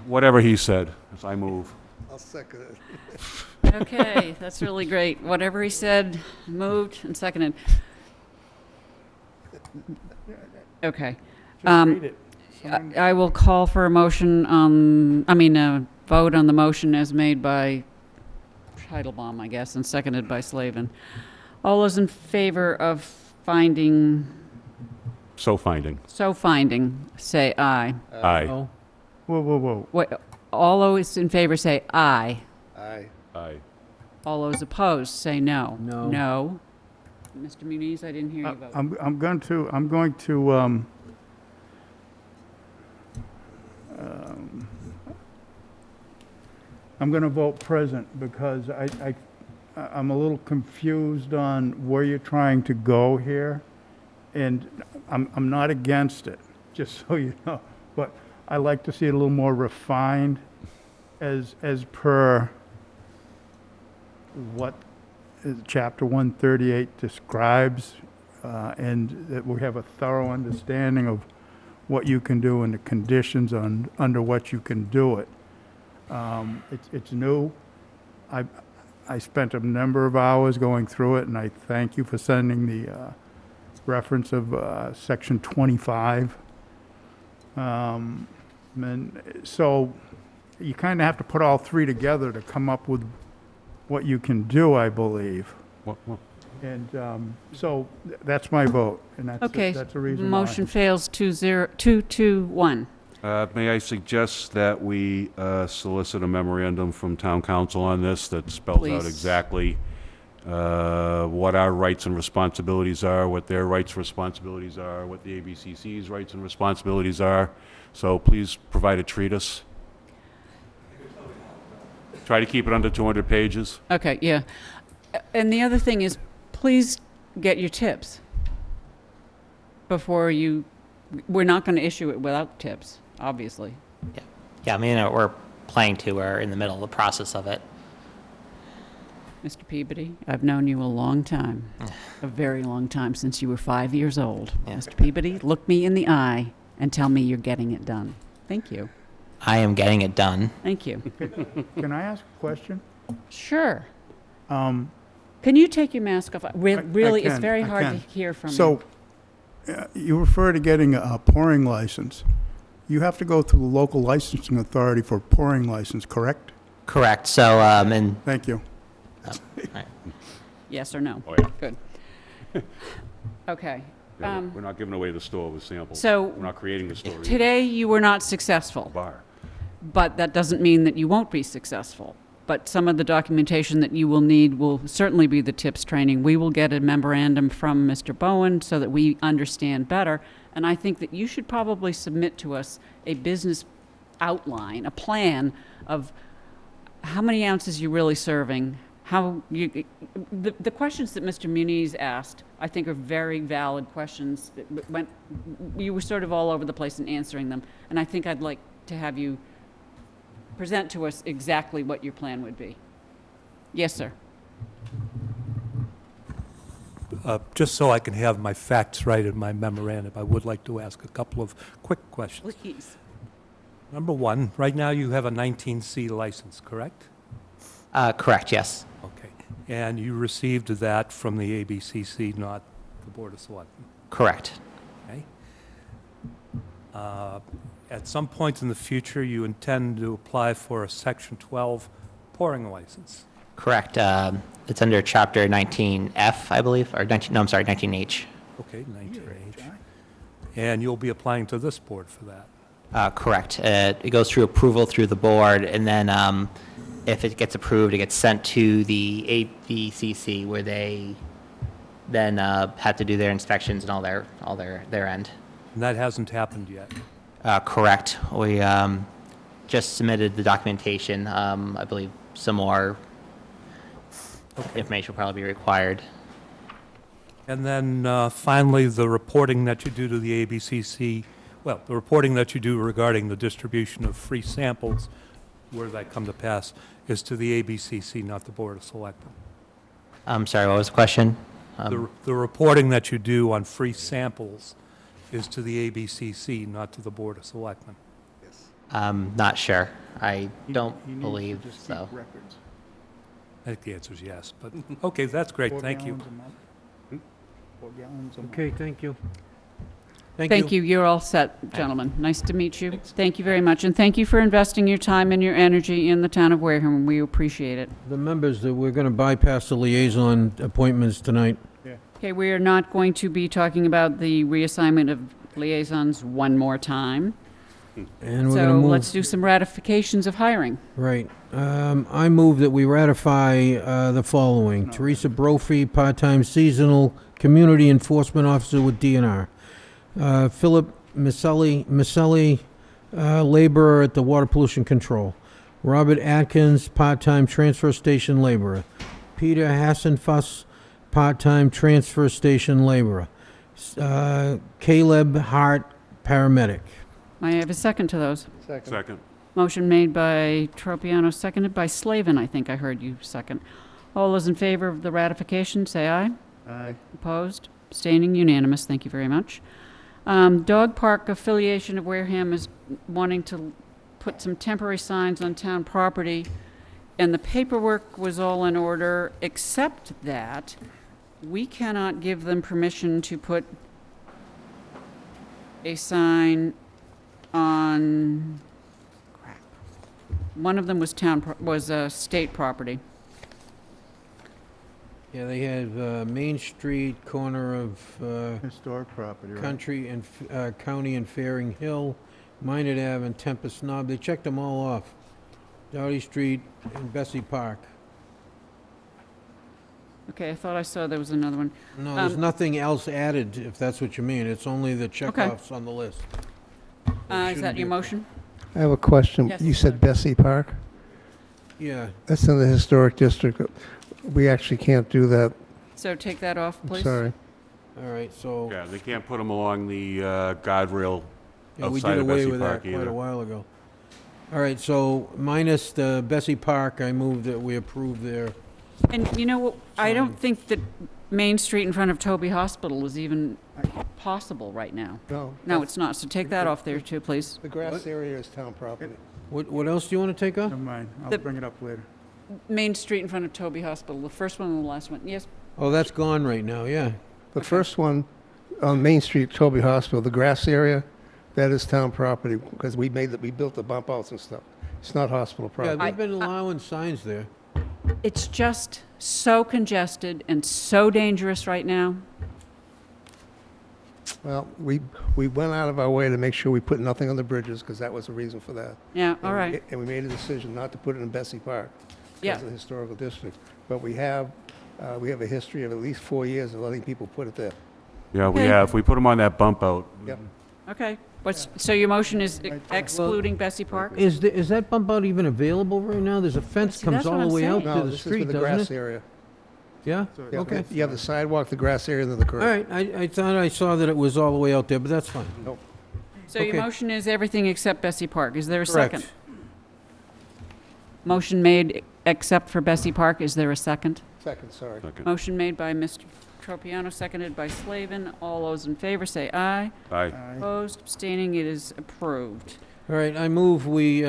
Whatever he said, as I move. I'll second it. Okay, that's really great. Whatever he said, moved and seconded. Okay. Read it. I will call for a motion a vote on the motion as made by Titlebaum, I guess, and seconded by Slavin. All those in favor of finding So finding. So finding, say aye. Aye. Oh, Whoa, whoa, whoa. Wait, all those in favor say aye. Aye. Aye. All those opposed say no. No. No. Mr. Muniz, I didn't hear you vote. I'm going to, I'm going to vote present because I'm a little confused on where you're trying to go here. And I'm not against it, just so you know. But I like to see it a little more refined as per what Chapter 138 describes, and that we have a thorough understanding of what you can do and the conditions under what you can do it. It's new. I spent a number of hours going through it, and I thank you for sending the reference of Section 25. And so you kind of have to put all three together to come up with what you can do, I believe. What? And so that's my vote, and Okay. that's the reason why. Motion fails 2-1. May I suggest that we solicit a memorandum from town council on this that spells out Please. exactly what our rights and responsibilities are, what their rights and responsibilities are, what the ABCC's rights and responsibilities are. So please provide a treatise. Try to keep it under 200 pages. Okay, yeah. And the other thing is, please get your tips before you, we're not going to issue it without tips, obviously. Yeah, I mean, we're planning to, we're in the middle of the process of it. Mr. Peabody, I've known you a long time, a very long time, since you were 5 years old. Yeah. Mr. Peabody, look me in the eye and tell me you're getting it done. Thank you. I am getting it done. Thank you. Can I ask a question? Sure. Um, Can you take your mask off? Really, it's can, very I hard to can. hear from you. So, you refer to getting a pouring license. You have to go through the local licensing authority for a pouring license, correct? Correct. So, and Thank you. Yes or no? Oh, yeah. Good. Okay. Yeah, we're not giving away the store with samples. So We're not creating the store. either. Today, you were not successful, Bar. but that doesn't mean that you won't be successful. But some of the documentation that you will need will certainly be the tips training. We will get a memorandum from Mr. Bowen so that we understand better. And I think that you should probably submit to us a business outline, a plan of how many ounces you're really serving, how you, the questions that Mr. Muniz asked, I think are very valid questions. You were sort of all over the place in answering them. And I think I'd like to have you present to us exactly what your plan would be. Yes, sir. Just so I can have my facts right in my memorandum, I would like to ask a couple of quick questions. Please. Number one, right now you have a 19C license, correct? correct, yes. Okay. And you received that from the ABCC, not the Board of Selectmen? Correct. Okay. At some point in the future, you intend to apply for a Section 12 pouring license? Correct. It's under Chapter 19F, I believe, or 19, no, I'm sorry, 19H. Okay, 19H. And you'll be applying to this board for that? Correct. It goes through approval through the board, and then if it gets approved, it gets sent to the ABCC, where they then have to do their inspections and all their end. And that hasn't happened yet? Correct. We just submitted the documentation. I believe some more information will probably be required. And then finally, the reporting that you do to the ABCC, well, the reporting that you do regarding the distribution of free samples, where that come to pass, is to the ABCC, not the Board of Selectmen. I'm sorry, what was the question? The reporting that you do on free samples is to the ABCC, not to the Board of Selectmen. I'm not sure. I don't believe so. I think the answer is yes, but, okay, that's great, thank you. Okay, thank you. Thank you. You're all set, gentlemen. Nice to meet you. Thank you very much. And thank you for investing your time and your energy in the town of Wareham. We appreciate it. The members, that we're going to bypass the liaison appointments tonight. Yeah. Okay, we are not going to be talking about the reassignment of liaisons one more time. And we're gonna So move. let's do some ratifications of hiring. Right. I move that we ratify the following. Teresa Brophy, part-time seasonal community enforcement officer with DNR. Philip Maselli, laborer at the Water Pollution Control. Robert Atkins, part-time transfer station laborer. Peter Hassenfuss, part-time transfer station laborer. Caleb Hart, paramedic. May I have a second to those? Second. Motion made by Tropiano, seconded by Slavin, I think I heard you second. All those in favor of the ratification, say aye. Aye. Opposed? Abstaining? Unanimous. Thank you very much. Dog Park Affiliation of Wareham is wanting to put some temporary signs on town property, and the paperwork was all in order, except that we cannot give them permission to put a sign on, crap. One of them was state property. Yeah, they have Main Street, corner of Historic property, right? Country and County and Fairing Hill, Minot Ave and Tempest Knob. They checked them all off. Doughty Street and Bessie Park. Okay, I thought I saw there was another one. No, there's nothing else added, if that's what you mean. It's only the checkoffs on the list. Is that your motion? I have a question. Yes, You said Bessie Park? Yeah. That's in the historic district. We actually can't do that. So take that off, I'm please. sorry. All right, so Yeah, they can't put them along the guardrail yeah, we outside did of away Bessie with Park that quite either. a while ago. All right, so minus the Bessie Park, I move that we approve their. And you know what, I don't think that Main Street in front of Toby Hospital is even possible right now. No. No, it's not, so take that off there too, please. The grass area is town property. What else do you want to take off? Never mind, I'll The- bring it up later. Main Street in front of Toby Hospital, the first one and the last one, yes? Oh, that's gone right now, yeah. The first one on Main Street, Toby Hospital, the grass area, that is town property because we built the bump outs and stuff. It's not hospital Yeah, property. they've been allowing signs there. It's just so congested and so dangerous right now. Well, we went out of our way to make sure we put nothing on the bridges because that was the reason for that. Yeah, all And right. And we made a decision not to put it in Bessie Park. Yeah. As a historical district. But we have a history of at least 4 years of letting people put it there. Yeah, we Okay. have. We put them on that bump out. Yep. Okay, so your motion is excluding Bessie Park? Is that bump out even available right now? There's a fence See, comes that's all what the I'm way out saying. to No, the this is street, for the doesn't grass it? area. Yeah? Yeah, Okay. You have the sidewalk, the grass area, and then the curb. All right, I thought I saw that it was all the way out there, but that's fine. Nope. So your Okay. motion is everything except Bessie Park. Is there a Correct. second? Motion made except for Bessie Park. Is there a second? Second, sorry. Second. Motion made by Mr. Tropiano, seconded by Slavin. All those in favor say aye. Aye. Opposed, abstaining, it is approved. All right, I move we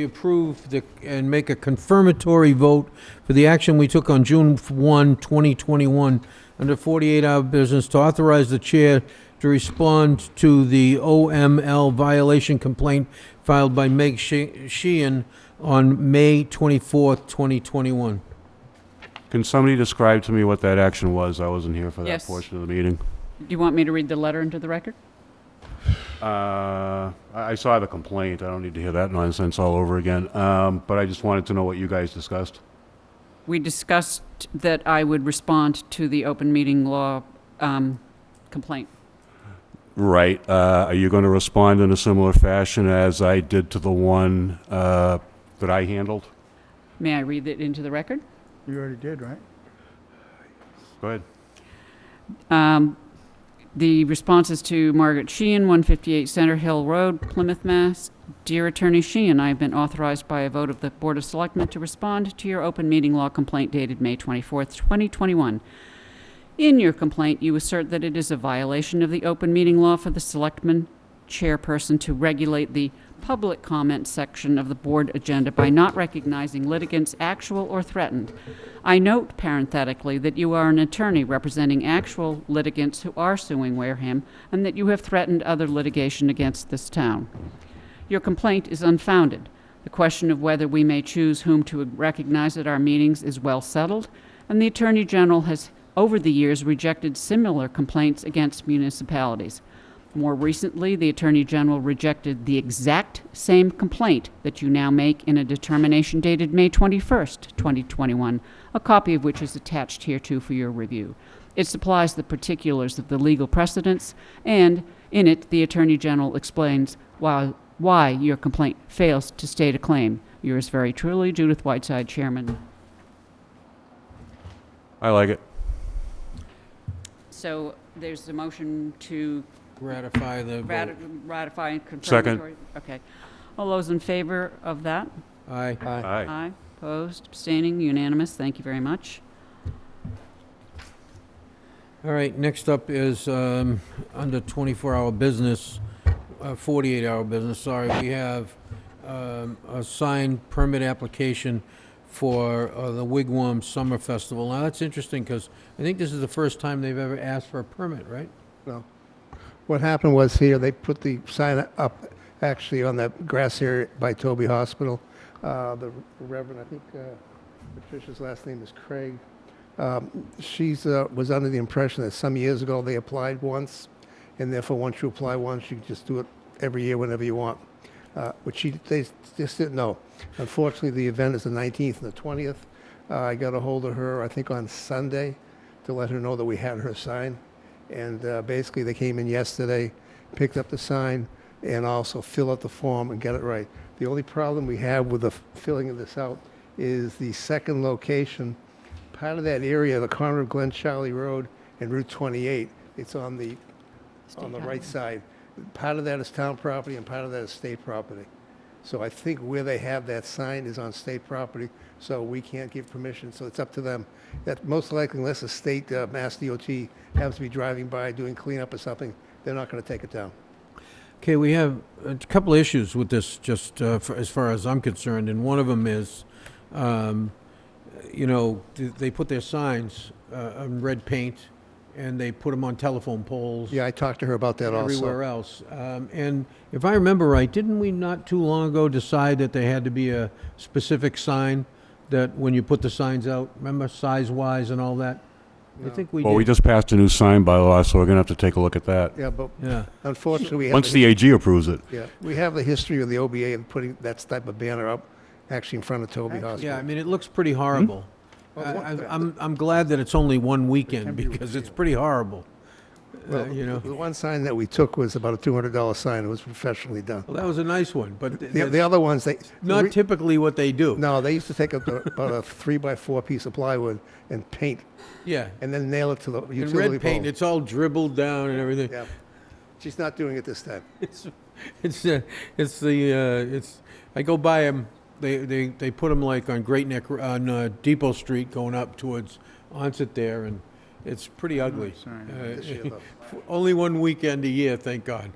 approve and make a confirmatory vote for the action we took on June 1, 2021, under 48-hour business to authorize the chair to respond to the OML violation complaint filed by Meg Sheehan on May 24th, 2021. Can somebody describe to me what that action was? I wasn't here for that Yes. portion of the meeting. Do you want me to read the letter into the record? I saw the complaint. I don't need to hear that nonsense all over again. But I just wanted to know what you guys discussed. We discussed that I would respond to the open meeting law complaint. Right. Are you going to respond in a similar fashion as I did to the one that I handled? May I read it into the record? You already did, right? Go ahead. The responses to Margaret Sheehan, 158 Center Hill Road, Plymouth, Mass. Dear Attorney Sheehan, I have been authorized by a vote of the Board of Selectmen to respond to your open meeting law complaint dated May 24th, 2021. In your complaint, you assert that it is a violation of the open meeting law for the Selectman chairperson to regulate the public comment section of the board agenda by not recognizing litigants actual or threatened. I note parenthetically that you are an attorney representing actual litigants who are suing Wareham and that you have threatened other litigation against this town. Your complaint is unfounded. The question of whether we may choose whom to recognize at our meetings is well settled, and the Attorney General has over the years, rejected similar complaints against municipalities. More recently, the Attorney General rejected the exact same complaint that you now make in a determination dated May 21st, 2021, a copy of which is attached hereto for your review. It supplies the particulars of the legal precedents, and in it, the Attorney General explains why your complaint fails to state a claim. Yours very truly, Judith Whiteside, Chairman. I like it. So there's a motion to Ratify the vote. ratify and confirm. Second. Okay. All those in favor of that? Aye. Aye. Opposed, abstaining, unanimous. Thank you very much. All right, next up is under 24-hour business, 48-hour business, sorry. We have a signed permit application for the Wigwam Summer Festival. Now, that's interesting because I think this is the first time they've ever asked for a permit, right? No. What happened was here, they put the sign up actually on that grass area by Toby Hospital. The Reverend, I think Patricia's last name is Craig. She's was under the impression that some years ago they applied once, and therefore once you apply once, you can just do it every year whenever you want. Which they just didn't know. Unfortunately, the event is the 19th and the 20th. I got a hold of her, I think, on Sunday to let her know that we had her sign. And basically, they came in yesterday, picked up the sign, and also fill out the form and get it right. The only problem we have with the filling of this out is the second location. Part of that area, the corner of Glen Charlie Road and Route 28, it's on the right side. Part of that is town property and part of that is state property. So I think where they have that sign is on state property, so we can't give permission, so it's up to them. That most likely, unless the state, Mass DOT, happens to be driving by doing cleanup or something, they're not going to take it down. Okay, we have a couple of issues with this, just as far as I'm concerned, and one of them is, they put their signs on red paint, and they put them on telephone poles. Yeah, I talked to her about that also. Everywhere else. And if I remember right, didn't we not too long ago decide that there had to be a specific sign that when you put the signs out, remember, size-wise and all that? I think we did. Well, we just passed a new sign bylaw, so we're going to have to take a look at that. Yeah, but Yeah. unfortunately, we have Once the AG approves it. Yeah, we have the history of the OBA and putting that type of banner up, actually in front of Toby Hospital. Yeah, I mean, it looks pretty horrible. I'm glad that it's only one weekend because it's pretty horrible. Well, the one sign that we took was about a $200 sign. It was professionally done. Well, that was a nice one, but The other ones, they... not typically what they do. No, they used to take about a 3x4 piece of plywood and paint, Yeah. and then nail it to the And utility red paint, pole. it's all dribbled down and everything. Yeah. She's not doing it this time. I go by them. They put them like on Great Neck, on Depot Street going up towards Onset there, and it's pretty ugly. This year, though. Only one weekend a year, thank God.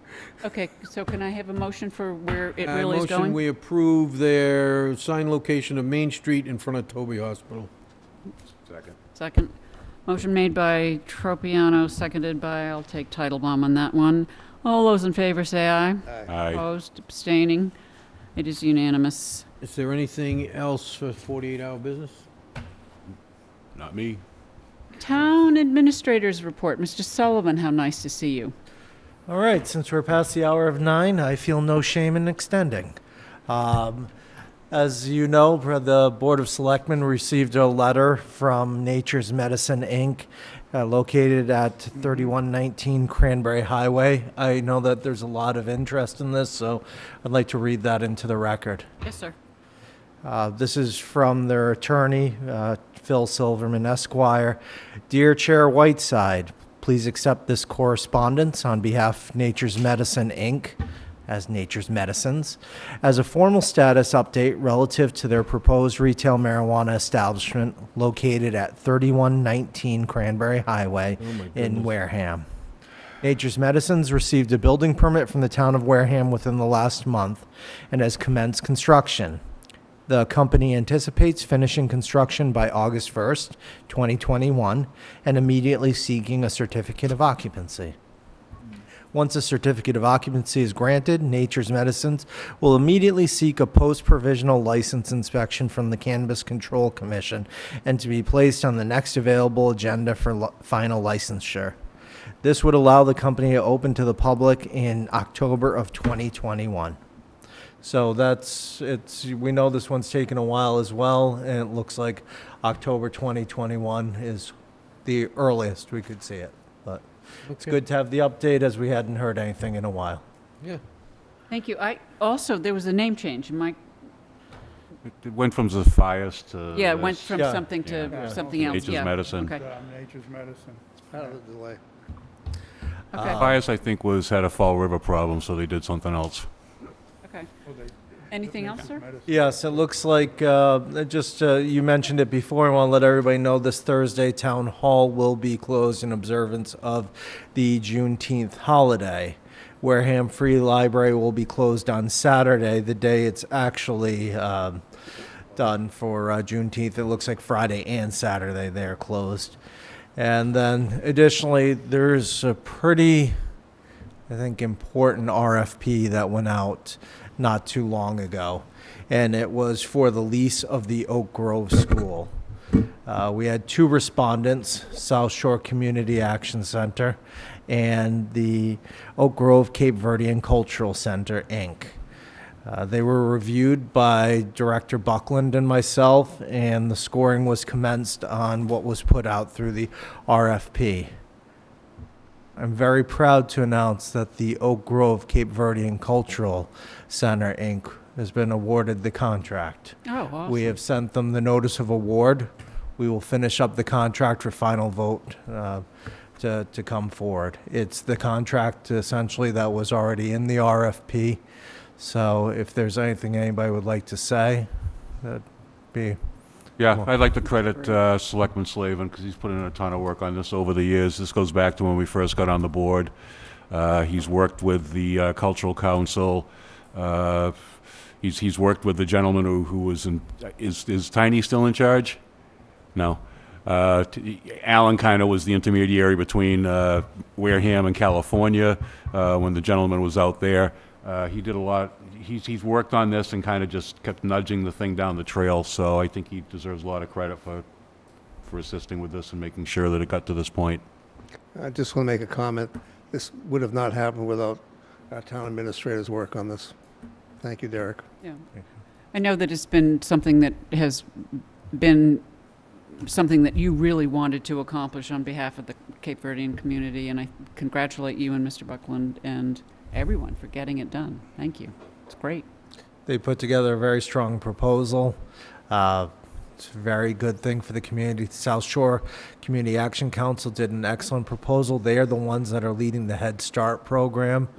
Okay, so can I have a motion for where it really is Motion going? we approve their sign location of Main Street in front of Toby Hospital. Second. Second. Motion made by Tropiano, seconded by, I'll take Titlebaum on that one. All those in favor say aye. Aye. Opposed, abstaining. It is unanimous. Is there anything else for 48-hour business? Not me. Town Administrator's Report. Mr. Sullivan, how nice to see you. All right, since we're past the hour of 9, I feel no shame in extending. As you know, the Board of Selectmen received a letter from Nature's Medicine, Inc., located at 3119 Cranberry Highway. I know that there's a lot of interest in this, so I'd like to read that into the record. Yes, sir. This is from their attorney, Phil Silverman, Esquire. Dear Chair Whiteside, please accept this correspondence on behalf of Nature's Medicine, Inc., as Nature's Medicines, as a formal status update relative to their proposed retail marijuana establishment located at 3119 Cranberry Highway in Wareham. Nature's Medicines received a building permit from the town of Wareham within the last month and has commenced construction. The company anticipates finishing construction by August 1st, 2021, and immediately seeking a certificate of occupancy. Once a certificate of occupancy is granted, Nature's Medicines will immediately seek a post-provisional license inspection from the Cannabis Control Commission and to be placed on the next available agenda for final licensure. This would allow the company to open to the public in October of 2021. So we know this one's taken a while as well, and it looks like October 2021 is the earliest we could see it. But it's good to have the update, as we hadn't heard anything in a while. Yeah. Thank you. There was a name change. It went from Zephyrs to Yeah, it went this. from something to something else. Nature's Yeah. Medicine. Okay. Nature's Medicine. Out of the delay. Okay. Zephyrs, I think, had a Fall River problem, so they did something else. Okay. Anything else, sir? Yes, it looks like, you mentioned it before. I want to let everybody know this Thursday, Town Hall will be closed in observance of the Juneteenth holiday. Wareham Free Library will be closed on Saturday, the day it's actually done for Juneteenth. It looks like Friday and Saturday they're closed. And then additionally, there's a pretty, I think, important RFP that went out not too long ago, and it was for the lease of the Oak Grove School. We had 2 respondents, South Shore Community Action Center and the Oak Grove Cape Verdean Cultural Center, Inc. They were reviewed by Director Buckland and myself, and the scoring was commenced on what was put out through the RFP. I'm very proud to announce that the Oak Grove Cape Verdean Cultural Center, Inc. has been awarded the contract. Oh, awesome. We have sent them the notice of award. We will finish up the contract for final vote to come forward. It's the contract essentially that was already in the RFP. So if there's anything anybody would like to say, that'd be... Yeah, I'd like to credit Selectman Slavin, because he's put in a ton of work on this over the years. This goes back to when we first got on the board. He's worked with the Cultural Council. He's worked with the gentleman who was in... Is Tiny still in charge? No. Alan kind of was the intermediary between Wareham and California when the gentleman was out there. He did a lot. He's worked on this and kind of just kept nudging the thing down the trail. So I think he deserves a lot of credit for assisting with this and making sure that it got to this point. I just want to make a comment. This would have not happened without our town administrator's work on this. Thank you, Derek. Yeah. I know that it's been something that has been something that you really wanted to accomplish on behalf of the Cape Verdean community, and I congratulate you and Mr. Buckland and everyone for getting it done. Thank you. It's great. They put together a very strong proposal. It's a very good thing for the community. South Shore Community Action Council did an excellent proposal. They are the ones that are leading the Head Start program.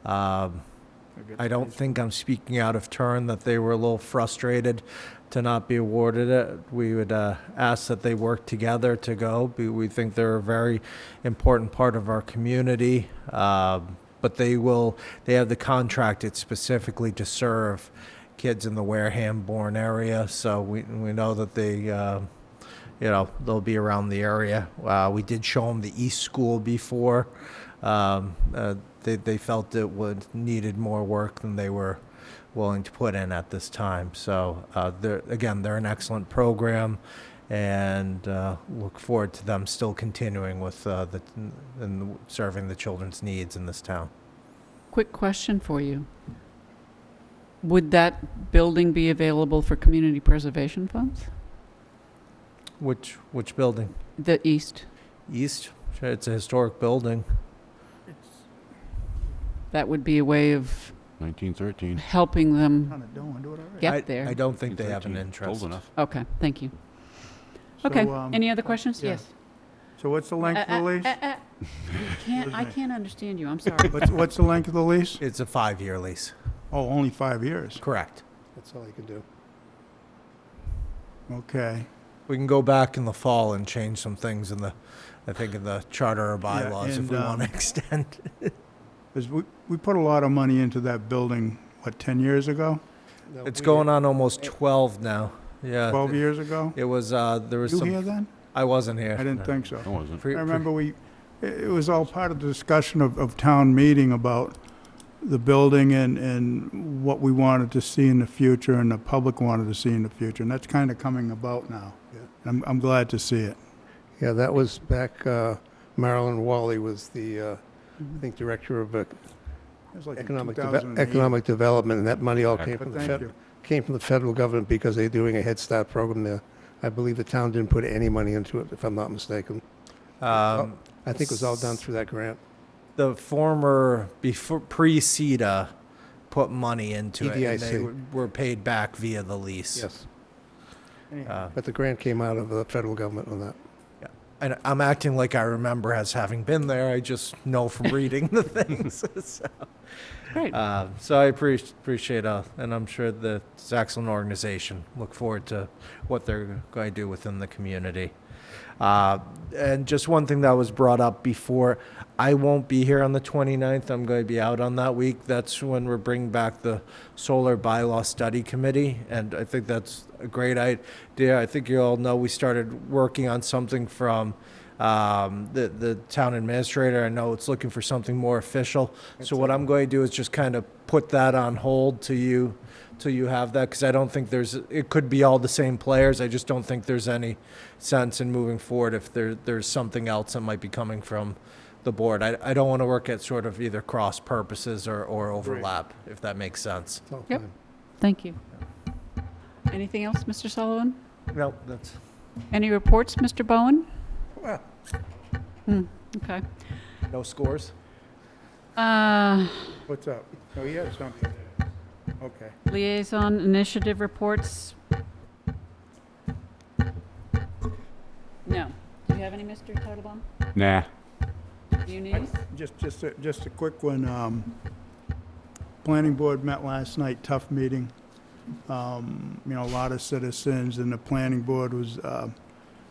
I don't think I'm speaking out of turn that they were a little frustrated to not be awarded it. We would ask that they work together to go. We think they're a very important part of our community. But they have the contract. It's specifically to serve kids in the Wareham-Bourne area. So we know that they'll be around the area. We did show them the East School before. They felt it needed more work than they were willing to put in at this time. So they're an excellent program, and look forward to them still continuing with and serving the children's needs in this town. Quick question for you. Would that building be available for community preservation funds? Which building? The east. East? Sure, it's a historic building. That would be a way of 1913. helping them Kind of doing, do it already. get there. I don't think they have an 1913, interest. Old enough. Okay, thank you. So, Okay, any other questions? yeah. Yes. So what's the length of the lease? I can't understand you, I'm sorry. What's the length of the lease? It's a 5-year lease. Oh, only 5 years. Correct. That's all you can do. Okay. We can go back in the fall and change some things in the charter or bylaws if we want to extend. 'Cause we put a lot of money into that building, 10 years ago? No, It's going on almost 12 now. Yeah. 12 years ago? It was, there was You some... here then? I wasn't here. I didn't think so. I wasn't. I remember we it was all part of the discussion of town meeting about the building and what we wanted to see in the future and the public wanted to see in the future. And that's kind of coming about now. And I'm glad to see it. Yeah, that was back, Marilyn Wally was the, I think, director of It was like in economic 2008. development, and that money all came But from the thank you. came from the federal government because they're doing a Head Start program there. I believe the town didn't put any money into it, if I'm not mistaken. I think it was all done through that grant. The former, pre-CETA, put money into it, and they EDIC. were paid back via the lease. Yes. Anyhow. But the grant came out of the federal government on that. And I'm acting like I remember as having been there. I just know from reading the things. So, Great. so I appreciate, and I'm sure the excellent organization. Look forward to what they're going to do within the community. And just one thing that was brought up before, I won't be here on the 29th. I'm going to be out on that week. That's when we're bringing back the Solar Bylaw Study Committee, and I think that's a great idea. I think you all know we started working on something from the town administrator. I know it's looking for something more official. So what I'm going to do is just kind of put that on hold till you have that, because I don't think it could be all the same players. I just don't think there's any sense in moving forward if there's something else that might be coming from the board. I don't want to work at sort of either cross purposes or overlap, if that makes sense. Yep. Thank you. Anything else, Mr. Sullivan? No, that's... Any reports, Mr. Bowen? Well, Okay. no scores? What's up? Oh, yeah, something. Okay. Liaison initiative reports? No. Do you have any, Mr. Titlebaum? Nah. You need? Just a quick one. Planning board met last night, tough meeting. A lot of citizens, and the planning board was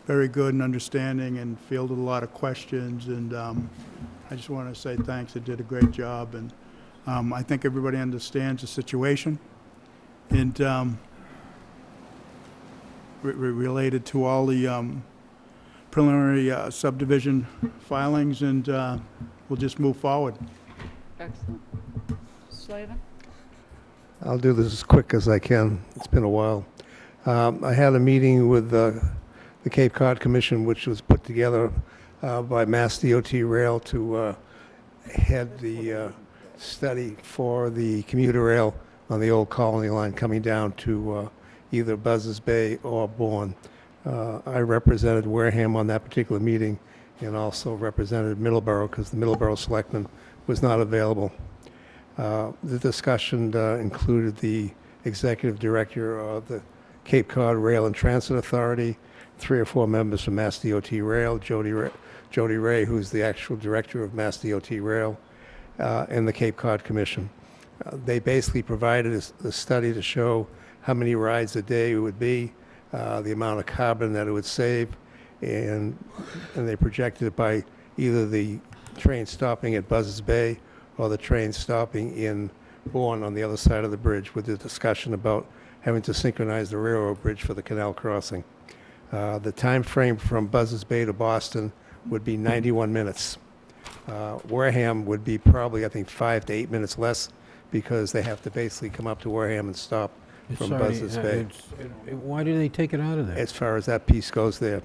very good and understanding and fielded a lot of questions. And I just want to say thanks. They did a great job. And I think everybody understands the situation. And related to all the preliminary subdivision filings, and we'll just move forward. Excellent. Slavin? I'll do this as quick as I can. It's been a while. I had a meeting with the Cape Cod Commission, which was put together by Mass DOT Rail to head the study for the commuter rail on the old Colony line coming down to either Buzzards Bay or Bourne. I represented Wareham on that particular meeting and also represented Middleborough because the Middleborough Selectman was not available. The discussion included the executive director of the Cape Cod Rail and Transit Authority, 3 or 4 members from Mass DOT Rail, Jody Ray, who's the actual director of Mass DOT Rail, and the Cape Cod Commission. They basically provided a study to show how many rides a day it would be, the amount of carbon that it would save, and they projected it by either the train stopping at Buzzards Bay or the train stopping in Bourne on the other side of the bridge, with the discussion about having to synchronize the railroad bridge for the canal crossing. The time frame from Buzzards Bay to Boston would be 91 minutes. Wareham would be probably, I think, 5 to 8 minutes less, because they have to basically come up to Wareham and stop from Buzzards Bay. Why do they take it out of there? As far as that piece goes there,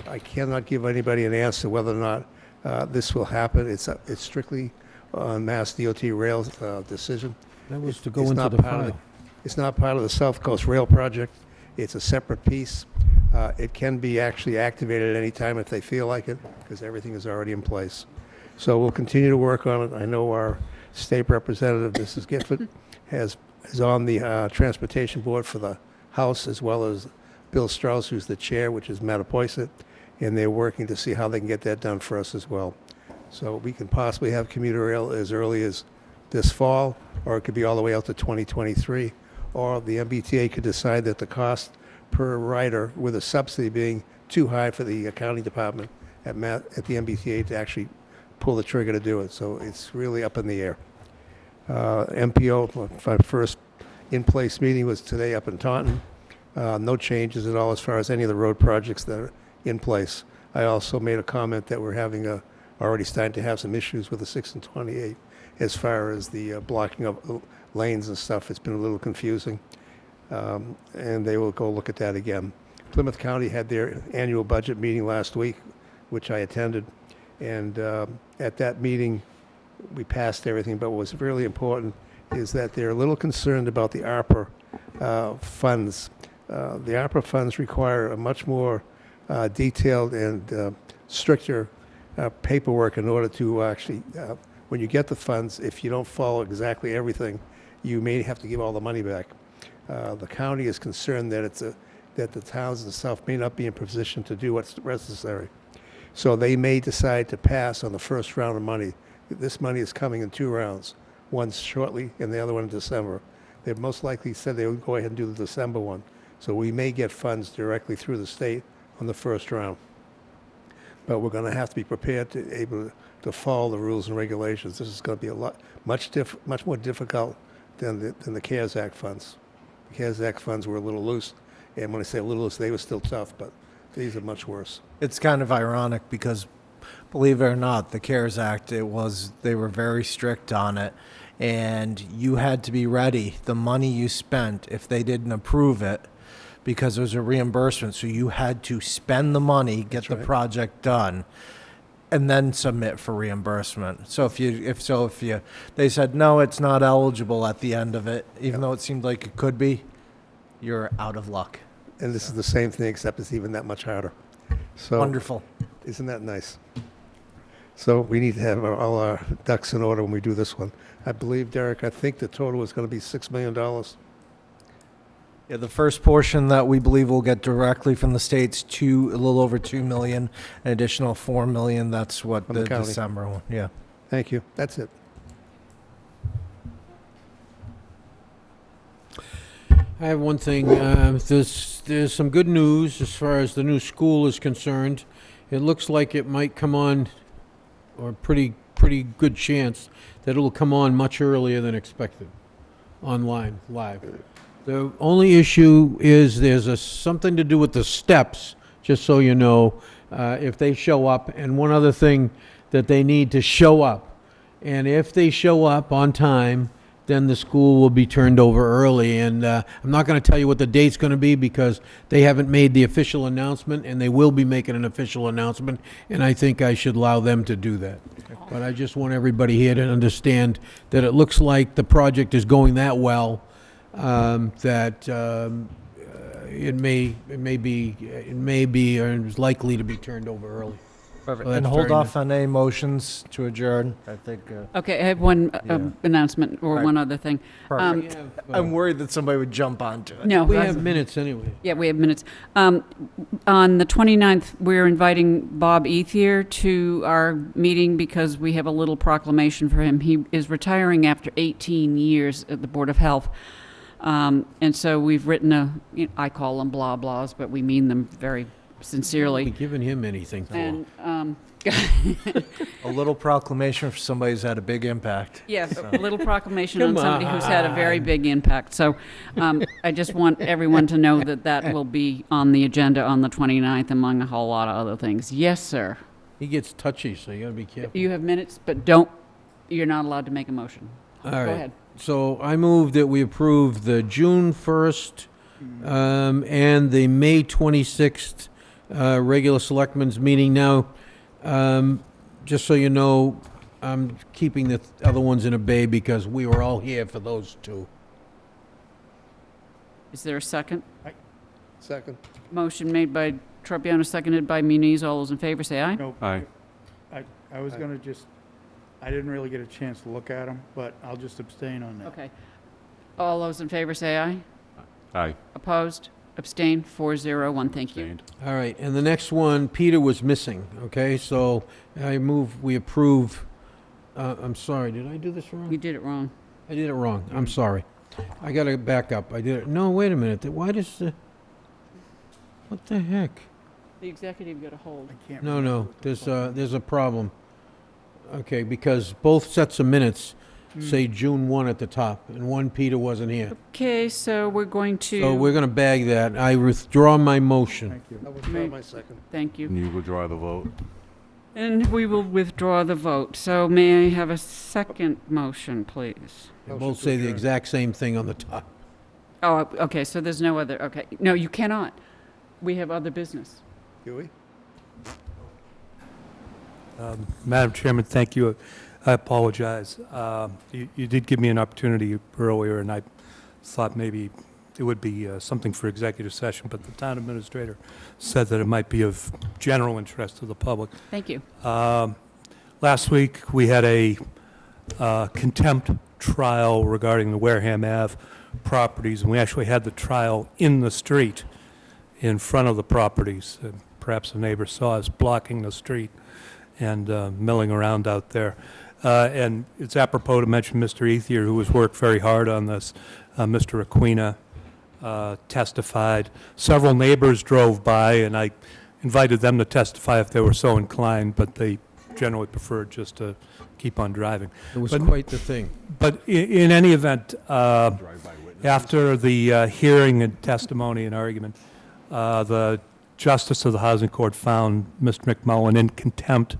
I cannot give anybody an answer whether or not this will happen. It's strictly on Mass DOT Rail's decision. That was to It's go into not the part of file. It's not part of the South Coast Rail project. It's a separate piece. It can be actually activated at any time if they feel like it, because everything is already in place. So we'll continue to work on it. I know our state representative, Mrs. Gifford, is on the transportation board for the House, as well as Bill Strauss, who's the chair, which is Mattapoisett, and they're working to see how they can get that done for us as well. So we can possibly have commuter rail as early as this fall, or it could be all the way out to 2023, or the MBTA could decide that the cost per rider, with a subsidy being too high for the accounting department at the MBTA to actually pull the trigger to do it. So it's really up in the air. MPO, my first in-place meeting was today up in Taunton. No changes at all as far as any of the road projects that are in place. I also made a comment that we're having a already starting to have some issues with the 6 and 28 as far as the blocking of lanes and stuff. It's been a little confusing. And they will go look at that again. Plymouth County had their annual budget meeting last week, which I attended. And at that meeting, we passed everything, but what was really important is that they're a little concerned about the ARPA funds. The ARPA funds require a much more detailed and stricter paperwork in order to actually, when you get the funds, if you don't follow exactly everything, you may have to give all the money back. The county is concerned that that the towns in the south may not be in position to do what's necessary. So they may decide to pass on the first round of money. This money is coming in 2 rounds, one shortly and the other one in December. They've most likely said they would go ahead and do the December one. So we may get funds directly through the state on the first round. But we're going to have to be prepared to able to follow the rules and regulations. This is going to be much more difficult than the CARES Act funds. The CARES Act funds were a little loose, and when I say a little loose, they were still tough, but these are much worse. It's kind of ironic because, believe it or not, the CARES Act, they were very strict on it, and you had to be ready. The money you spent, if they didn't approve it, because it was a reimbursement, so you had to spend the money, get the project done, and then submit for reimbursement. So if they said no, it's not eligible at the end of it, even though it seemed like it could be, you're out of luck. And this is the same thing, except it's even that much harder. So Wonderful. Isn't that nice? So we need to have all our ducks in order when we do this one. I believe, Derek, I think the total is going to be $6 million. Yeah, the first portion that we believe we'll get directly from the state's a little over $2 million, an additional $4 million. That's what From the the county. December one. Yeah. Thank you. That's it. I have one thing. There's some good news as far as the new school is concerned. It looks like it might come on, or pretty good chance that it'll come on much earlier than expected, online, live. The only issue is there's something to do with the steps, just so you know, if they show up. And one other thing, that they need to show up. And if they show up on time, then the school will be turned over early. And I'm not going to tell you what the date's going to be because they haven't made the official announcement, and they will be making an official announcement, and I think I should allow them to do that. But I just want everybody here to understand that it looks like the project is going that well, that it may be or is likely to be turned over early. Perfect. So And that's hold very off on any motions to adjourn. I think. Okay, I have one Yeah. announcement or Right. one other thing. Perfect. I'm worried that somebody would jump onto it. No. We have minutes anyway. Yeah, we have minutes. On the 29th, we're inviting Bob Ethier to our meeting because we have a little proclamation for him. He is retiring after 18 years at the Board of Health. And so we've written I call them blah blahs, but we mean them very sincerely. We giving him anything for. And, A little proclamation for somebody who's had a big impact. yes, So. a little proclamation Come on somebody who's had a very big impact. So I just want everyone to know that will be on the agenda on the 29th, among a whole lot of other things. Yes, sir. He gets touchy, so you got to be careful. You have minutes, but you're not allowed to make a motion. All Go right. ahead. So I move that we approve the June 1st and the May 26th regular selectmen's meeting. Now, just so you know, I'm keeping the other ones in a bay because we were all here for those two. Is there a second? Second. Motion made by Tropiano, seconded by Muniz. All those in favor say aye. Nope. Aye. I was going to I didn't really get a chance to look at them, but I'll just abstain on that. Okay. All those in favor say aye. Aye. Opposed? Abstained? 401. Thank you. Abstained. All right, and the next one, Peter was missing, okay? So I move we approve, I'm sorry, did I do this wrong? You did it wrong. I did it wrong, I'm sorry. I got to back up, I did it, no, wait a minute, why does the, what the heck? The executive got a hold. I can't No, remember no, what the fuck- there's a problem. Okay, because both sets of minutes say June 1 at the top, and one Peter wasn't here. Okay, so we're going to. So we're going to bag that. I withdraw my motion. Thank you. I withdraw my second. Thank you. And you withdraw the vote. And we will withdraw the vote. So may I have a second motion, please? They both say the exact same thing on the top. Oh, okay, so there's no other, okay. No, you cannot. We have other business. Do we? Madam Chairman, thank you. I apologize. You did give me an opportunity earlier, and I thought maybe it would be something for executive session, but the town administrator said that it might be of general interest to the public. Thank you. Last week, we had a contempt trial regarding the Wareham Ave properties, and we actually had the trial in the street in front of the properties. Perhaps the neighbor saw us blocking the street and milling around out there. And it's apropos to mention Mr. Ethier, who has worked very hard on this. Mr. Aquina testified. Several neighbors drove by, and I invited them to testify if they were so inclined, but they generally preferred just to keep on driving. It was quite the thing. But in any event, after the hearing and testimony and argument, the Justice of the Housing Court found Mr. McMullen in contempt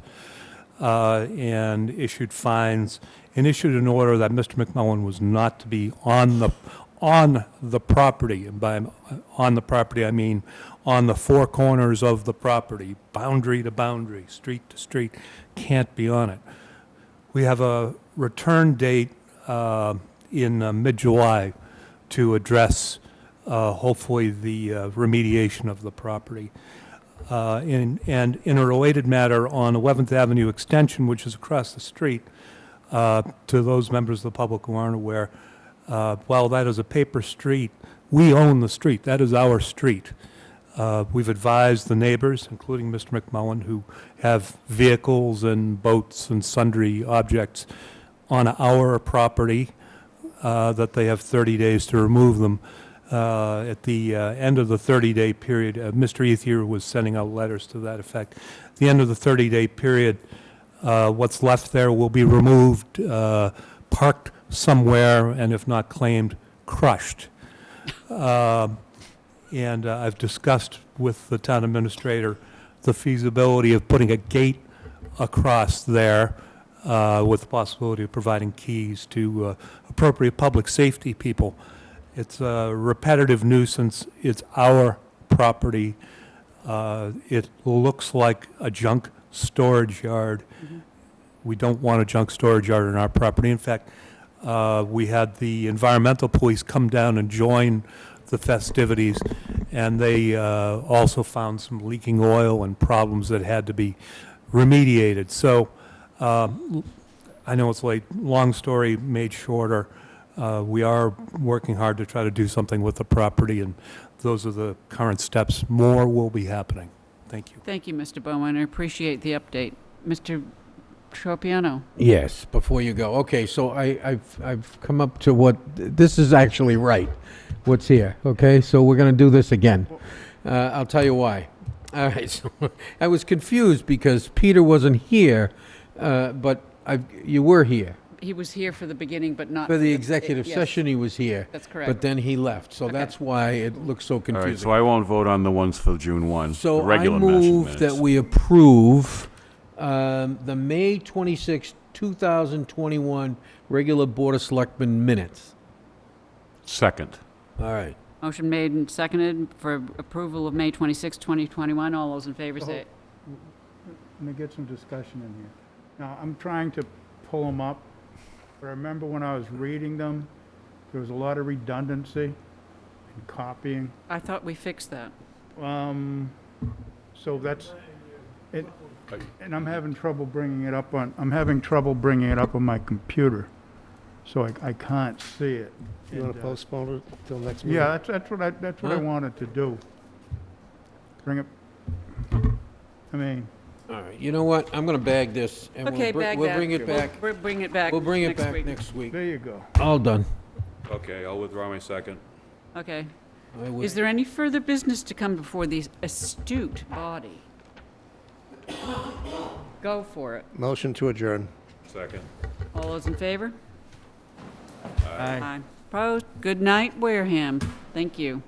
and issued fines and issued an order that Mr. McMullen was not to be on the property. And by on the property, I mean on the four corners of the property, boundary to boundary, street to street, can't be on it. We have a return date in mid-July to address hopefully the remediation of the property. And in a related matter, on 11th Avenue Extension, which is across the street, to those members of the public who aren't aware, while that is a paper street, we own the street. That is our street. We've advised the neighbors, including Mr. McMullen, who have vehicles and boats and sundry objects on our property, that they have 30 days to remove them. At the end of the 30-day period, Mr. Ethier was sending out letters to that effect. At the end of the 30-day period, what's left there will be removed, parked somewhere, and if not claimed, crushed. And I've discussed with the town administrator the feasibility of putting a gate across there with the possibility of providing keys to appropriate public safety people. It's a repetitive nuisance. It's our property. It looks like a junk storage yard. Mm-hmm. We don't want a junk storage yard on our property. In fact, we had the environmental police come down and join the festivities, and they also found some leaking oil and problems that had to be remediated. So I know it's late. Long story made shorter. We are working hard to try to do something with the property, and those are the current steps. More will be happening. Thank you. Thank you, Mr. Bowen. I appreciate the update. Mr. Tropiano? Yes, before you go. Okay, so I've come up to what, this is actually right, what's here, okay? So we're going to do this again. I'll tell you why. All right, so I was confused because Peter wasn't here, but you were here. He was here for the beginning, but not For the executive yes, session, he was here. That's correct. But then he left, so Okay. that's why it looks so All confusing. right, so I won't vote on the ones for June 1, the So I regular move minutes. that we approve the May 26, 2021 regular Board of Selectmen minutes. Second. All right. Motion made and seconded for approval of May 26, 2021. All those in favor say, Let me get some discussion in here. Now, I'm trying to pull them up, but I remember when I was reading them, there was a lot of redundancy and copying. I thought we fixed that. So that's, it, and I'm having trouble bringing it up on my computer, so I can't see it. You want to And, postpone it till next meeting? Yeah, that's what I wanted to do. Bring it, I mean, All right, you know what? I'm going to bag this, and Okay, bag we'll that. bring it back. We'll bring it back We'll bring it next back week. next week. there you go. All done. Okay, I'll withdraw my second. Okay. I would- Is there any further business to come before the astute body? Go for it. Motion to adjourn. Second. All those in favor? Aye. Opposed? Good night, Wareham. Thank you.